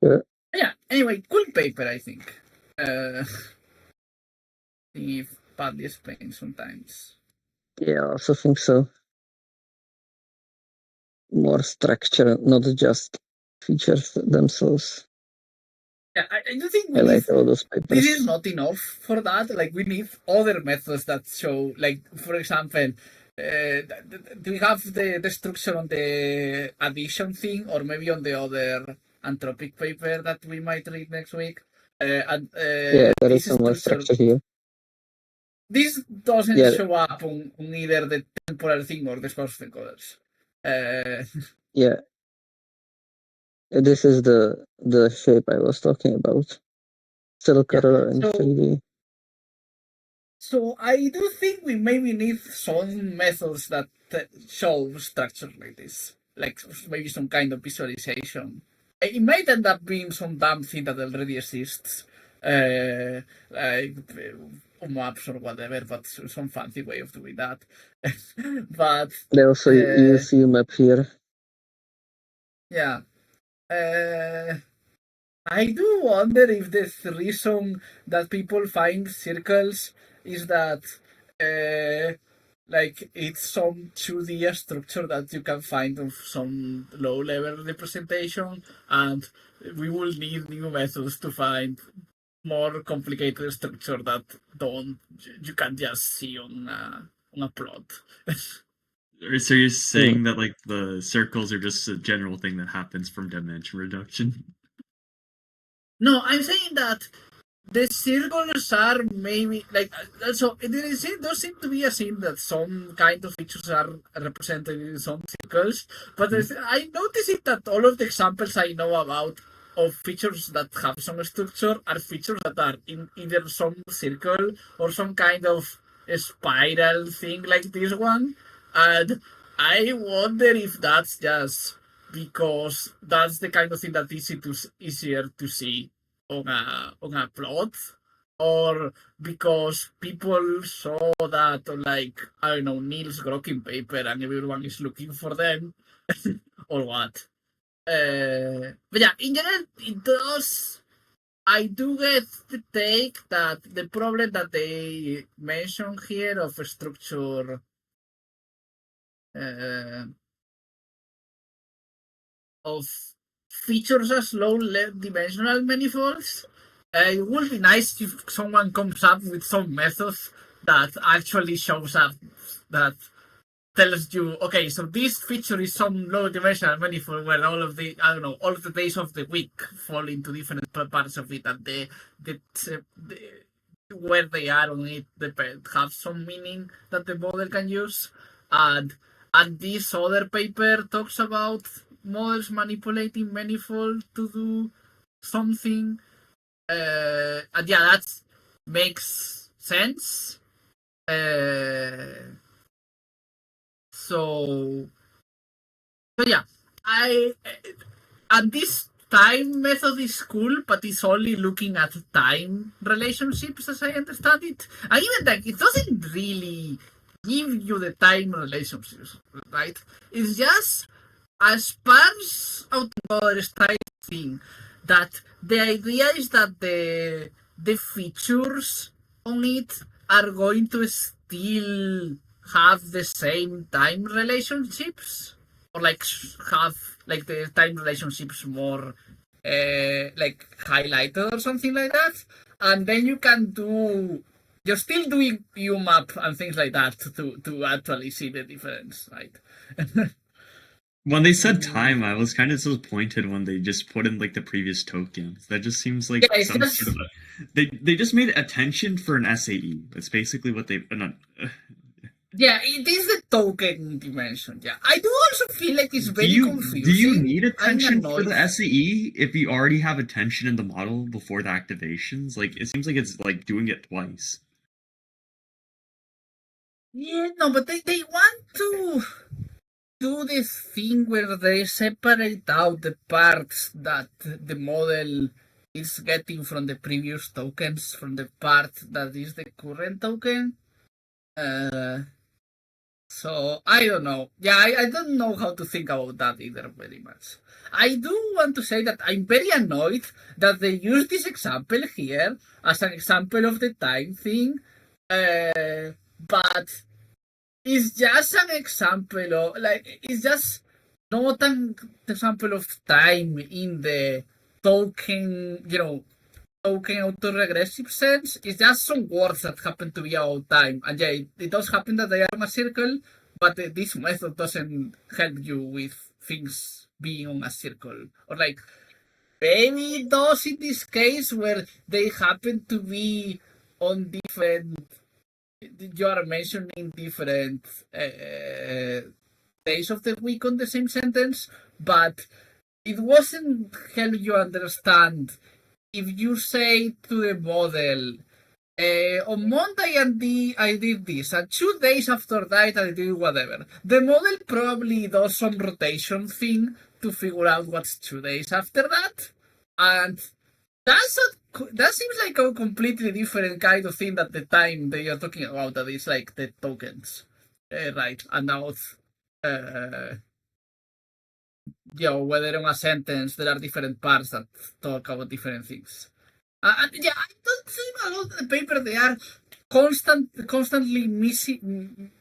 Yeah. Anyway, cool paper, I think. If badly explained sometimes. Yeah, I also think so. More structure, not just features themselves. Yeah, I do think I we need. like all those This is papers. not enough for that. Like, we need other methods that show, like, for example, do we have the structure on the addition thing, or maybe on the other anthropic paper that we might read next week? Yeah, there is This some more structure, structure here. this doesn't Yeah, show up on either the temporal thing or the source encoders. yeah. This is the shape I was talking about. Still color and So 3D. So I do think we maybe need some methods that show structure like this, like maybe some kind of visualization. It might end up being some dumb thing that already exists, like maps or whatever, but some fancy way of doing that. But They also use UMap here. yeah. I do wonder if the reason that people find circles is that, like, it's some 2D structure that you can find of some low-level representation, and we will need new methods to find more complicated structure that you can just see on a plot. So you're saying that like the circles are just a general thing that happens from dimension reduction? No, I'm saying that the circles are maybe like also it does seem to be a scene that some kind of features are represented in some circles, but I notice it that all of the examples I know about of features that have some structure are features that are in either some circle or some kind of a spiral thing like this one, and I wonder if that's just because that's the kind of thing that easier to see on a plot, or because people saw that on, like, I don't know, Neil's Grokking paper and everyone is looking for them, or what. But yeah, in general, it does. I do get the take that the problem that they mention here of a structure of features as low dimensional manifolds. It would be nice if someone comes up with some methods that actually shows up, that tells you, okay, so this feature is some low dimensional manifold where all of the, I don't know, all of the days of the week fall into different parts of it, and the where they are on it have some meaning that the model can use. And this other paper talks about models manipulating manifold to do something. And yeah, that makes sense. So yeah, and this time method is cool, but it's only looking at time relationships, as I understand it. And even like, it doesn't really give you the time relationships, right? It's just a sparse autoencoder style thing. That the idea is that the features on it are going to still have the same time relationships, or like have like the time relationships more like highlighted or something like that, and then you're still doing UMAP and things like that to actually see the difference, right? When they said time, I was kind of disappointed when they just put in like the previous tokens. That just seems like Yeah, some sort of they just made attention for an SAE. That's basically what they. Yeah, it is the token dimension. Yeah, I do also feel like it's very confusing. Do you need attention I'm for the annoyed. SAE if you already have attention in the model before the activations? Like, it seems like it's like doing it twice. Yeah, no, but they want to do this thing where they separate out the parts that the model is getting from the previous tokens from the part that is the current token. So I don't know. Yeah, I don't know how to think about that either very much. I do want to say that I'm very annoyed that they use this example here as an example of the time thing, but it's just an example of it's just not an example of time in the token, token autoregressive sense. It's just some words that happen to be about time. And yeah, it does happen that they are on a circle, but this method doesn't help you with things being on a circle. Or like, maybe it does in this case where they happen to be on different, you are mentioning different days of the week on the same sentence, but it wasn't help you understand if you say to the model, on Monday I did this, and 2 days after that I did whatever. The model probably does some rotation thing to figure out what's 2 days after that, and that seems like a completely different kind of thing that the time that you're talking about, that is like the tokens, right? And now, whether on a sentence there are different parts that talk about different things. And yeah, I don't think a lot of the paper they are constantly mixing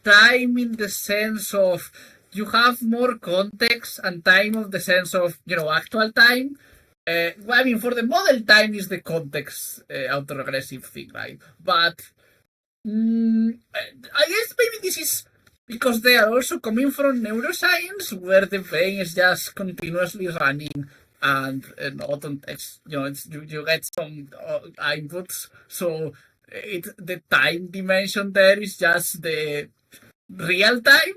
time in the sense of you have more context and time of the sense of actual time. I mean, for the model, time is the context autoregressive thing, right? But I guess maybe this is because they are also coming from neuroscience, where the brain is just continuously running and not on text. You get some inputs, so the time dimension there is just the real time.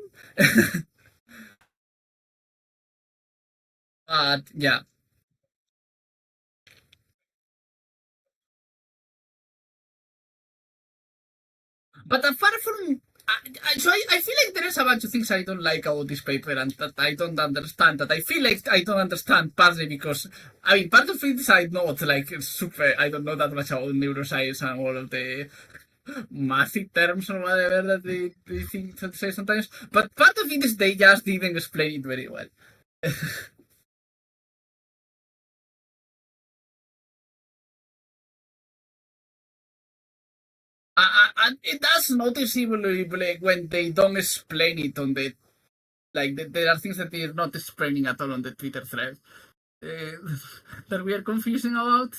But yeah. But apart from, I feel like there is a bunch of things I don't like about this paper and that I don't understand. That I feel like I don't understand partly because, I mean, part of it is I not like super. I don't know that much about neuroscience and all of the mathy terms or whatever that they think to say sometimes. But part of it is they just didn't explain it very well. And it does noticeably like when they don't explain it on the there are things that they're not explaining at all on the Twitter thread that we are confusing about.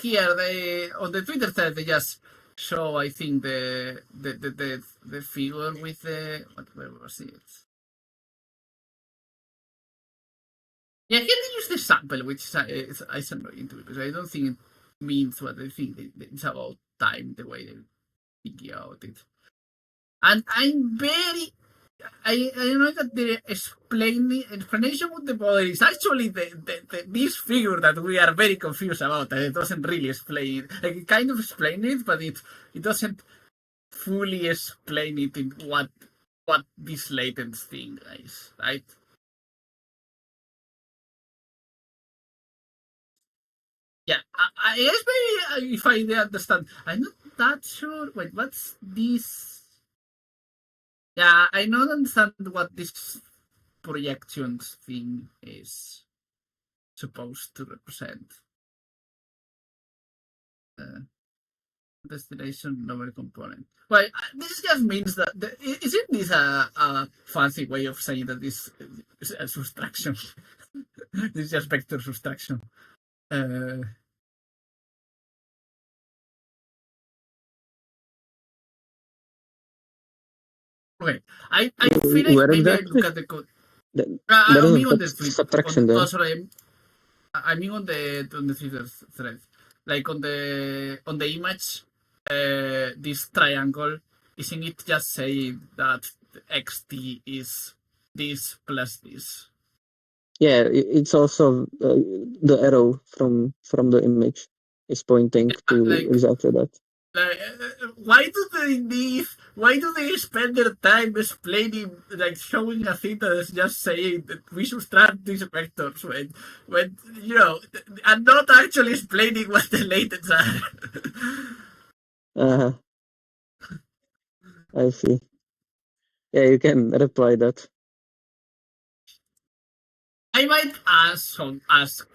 Here they on the Twitter thread they just show I think the figure with the where was it? Yeah, here they use the sample, which is annoying to me because I don't think it means what they think it's about time the way they think about it. And I'm very I know that the explanation of the body is actually this figure that we are very confused about, and it doesn't really explain it. Like, it kind of explains it, but it doesn't fully explain it in what this latent thing is, right? Yeah, I guess maybe if I understand, I'm not that sure. Wait, what's this? Yeah, I don't understand what this projections thing is supposed to represent. Destination number component. Well, this just means that isn't this a fancy way of saying that this is a subtraction? This is just vector subtraction. Okay, I feel like Where maybe I exactly? look at the code. There I is mean a on the tweet. subtraction there. Sorry, I mean on the Twitter thread, like on the image, this triangle, isn't it just saying that xt is this plus this? Yeah, it's also the arrow from the image is pointing to Like, exactly that. why do they need? Why do they spend their time explaining, like showing a thing that is just saying that we subtract these vectors when you know, and not actually explaining what the latents are? Uh-huh. I see. Yeah, you can reply that. I might ask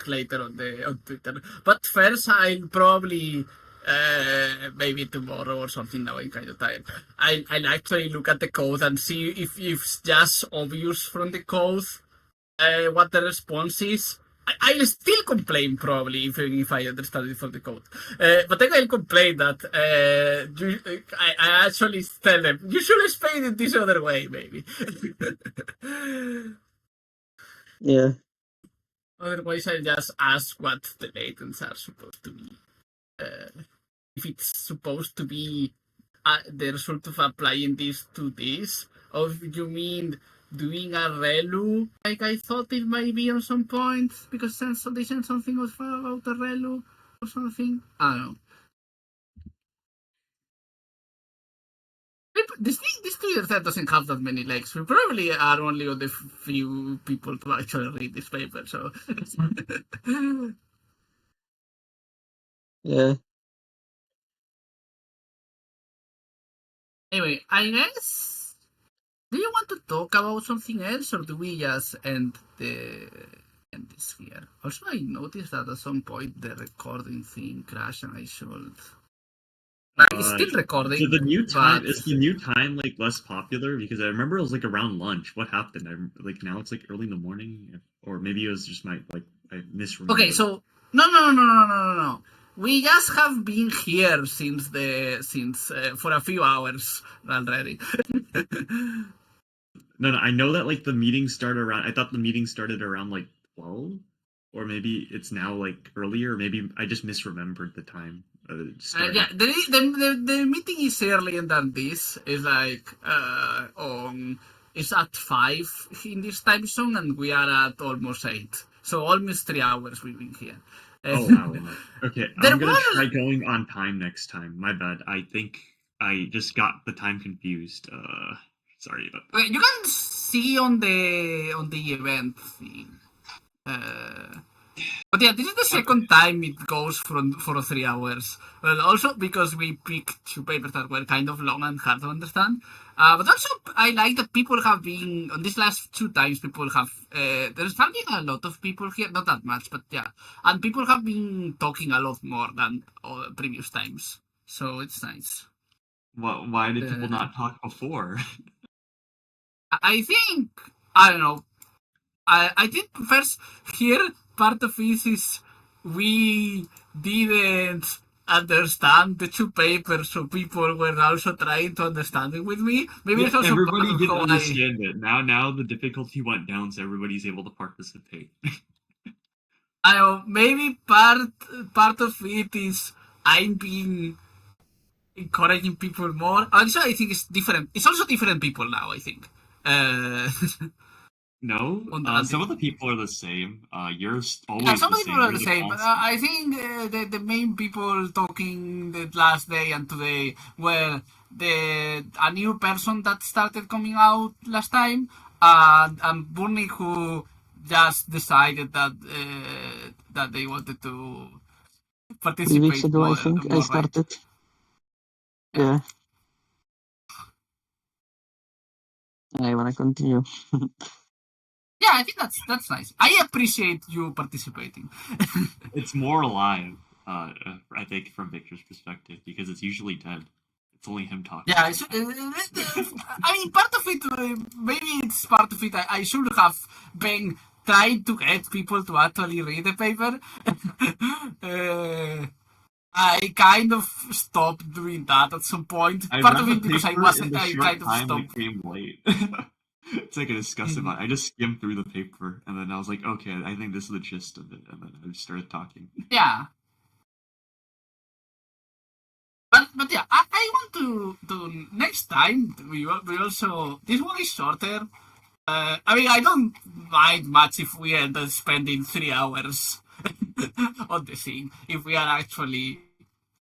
later on Twitter, but first I'll probably maybe tomorrow or something. Now I'm kind of tired. I'll actually look at the code and see if it's just obvious from the code what the response is. I'll still complain probably if I understand it from the code, but then I'll complain that I actually tell them you should explain it this other way, maybe. Yeah. Otherwise, I just ask what the latents are supposed to be. If it's supposed to be the result of applying this to this, or if you mean doing a relu, like I thought it might be on some point, because they sent something about a relu or something. I don't know. This Twitter thread doesn't have that many likes. We probably are only on the few people to actually read this paper, so. Yeah. Anyway, I guess. Do you want to talk about something else, or do we just end this here? Also, I noticed that at some point the recording thing crashed, and I should. It's still recording. So the new time but... is the new time like less popular because I remember it was like around lunch. What happened? Like now it's like early in the morning, or maybe it was just my I misremembered. Okay, so no. We just have been here since for a few hours already. No, I know that like the meeting started around. I thought the meeting started around like 12, or maybe it's now like earlier. Maybe I just misremembered the time. Yeah, the meeting is earlier than this. It's like it's at 5 in this time zone, and we are at almost 8. So almost 3 hours we've been here. Oh wow! Okay, I'm gonna try going on time next time. My bad. I think I just got the time confused. Sorry about that. Wait, you can see on the event thing. But yeah, this is the second time it goes for 3 hours. Well, also because we picked 2 papers that were kind of long and hard to understand. But also, I like that people have been, on these last 2 times, people have, there's probably a lot of people here, not that much, but yeah. And people have been talking a lot more than previous times. So it's nice. Well, why did people not talk before? I think, I don't know. I think first here part of it is we didn't understand the 2 papers, so people were also trying to understand it with me. Maybe Yeah, it's also everybody part didn't of how understand it. Now the difficulty went down, so everybody's able to participate. I know maybe part of it is I'm being encouraging people more. Also, I think it's different. It's also different people now, I think. No, some of the people are the same. You're always some the people same. are You're the same, but constant. I think the main people talking the last day and today were a new person that started coming out last time, and Bernie, who just decided that they wanted to 3 weeks participate ago, I think I more, started. right? Yeah. I wanna continue. Yeah, I think that's nice. I appreciate you participating. It's more alive, I think, from Victor's perspective, because it's usually dead. It's only him talking. Yeah, I mean, part of it, maybe it's part of it. I should have been trying to get people to actually read the paper. I kind of stopped doing that at some point. I Part of read it the because paper in the I short kind of time stopped. it came late. It's like a discuss about it. I just skimmed through the paper, and then I was like, okay, I think this is the gist of it, and then I just started talking. Yeah. But yeah, I want to next time we also, this one is shorter. I mean, I don't mind much if we end up spending 3 hours on the thing, if we are actually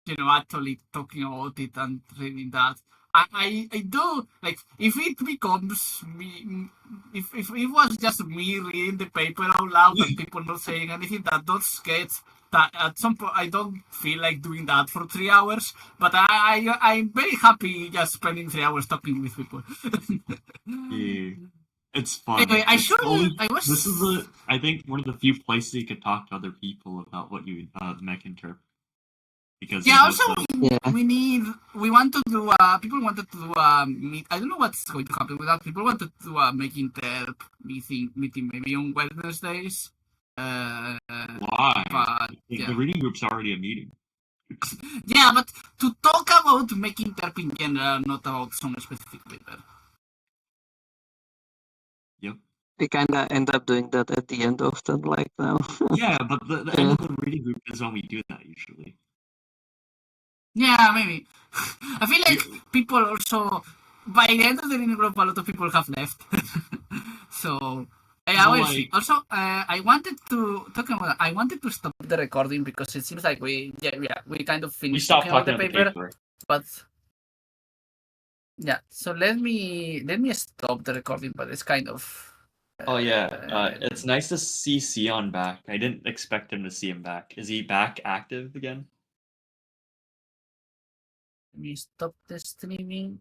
actually talking about it and reading that. I do like if it becomes me, if it was just me reading the paper out loud and people not saying anything, that does get that at some point I don't feel like doing that for 3 hours. But I'm very happy just spending 3 hours talking with people. Yeah. It's fun. Anyway, This is I think one of the few places you could talk to other people about what you Mech Interp. Because yeah. Also, Yeah. we want to do. People wanted to do meet. I don't know what's going to happen with that. People wanted to do a Mech Interp meeting maybe on Wednesdays. why? But The yeah, reading group's already a meeting. yeah. But to talk about Mech Interp in general, not about some specific paper. Yep. We kind of end up doing that at the end often, like now. Yeah, but the end of the reading group is when we do that usually. Yeah, maybe. I feel like people also, by the end of the reading group, a lot of people have left. So, I will see. Also, I wanted to I wanted to stop the recording because it seems like we kind of finished stopped talking about the talking paper, about the paper. but yeah. So let me stop the recording, but it's kind of. Oh yeah, it's nice to see Sion back. I didn't expect him to see him back. Is he back active again? Let me stop the streaming.